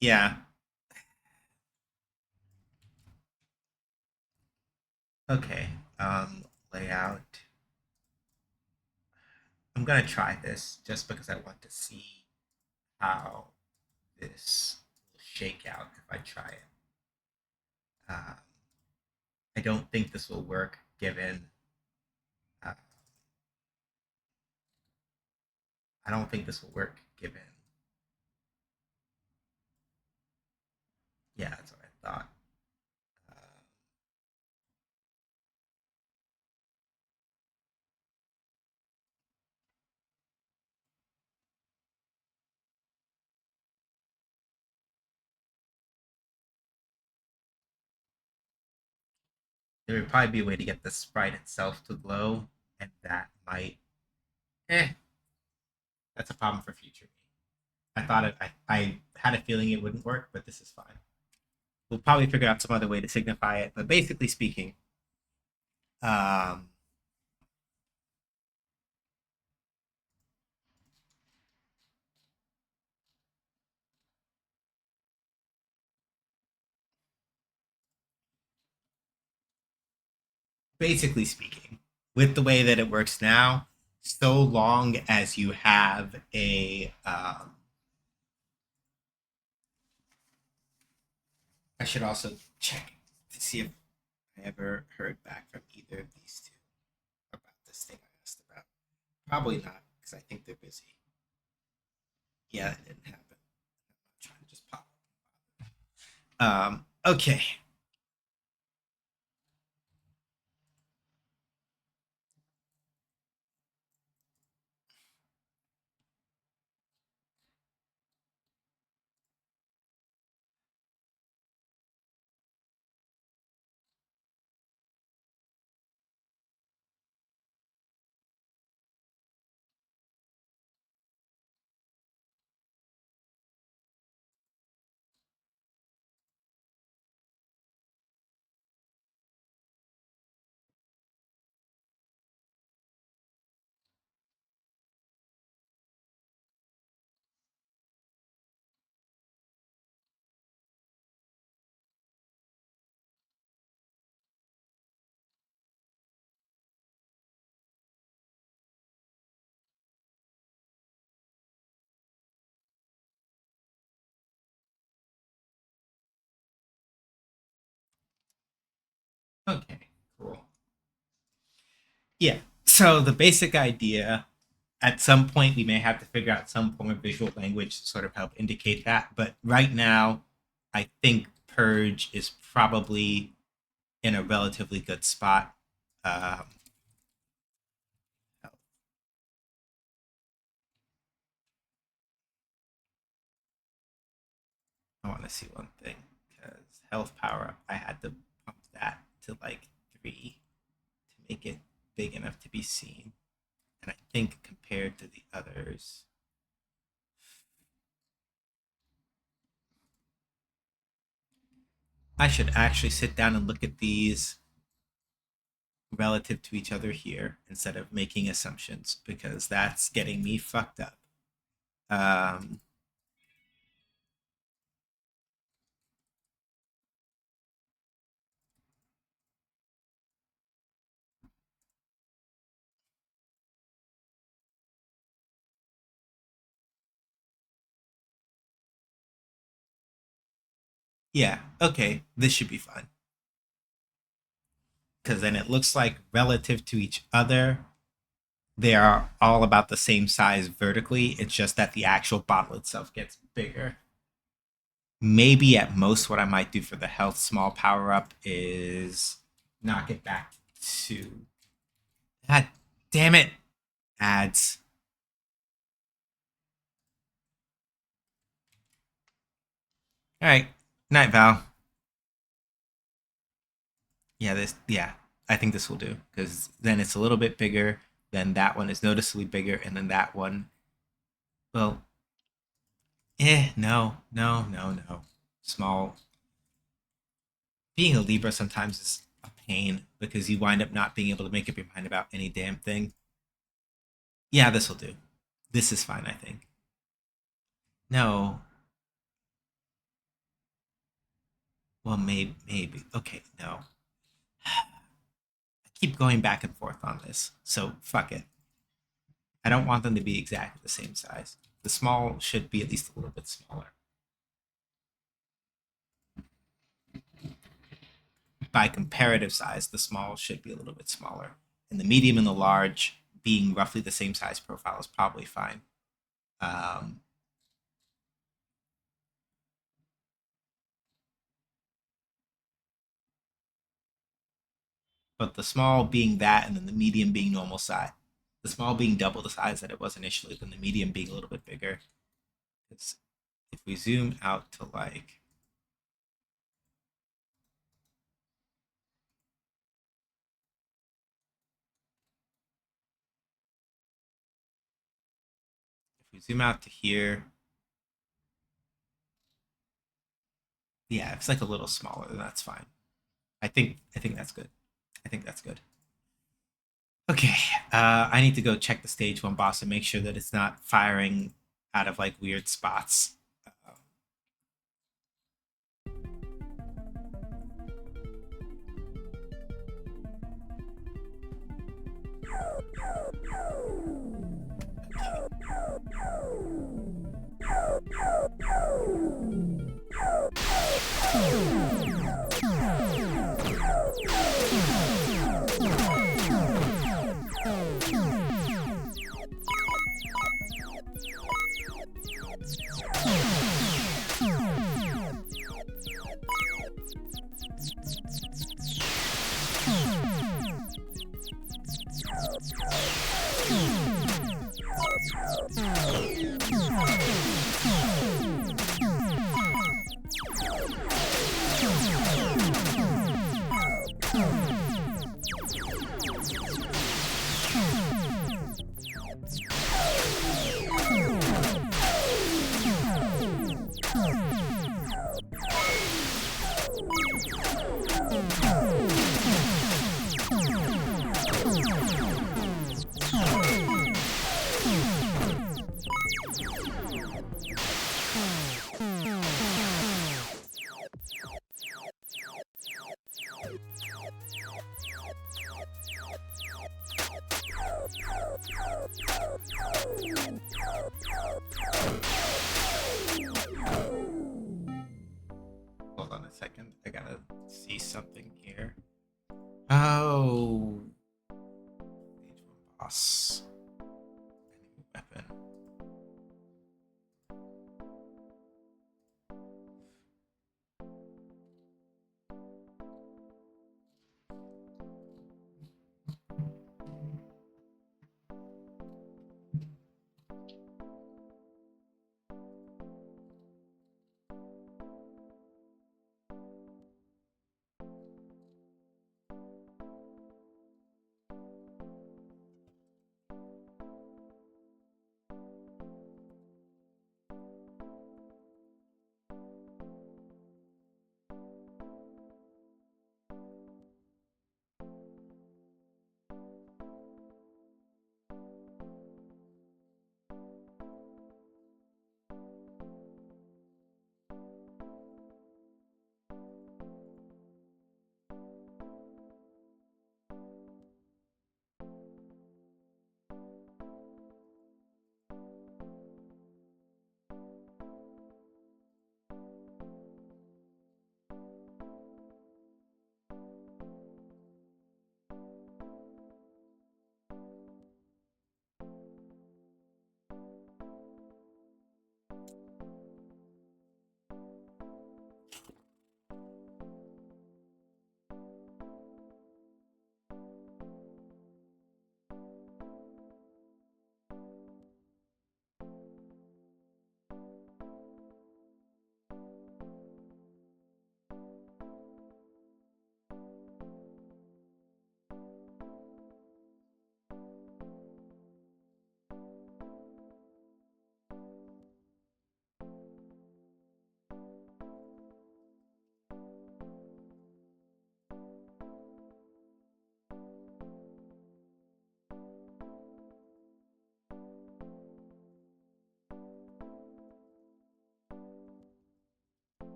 Yeah. Okay. Layout. I'm gonna try this just because I want to see how this will shake out if I try it. Uh, I don't think this will work given. Uh, I don't think this will work given. Yeah, that's what I thought. Uh, there would probably be a way to get the sprite itself to glow, and that might. Eh, that's a problem for future me. I thought it. I had a feeling it wouldn't work, but this is fine. We'll probably figure out some other way to signify it. But basically speaking, um, basically speaking, with the way that it works now, so long as you have a, I should also check to see if I ever heard back from either of these two about this thing I asked about. Probably not, because I think they're busy. Yeah, that didn't happen. I'm trying to just pop. Okay. Okay, cool. Yeah. So the basic idea, at some point we may have to figure out some form of visual language to sort of help indicate that. But right now, I think Purge is probably in a relatively good spot. Um, I want to see one thing because health power up, I had to pump that to like 3 to make it big enough to be seen. And I think compared to the others, I should actually sit down and look at these relative to each other here instead of making assumptions because that's getting me fucked up. Um, Yeah, okay, this should be fine. Because then it looks like relative to each other, they are all about the same size vertically. It's just that the actual bottle itself gets bigger. Maybe at most, what I might do for the health small power up is knock it back to. God damn it! Ads. All right, night Val. Yeah, this. Yeah, I think this will do because then it's a little bit bigger. Then that one is noticeably bigger, and then that one. Well, no, no, no, no. Small. Being a Libra sometimes is a pain because you wind up not being able to make up your mind about any damn thing. Yeah, this will do. This is fine, I think. No. Well, maybe. Okay, no. I keep going back and forth on this, so fuck it. I don't want them to be exactly the same size. The small should be at least a little bit smaller. By comparative size, the small should be a little bit smaller. And the medium and the large being roughly the same size profile is probably fine. Um, but the small being that, and then the medium being normal size. The small being double the size that it was initially, then the medium being a little bit bigger. It's, if we zoom out to like, if we zoom out to here, yeah, it's like a little smaller, then that's fine. I think that's good. I think that's good. Okay, I need to go check the stage one boss and make sure that it's not firing out of like weird spots.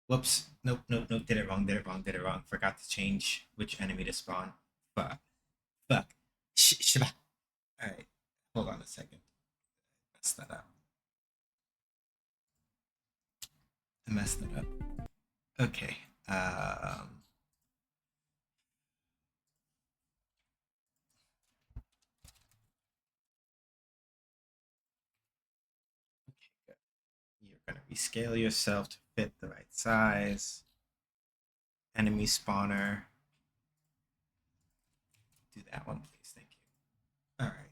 Whoops. Nope, nope, nope. Did it wrong, did it wrong, did it wrong. Forgot to change which enemy to spawn. Fuck. Fuck. Shiba. Alright. Hold on a second. Messed that up. I messed that up. Okay. Okay, good. You're gonna rescale yourself to fit the right size. Enemy spawner. Do that one, please. Thank you. Alright.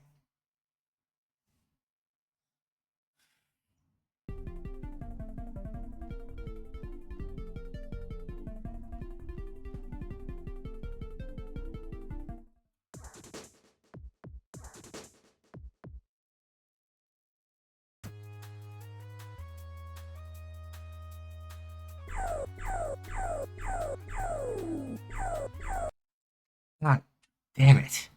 God damn it.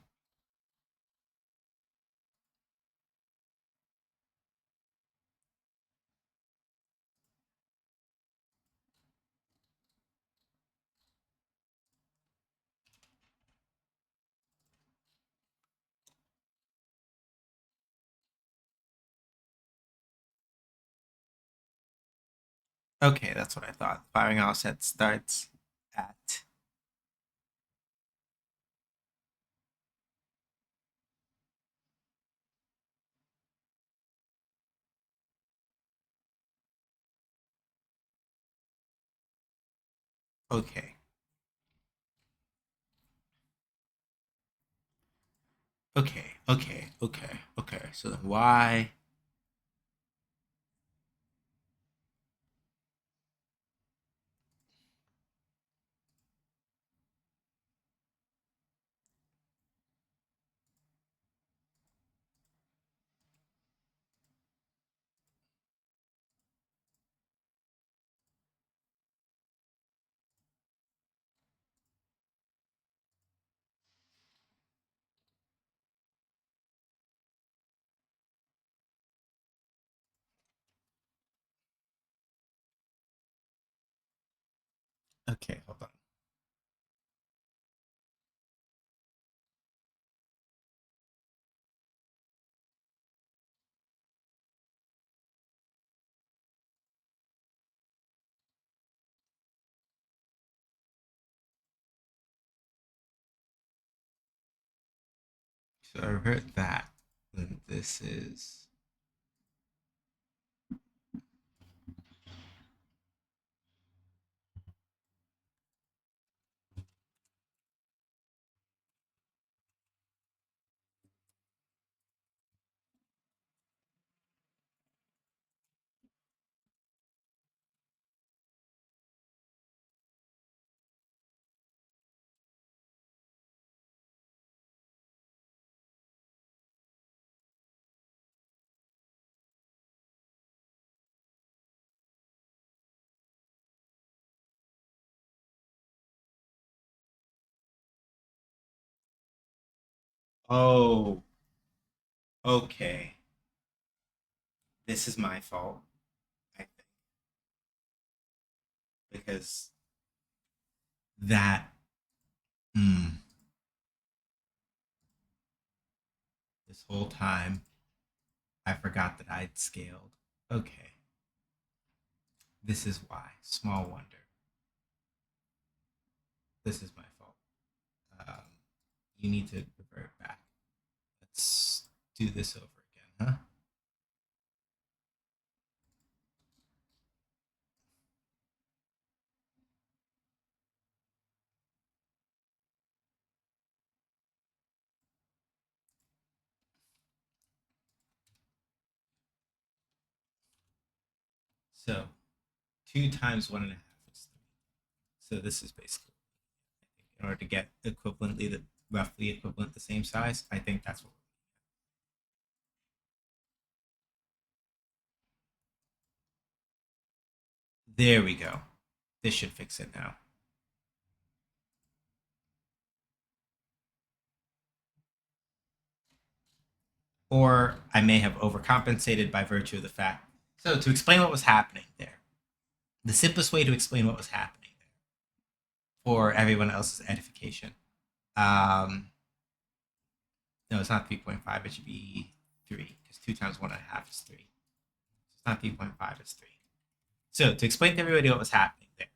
Okay, that's what I thought. Firing offset starts at. Okay. Okay. So then why? Okay, hold on. So I heard that. Then this is. Oh, okay. This is my fault, I think, because that. Hmm. This whole time, I forgot that I'd scaled. Okay. This is why. Small wonder. This is my fault. Um, you need to revert back. Let's do this over again, huh? So 2 times 1.5 is 3. So this is basically, in order to get equivalently the roughly equivalent the same size, I think that's what. There we go. This should fix it now. Or I may have overcompensated by virtue of the fact. So to explain what was happening there, the simplest way to explain what was happening there for everyone else's edification. No, it's not 3.5. It should be 3 because 2 times 1.5 is 3. It's not 3.5. It's 3. So to explain to everybody what was happening there,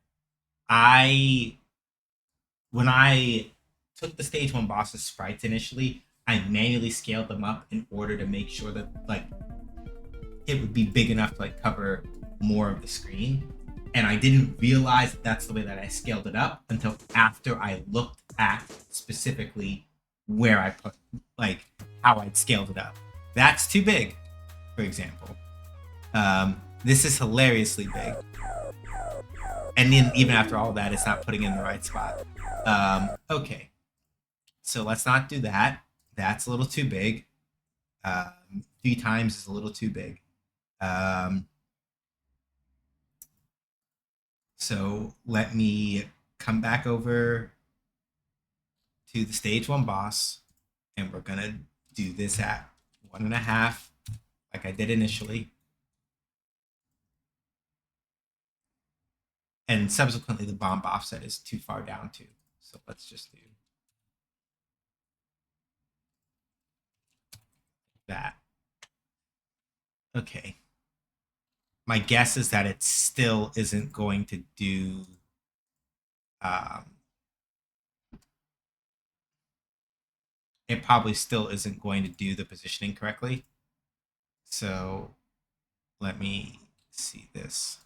when I took the stage 1 boss's sprites initially, I manually scaled them up in order to make sure that like it would be big enough to like cover more of the screen. And I didn't realize that's the way that I scaled it up until after I looked at specifically where I put like how I'd scaled it up. That's too big, for example. This is hilariously big. And then even after all that, it's not putting in the right spot. Okay. So let's not do that. That's a little too big. 3 times is a little too big. So let me come back over to the stage 1 boss, and we're gonna do this at 1.5, like I did initially. And subsequently, the bomb offset is too far down too. So let's just do that. Okay. My guess is that it still isn't going to do it probably still isn't going to do the positioning correctly. So let me see this.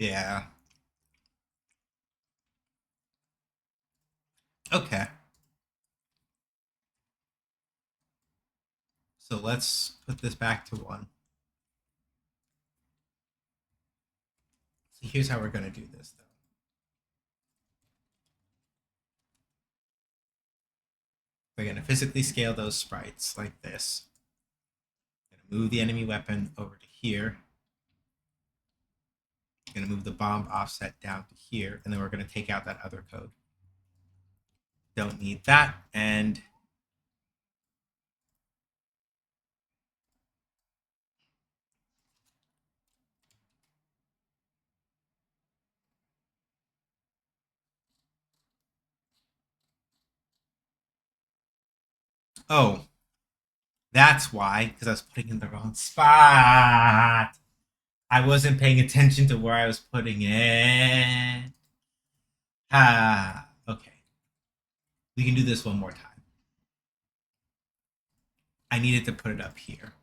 Yeah. Okay. So let's put this back to 1. So here's how we're going to do this, though. We're going to physically scale those sprites like this. Going to move the enemy weapon over to here. Going to move the bomb offset down to here, and then we're going to take out that other code. Don't need that, and oh, that's why, because I was putting in the wrong spot. I wasn't paying attention to where I was putting it. Okay. We can do this one more time. I needed to put it up here.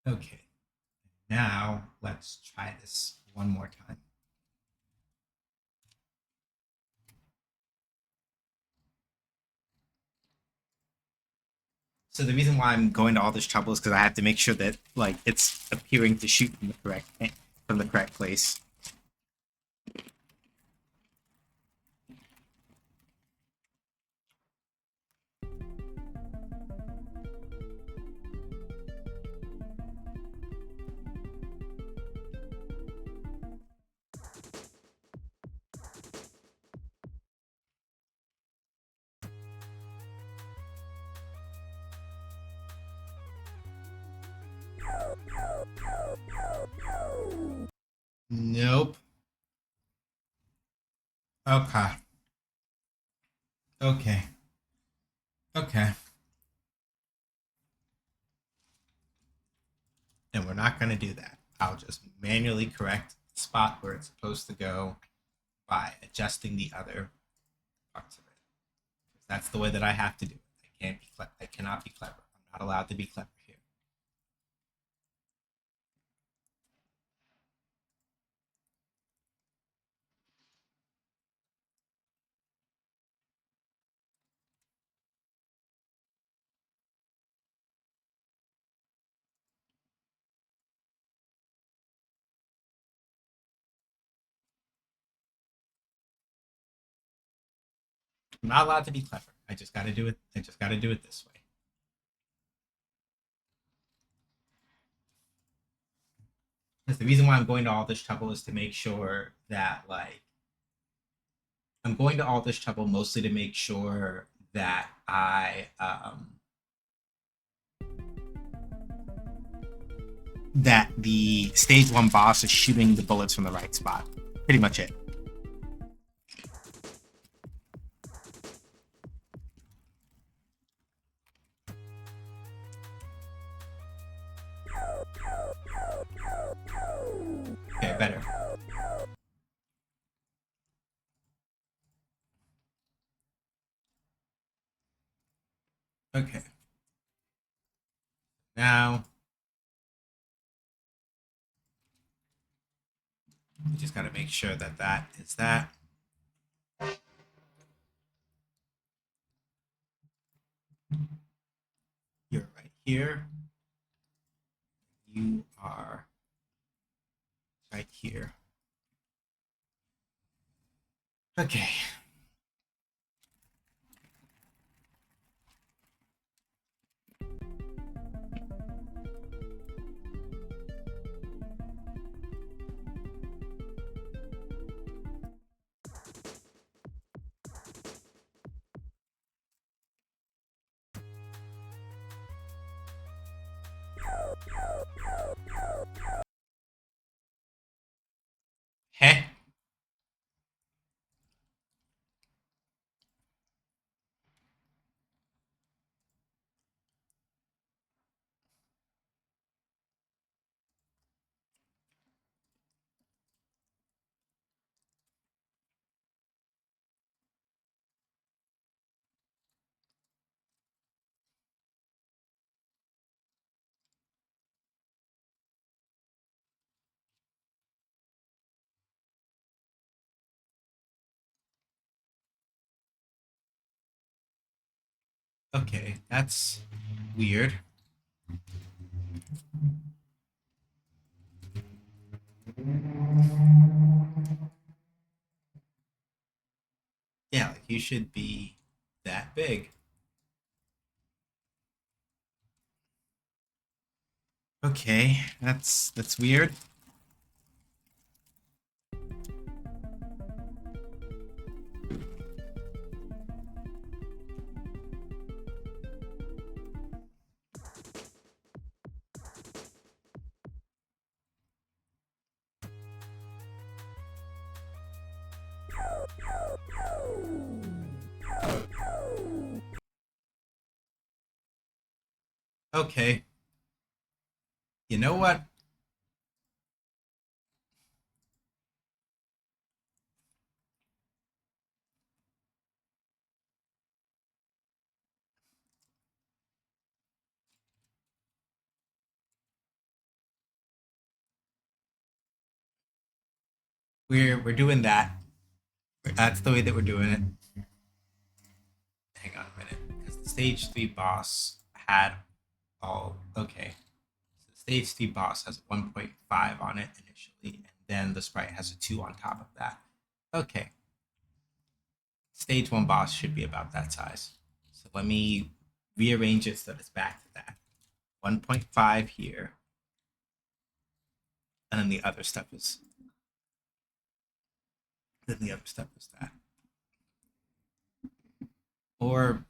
Okay. Now let's try this one more time. So the reason why I'm going to all this trouble is because I have to make sure that like it's appearing to shoot from the correct place. Nope. Okay. Okay. Okay. And we're not going to do that. I'll just manually correct the spot where it's supposed to go by adjusting the other parts of it. That's the way that I have to do it. I cannot be clever. I'm not allowed to be clever here. I'm not allowed to be clever. I just got to do it. I just got to do it this way. Because the reason why I'm going to all this trouble is to make sure that, like, I'm going to all this trouble mostly to make sure that that the stage 1 boss is shooting the bullets from the right spot. Pretty much it. Okay, better. Okay. Now, we just got to make sure that that is that. You're right here. You are right here. Okay. Heh. Okay, that's weird. Yeah, like you should be that big. Okay, that's weird. Okay. You know what? We're doing that. That's the way that we're doing it. Hang on a minute, because the stage 3 boss had all okay. So the stage 3 boss has a 1.5 on it initially, and then the sprite has a 2 on top of that. Okay. Stage 1 boss should be about that size. So let me rearrange it so that it's back to that. 1.5 here. And then the other stuff is that. Or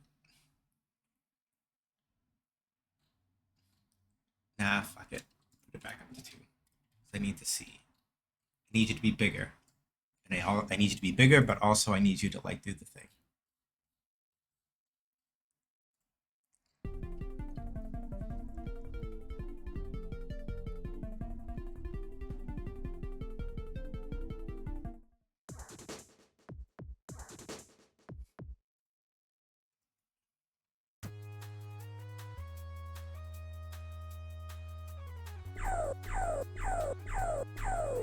nah, fuck it. Put it back up to 2. I need to see. need you to be bigger. And I need you to be bigger, but also I need you to like do the thing.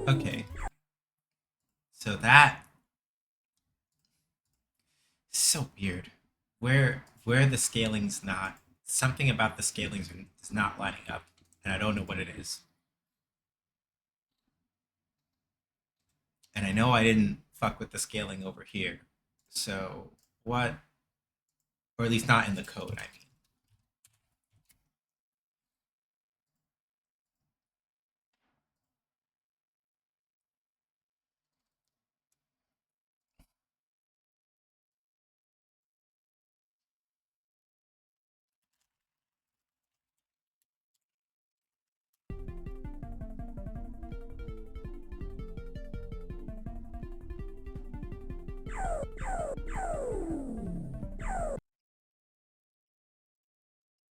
Okay. So that is so weird. Where the scaling's not, something about the scalings is not lining up, and I don't know what it is. And I know I didn't fuck with the scaling over here. So what, or at least not in the code, I mean.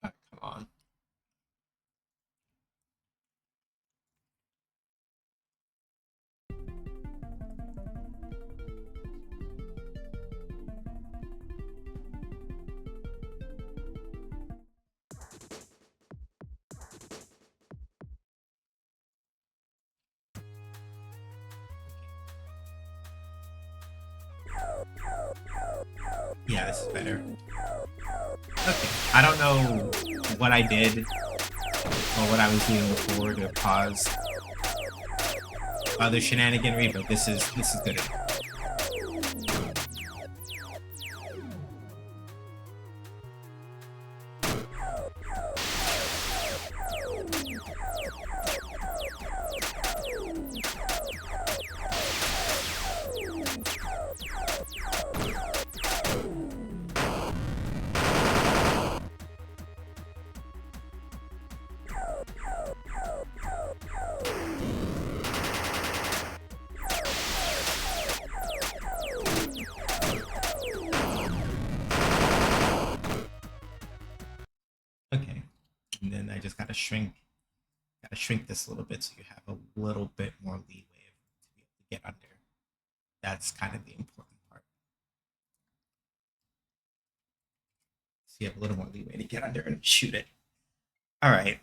Oh, come on. Yeah, this is better. Okay, I don't know what I did or what I was doing before to cause other shenaniganry, but this is good enough. Okay, and then I just gotta shrink this a little bit so you have a little bit more leeway to be able to get under. That's kind of the important part. So you have a little more leeway to get under and shoot it. All right.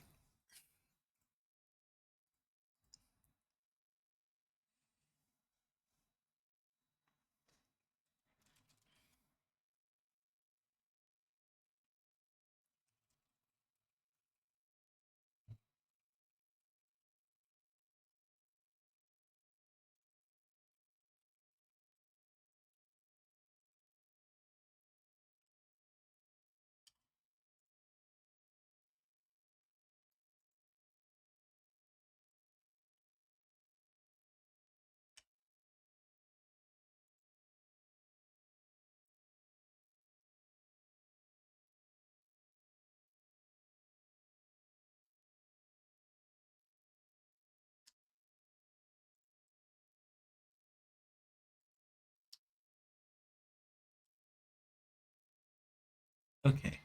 Okay.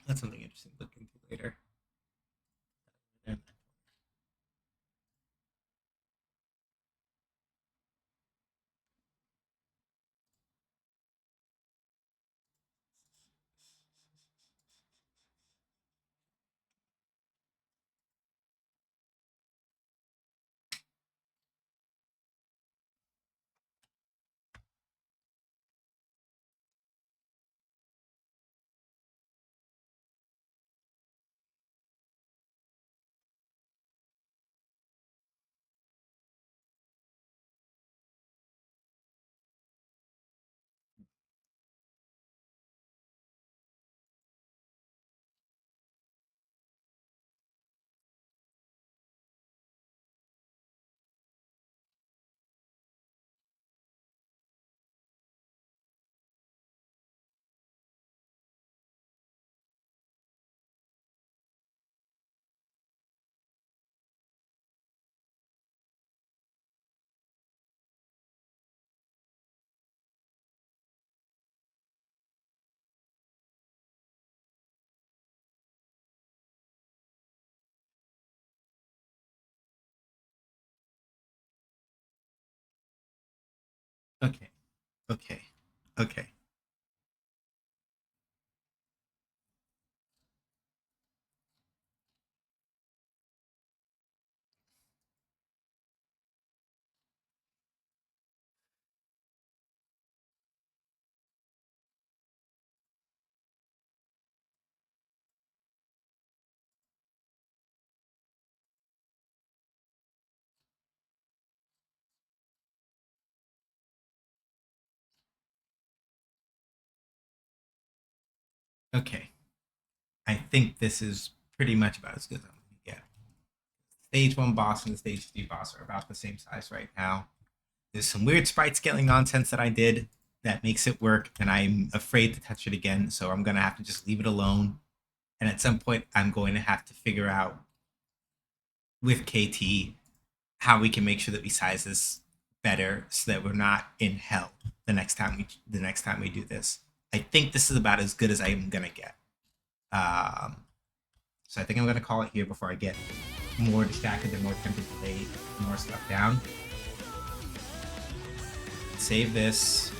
That's something interesting to look into later. Okay. Okay. Okay. Okay. I think this is pretty much about as good as I'm going to get. Stage 1 boss and the Stage 2 boss are about the same size right now. There's some weird sprite scaling nonsense that I did that makes it work, and I'm afraid to touch it again, so I'm going to have to just leave it alone. And at some point, I'm going to have to figure out with KT how we can make sure that we size this better so that we're not in hell the next time we do this. I think this is about as good as I'm going to get. So I think I'm going to call it here before I get more distracted and more tempted to lay more stuff down. Save this.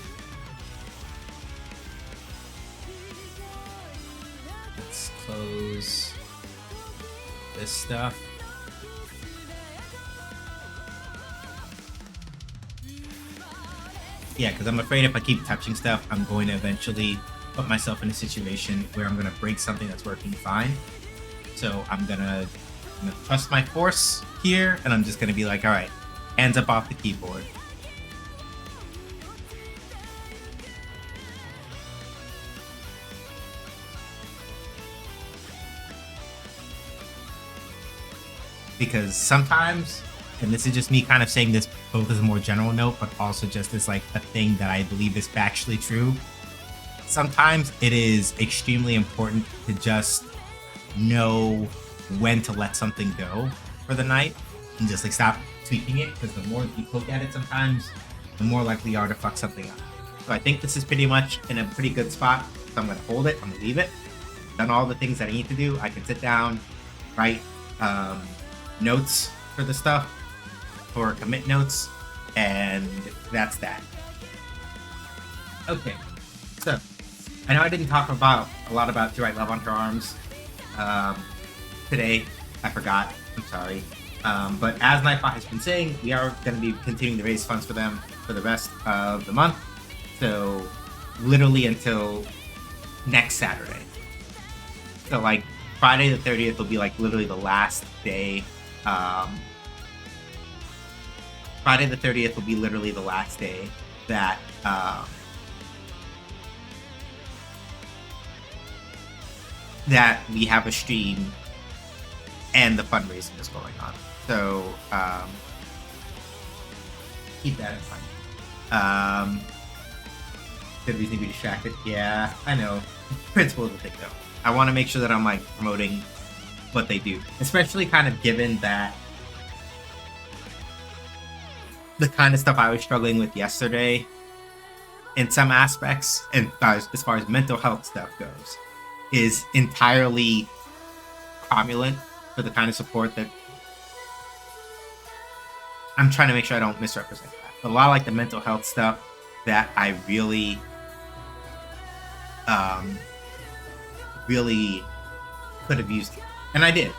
Let's close this stuff. Yeah, because I'm afraid if I keep touching stuff, I'm going to eventually put myself in a situation where I'm going to break something that's working fine. So I'm gonna trust my force here, and I'm just gonna be like, all right, hands up off the keyboard. Because sometimes, and this is just me kind of saying this both as a more general note, but also just as like a thing that I believe is factually true, sometimes it is extremely important to just know when to let something go for the night and just like stop tweaking it, because the more you poke at it sometimes, the more likely you are to fuck something up. So I think this is pretty much in a pretty good spot. So I'm gonna hold it, I'm gonna leave it. Done all the things that I need to do. I can sit down, write notes for the stuff, for commit notes, and that's that. Okay, so I know I didn't talk about a lot about Do Right Love on Her Arms today. I forgot. I'm sorry. But as Nightbot has been saying, we are going to be continuing to raise funds for them for the rest of the month. So literally until next Saturday. So like Friday the 30th will be like literally the last day. Friday the 30th will be literally the last day that that we have a stream and the fundraising is going on. So keep that in mind. Good reason to be distracted. Yeah, I know. Principle is a thing though. I want to make sure that I'm like promoting what they do, especially kind of given that the kind of stuff I was struggling with yesterday in some aspects, and as far as mental health stuff goes, is entirely cromulent for the kind of support that I'm trying to make sure I don't misrepresent that. But a lot of like the mental health stuff that I really really could have used it. And I did.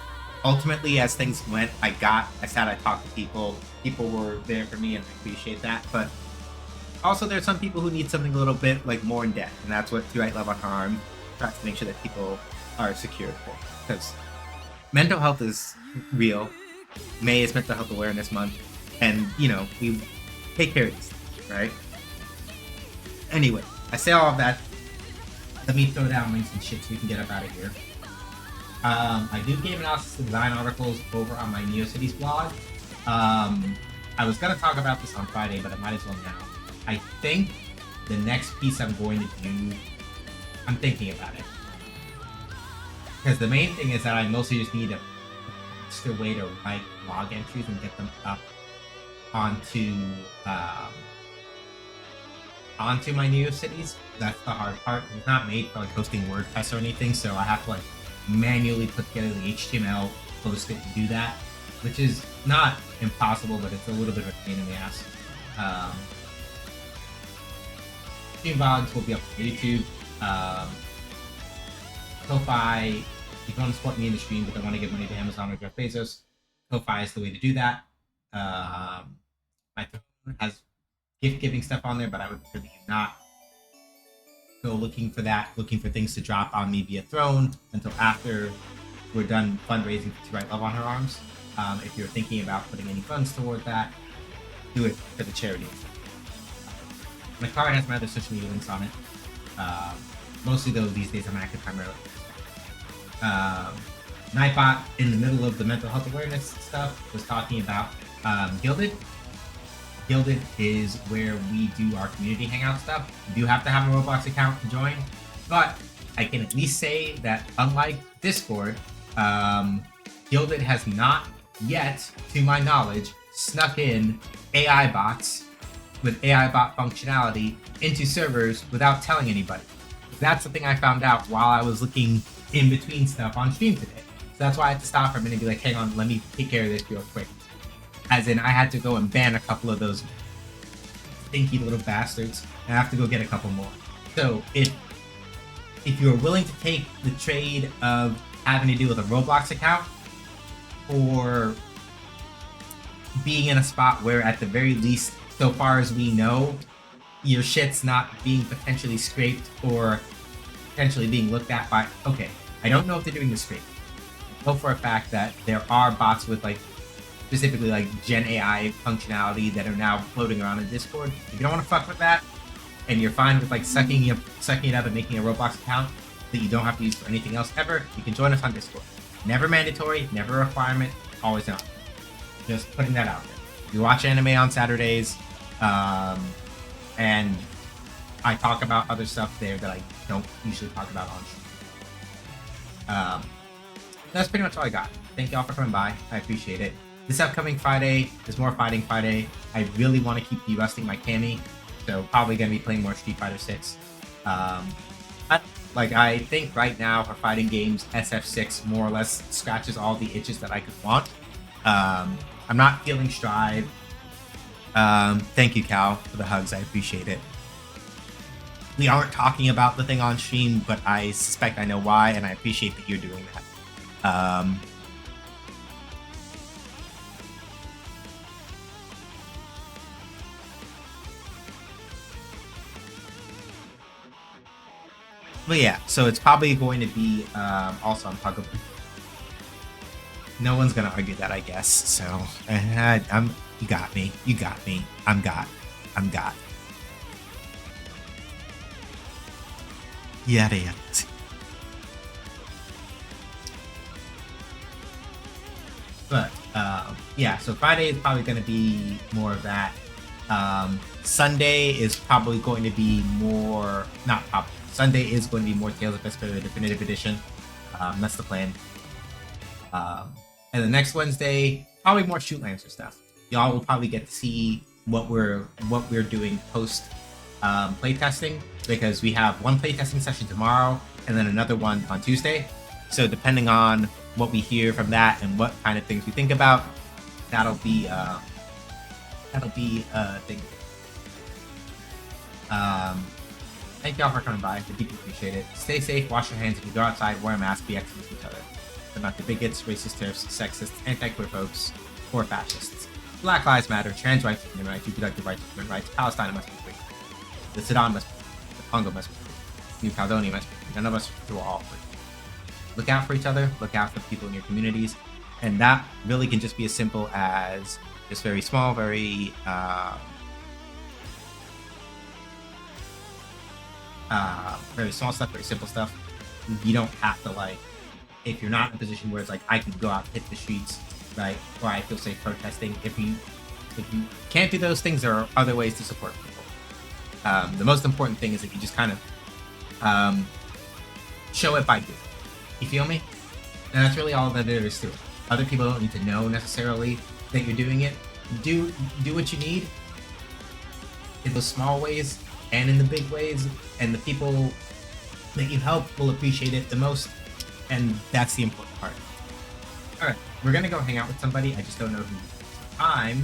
Ultimately, as things went, I sat, I talked to people. People were there for me, and I appreciate that. But also, there's some people who need something a little bit like more in depth, and that's what Do Right Love on Her Arm tries to make sure that people are secured for. Because mental health is real. May is Mental Health Awareness Month, and you know we take care of these things, right? Anyway, I say all of that. Let me throw down links and shit so we can get up out of here. I do game analysis and design articles over on my NeoCities blog. I was going to talk about this on Friday, but I might as well now. I think the next piece I'm going to do, I'm thinking about it. Because the main thing is that I mostly just need a faster way to write log entries and get them up onto my NeoCities. That's the hard part. It's not made for like hosting WordPress or anything, so I have to like manually put together the HTML, post it, and do that, which is not impossible, but it's a little bit of a pain in the ass. Stream vlogs will be up on YouTube. Ko-Fi, if you want to support me in the stream but don't want to give money to Amazon or Jeff Bezos, Ko-Fi is the way to do that. My phone has gift giving stuff on there, but I would prefer that you not go looking for that, looking for things to drop on me via Throne until after we're done fundraising to write Love on Her Arms. If you're thinking about putting any funds toward that, do it for the charity. My card has my other social media links on it. Mostly though these days I'm active primarily. Nightbot, in the middle of the mental health awareness stuff, was talking about Gilded. Gilded is where we do our community hangout stuff. You do have to have a Roblox account to join, but I can at least say that unlike Discord, Gilded has not yet, to my knowledge, snuck in AI bots with AI bot functionality into servers without telling anybody. That's something I found out while I was looking in between stuff on stream today. So that's why I had to stop for a minute and be like, hang on, let me take care of this real quick. As in, I had to go and ban a couple of those stinky little bastards, and I have to go get a couple more. So if you're willing to take the trade of having to deal with a Roblox account, or being in a spot where at the very least, so far as we know, your shit's not being potentially scraped or potentially being looked at by, okay, I don't know if they're doing the scrape. I know for a fact that there are bots with like, specifically like Gen AI functionality that are now floating around in Discord. If you don't want to fuck with that, and you're fine with like sucking it up and making a Roblox account that you don't have to use for anything else ever, you can join us on Discord. Never mandatory, never a requirement, always an option. Just putting that out there. We watch anime on Saturdays, and I talk about other stuff there that I don't usually talk about on stream. That's pretty much all I got. Thank y'all for coming by. I appreciate it. This upcoming Friday is more Fighting Friday. I really want to keep de-rusting my Cammy, so probably going to be playing more Street Fighter 6. I think right now for fighting games, SF6 more or less scratches all the itches that I could want. I'm not feeling Strive. Thank you, Cal, for the hugs. I appreciate it. We aren't talking about the thing on stream, but I suspect I know why, and I appreciate that you're doing that. But yeah, so it's probably going to be also on Puggle. No one's gonna argue that, I guess. So you got me. You got me. I'm got. Yada yada. But yeah, so Friday is probably going to be more of that. Sunday is probably going to be more, not probably. Sunday is going to be more Tales of Vesperia Definitive Edition. That's the plan. And the next Wednesday, probably more Shoot Lancer stuff. Y'all will probably get to see what we're doing post playtesting, because we have one playtesting session tomorrow and then another one on Tuesday. So depending on what we hear from that and what kind of things we think about, that'll be a thing. Thank y'all for coming by. I deeply appreciate it. Stay safe, wash your hands if you go outside, wear a mask, be excellent to each other. They're not the bigots, racist, terrorists, sexists, anti-queer folks, or fascists. Black Lives Matter, trans rights, human rights, reproductive rights, human rights, Palestine must be free. The Sudan must be free. The Congo must be free. New Caledonia must be free. None of us are all free. Look out for each other, look out for the people in your communities, and that really can just be as simple as just very small, very small stuff, very simple stuff. You don't have to, like, if you're not in a position where it's like I can go out and hit the streets, right, or I feel safe protesting. If you can't do those things, there are other ways to support people. The most important thing is that you just kind of show it by doing. You feel me? And that's really all that there is to it. Other people don't need to know necessarily that you're doing it. Do what you need in those small ways and in the big ways, and the people that you help will appreciate it the most, and that's the important part. Alright, we're gonna go hang out with somebody, I just don't know who. I'm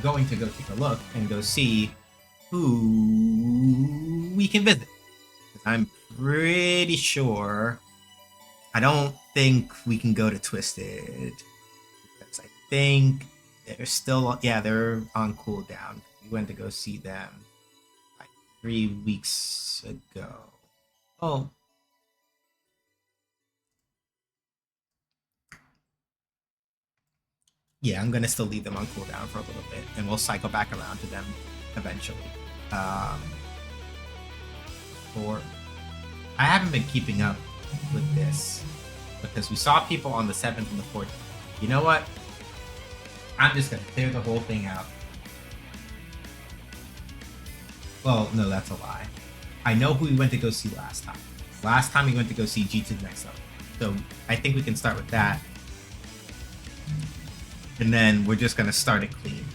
going to go take a look and go see who we can visit. I'm pretty sure. I don't think we can go to Twisted because I think they're still, yeah, they're on cooldown. We went to go see them like 3 weeks ago. Oh. Yeah, I'm gonna still leave them on cooldown for a little bit, and we'll cycle back around to them eventually. Or I haven't been keeping up with this because we saw people on the 7th and the 14th. You know what? I'm just gonna clear the whole thing out. Well, no, that's a lie. I know who we went to go see last time. Last time we went to go see G to the next level. So I think we can start with that. And then we're just gonna start it clean.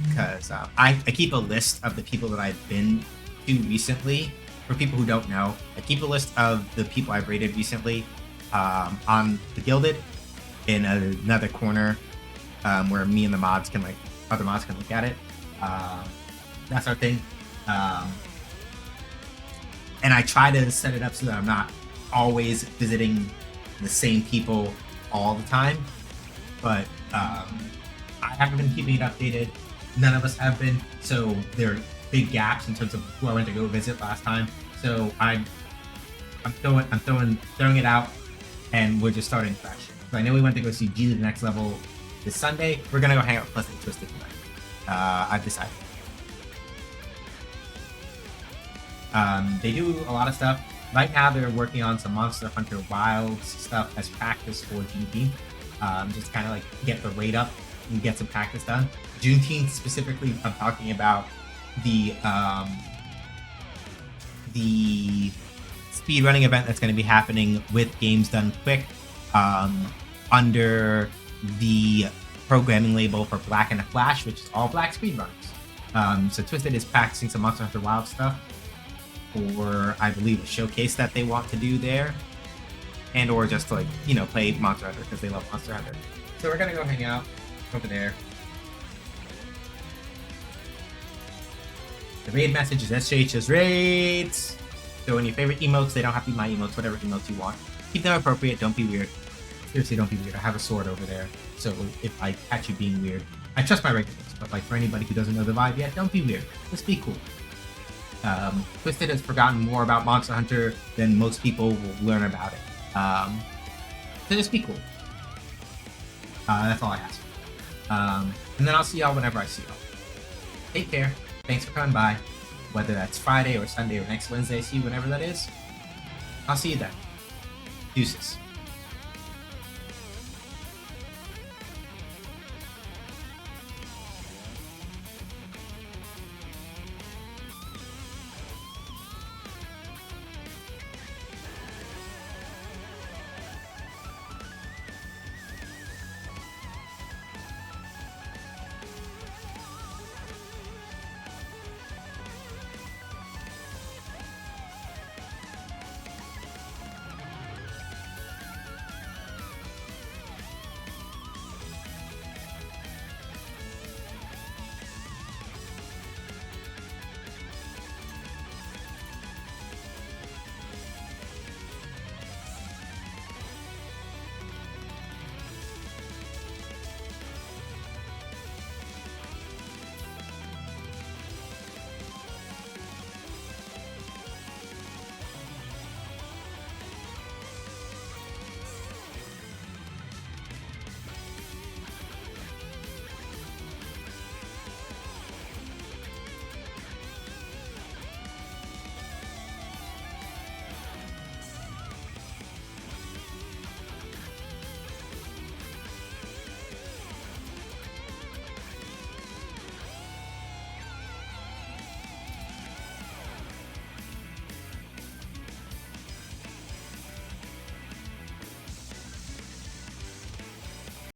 Because I keep a list of the people that I've been to recently. For people who don't know, I keep a list of the people I've rated recently on the Gilded in another corner where me and the mods can, like, other mods can look at it. That's our thing. And I try to set it up so that I'm not always visiting the same people all the time. But I haven't been keeping it updated. None of us have been. So there are big gaps in terms of who I went to go visit last time. So I'm throwing it out, and we're just starting fresh. So I know we went to go see G to the next level this Sunday. We're gonna go hang out with Pleasant Twisted tonight. I've decided. They do a lot of stuff. Right now they're working on some Monster Hunter Wilds stuff as practice for Juneteenth. Just kind of like get the rate up and get some practice done. Juneteenth specifically, I'm talking about the speedrunning event that's going to be happening with Games Done Quick under the programming label for Black and the Flash, which is all black speedrunners. So Twisted is practicing some Monster Hunter Wild stuff for, I believe, a showcase that they want to do there, and or just to, like, you know, play Monster Hunter because they love Monster Hunter. So we're gonna go hang out over there. The raid message is SJH's raids. So in your favorite emotes, they don't have to be my emotes, whatever emotes you want. Keep them appropriate, don't be weird. Seriously, don't be weird. I have a sword over there, so if I catch you being weird, I trust my regulars, but like for anybody who doesn't know the vibe yet, don't be weird. Just be cool. Twisted has forgotten more about Monster Hunter than most people will learn about it. So just be cool. That's all I ask. And then I'll see y'all whenever I see y'all. Take care. Thanks for coming by. Whether that's Friday or Sunday or next Wednesday, see you whenever that is. I'll see you then. Deuces.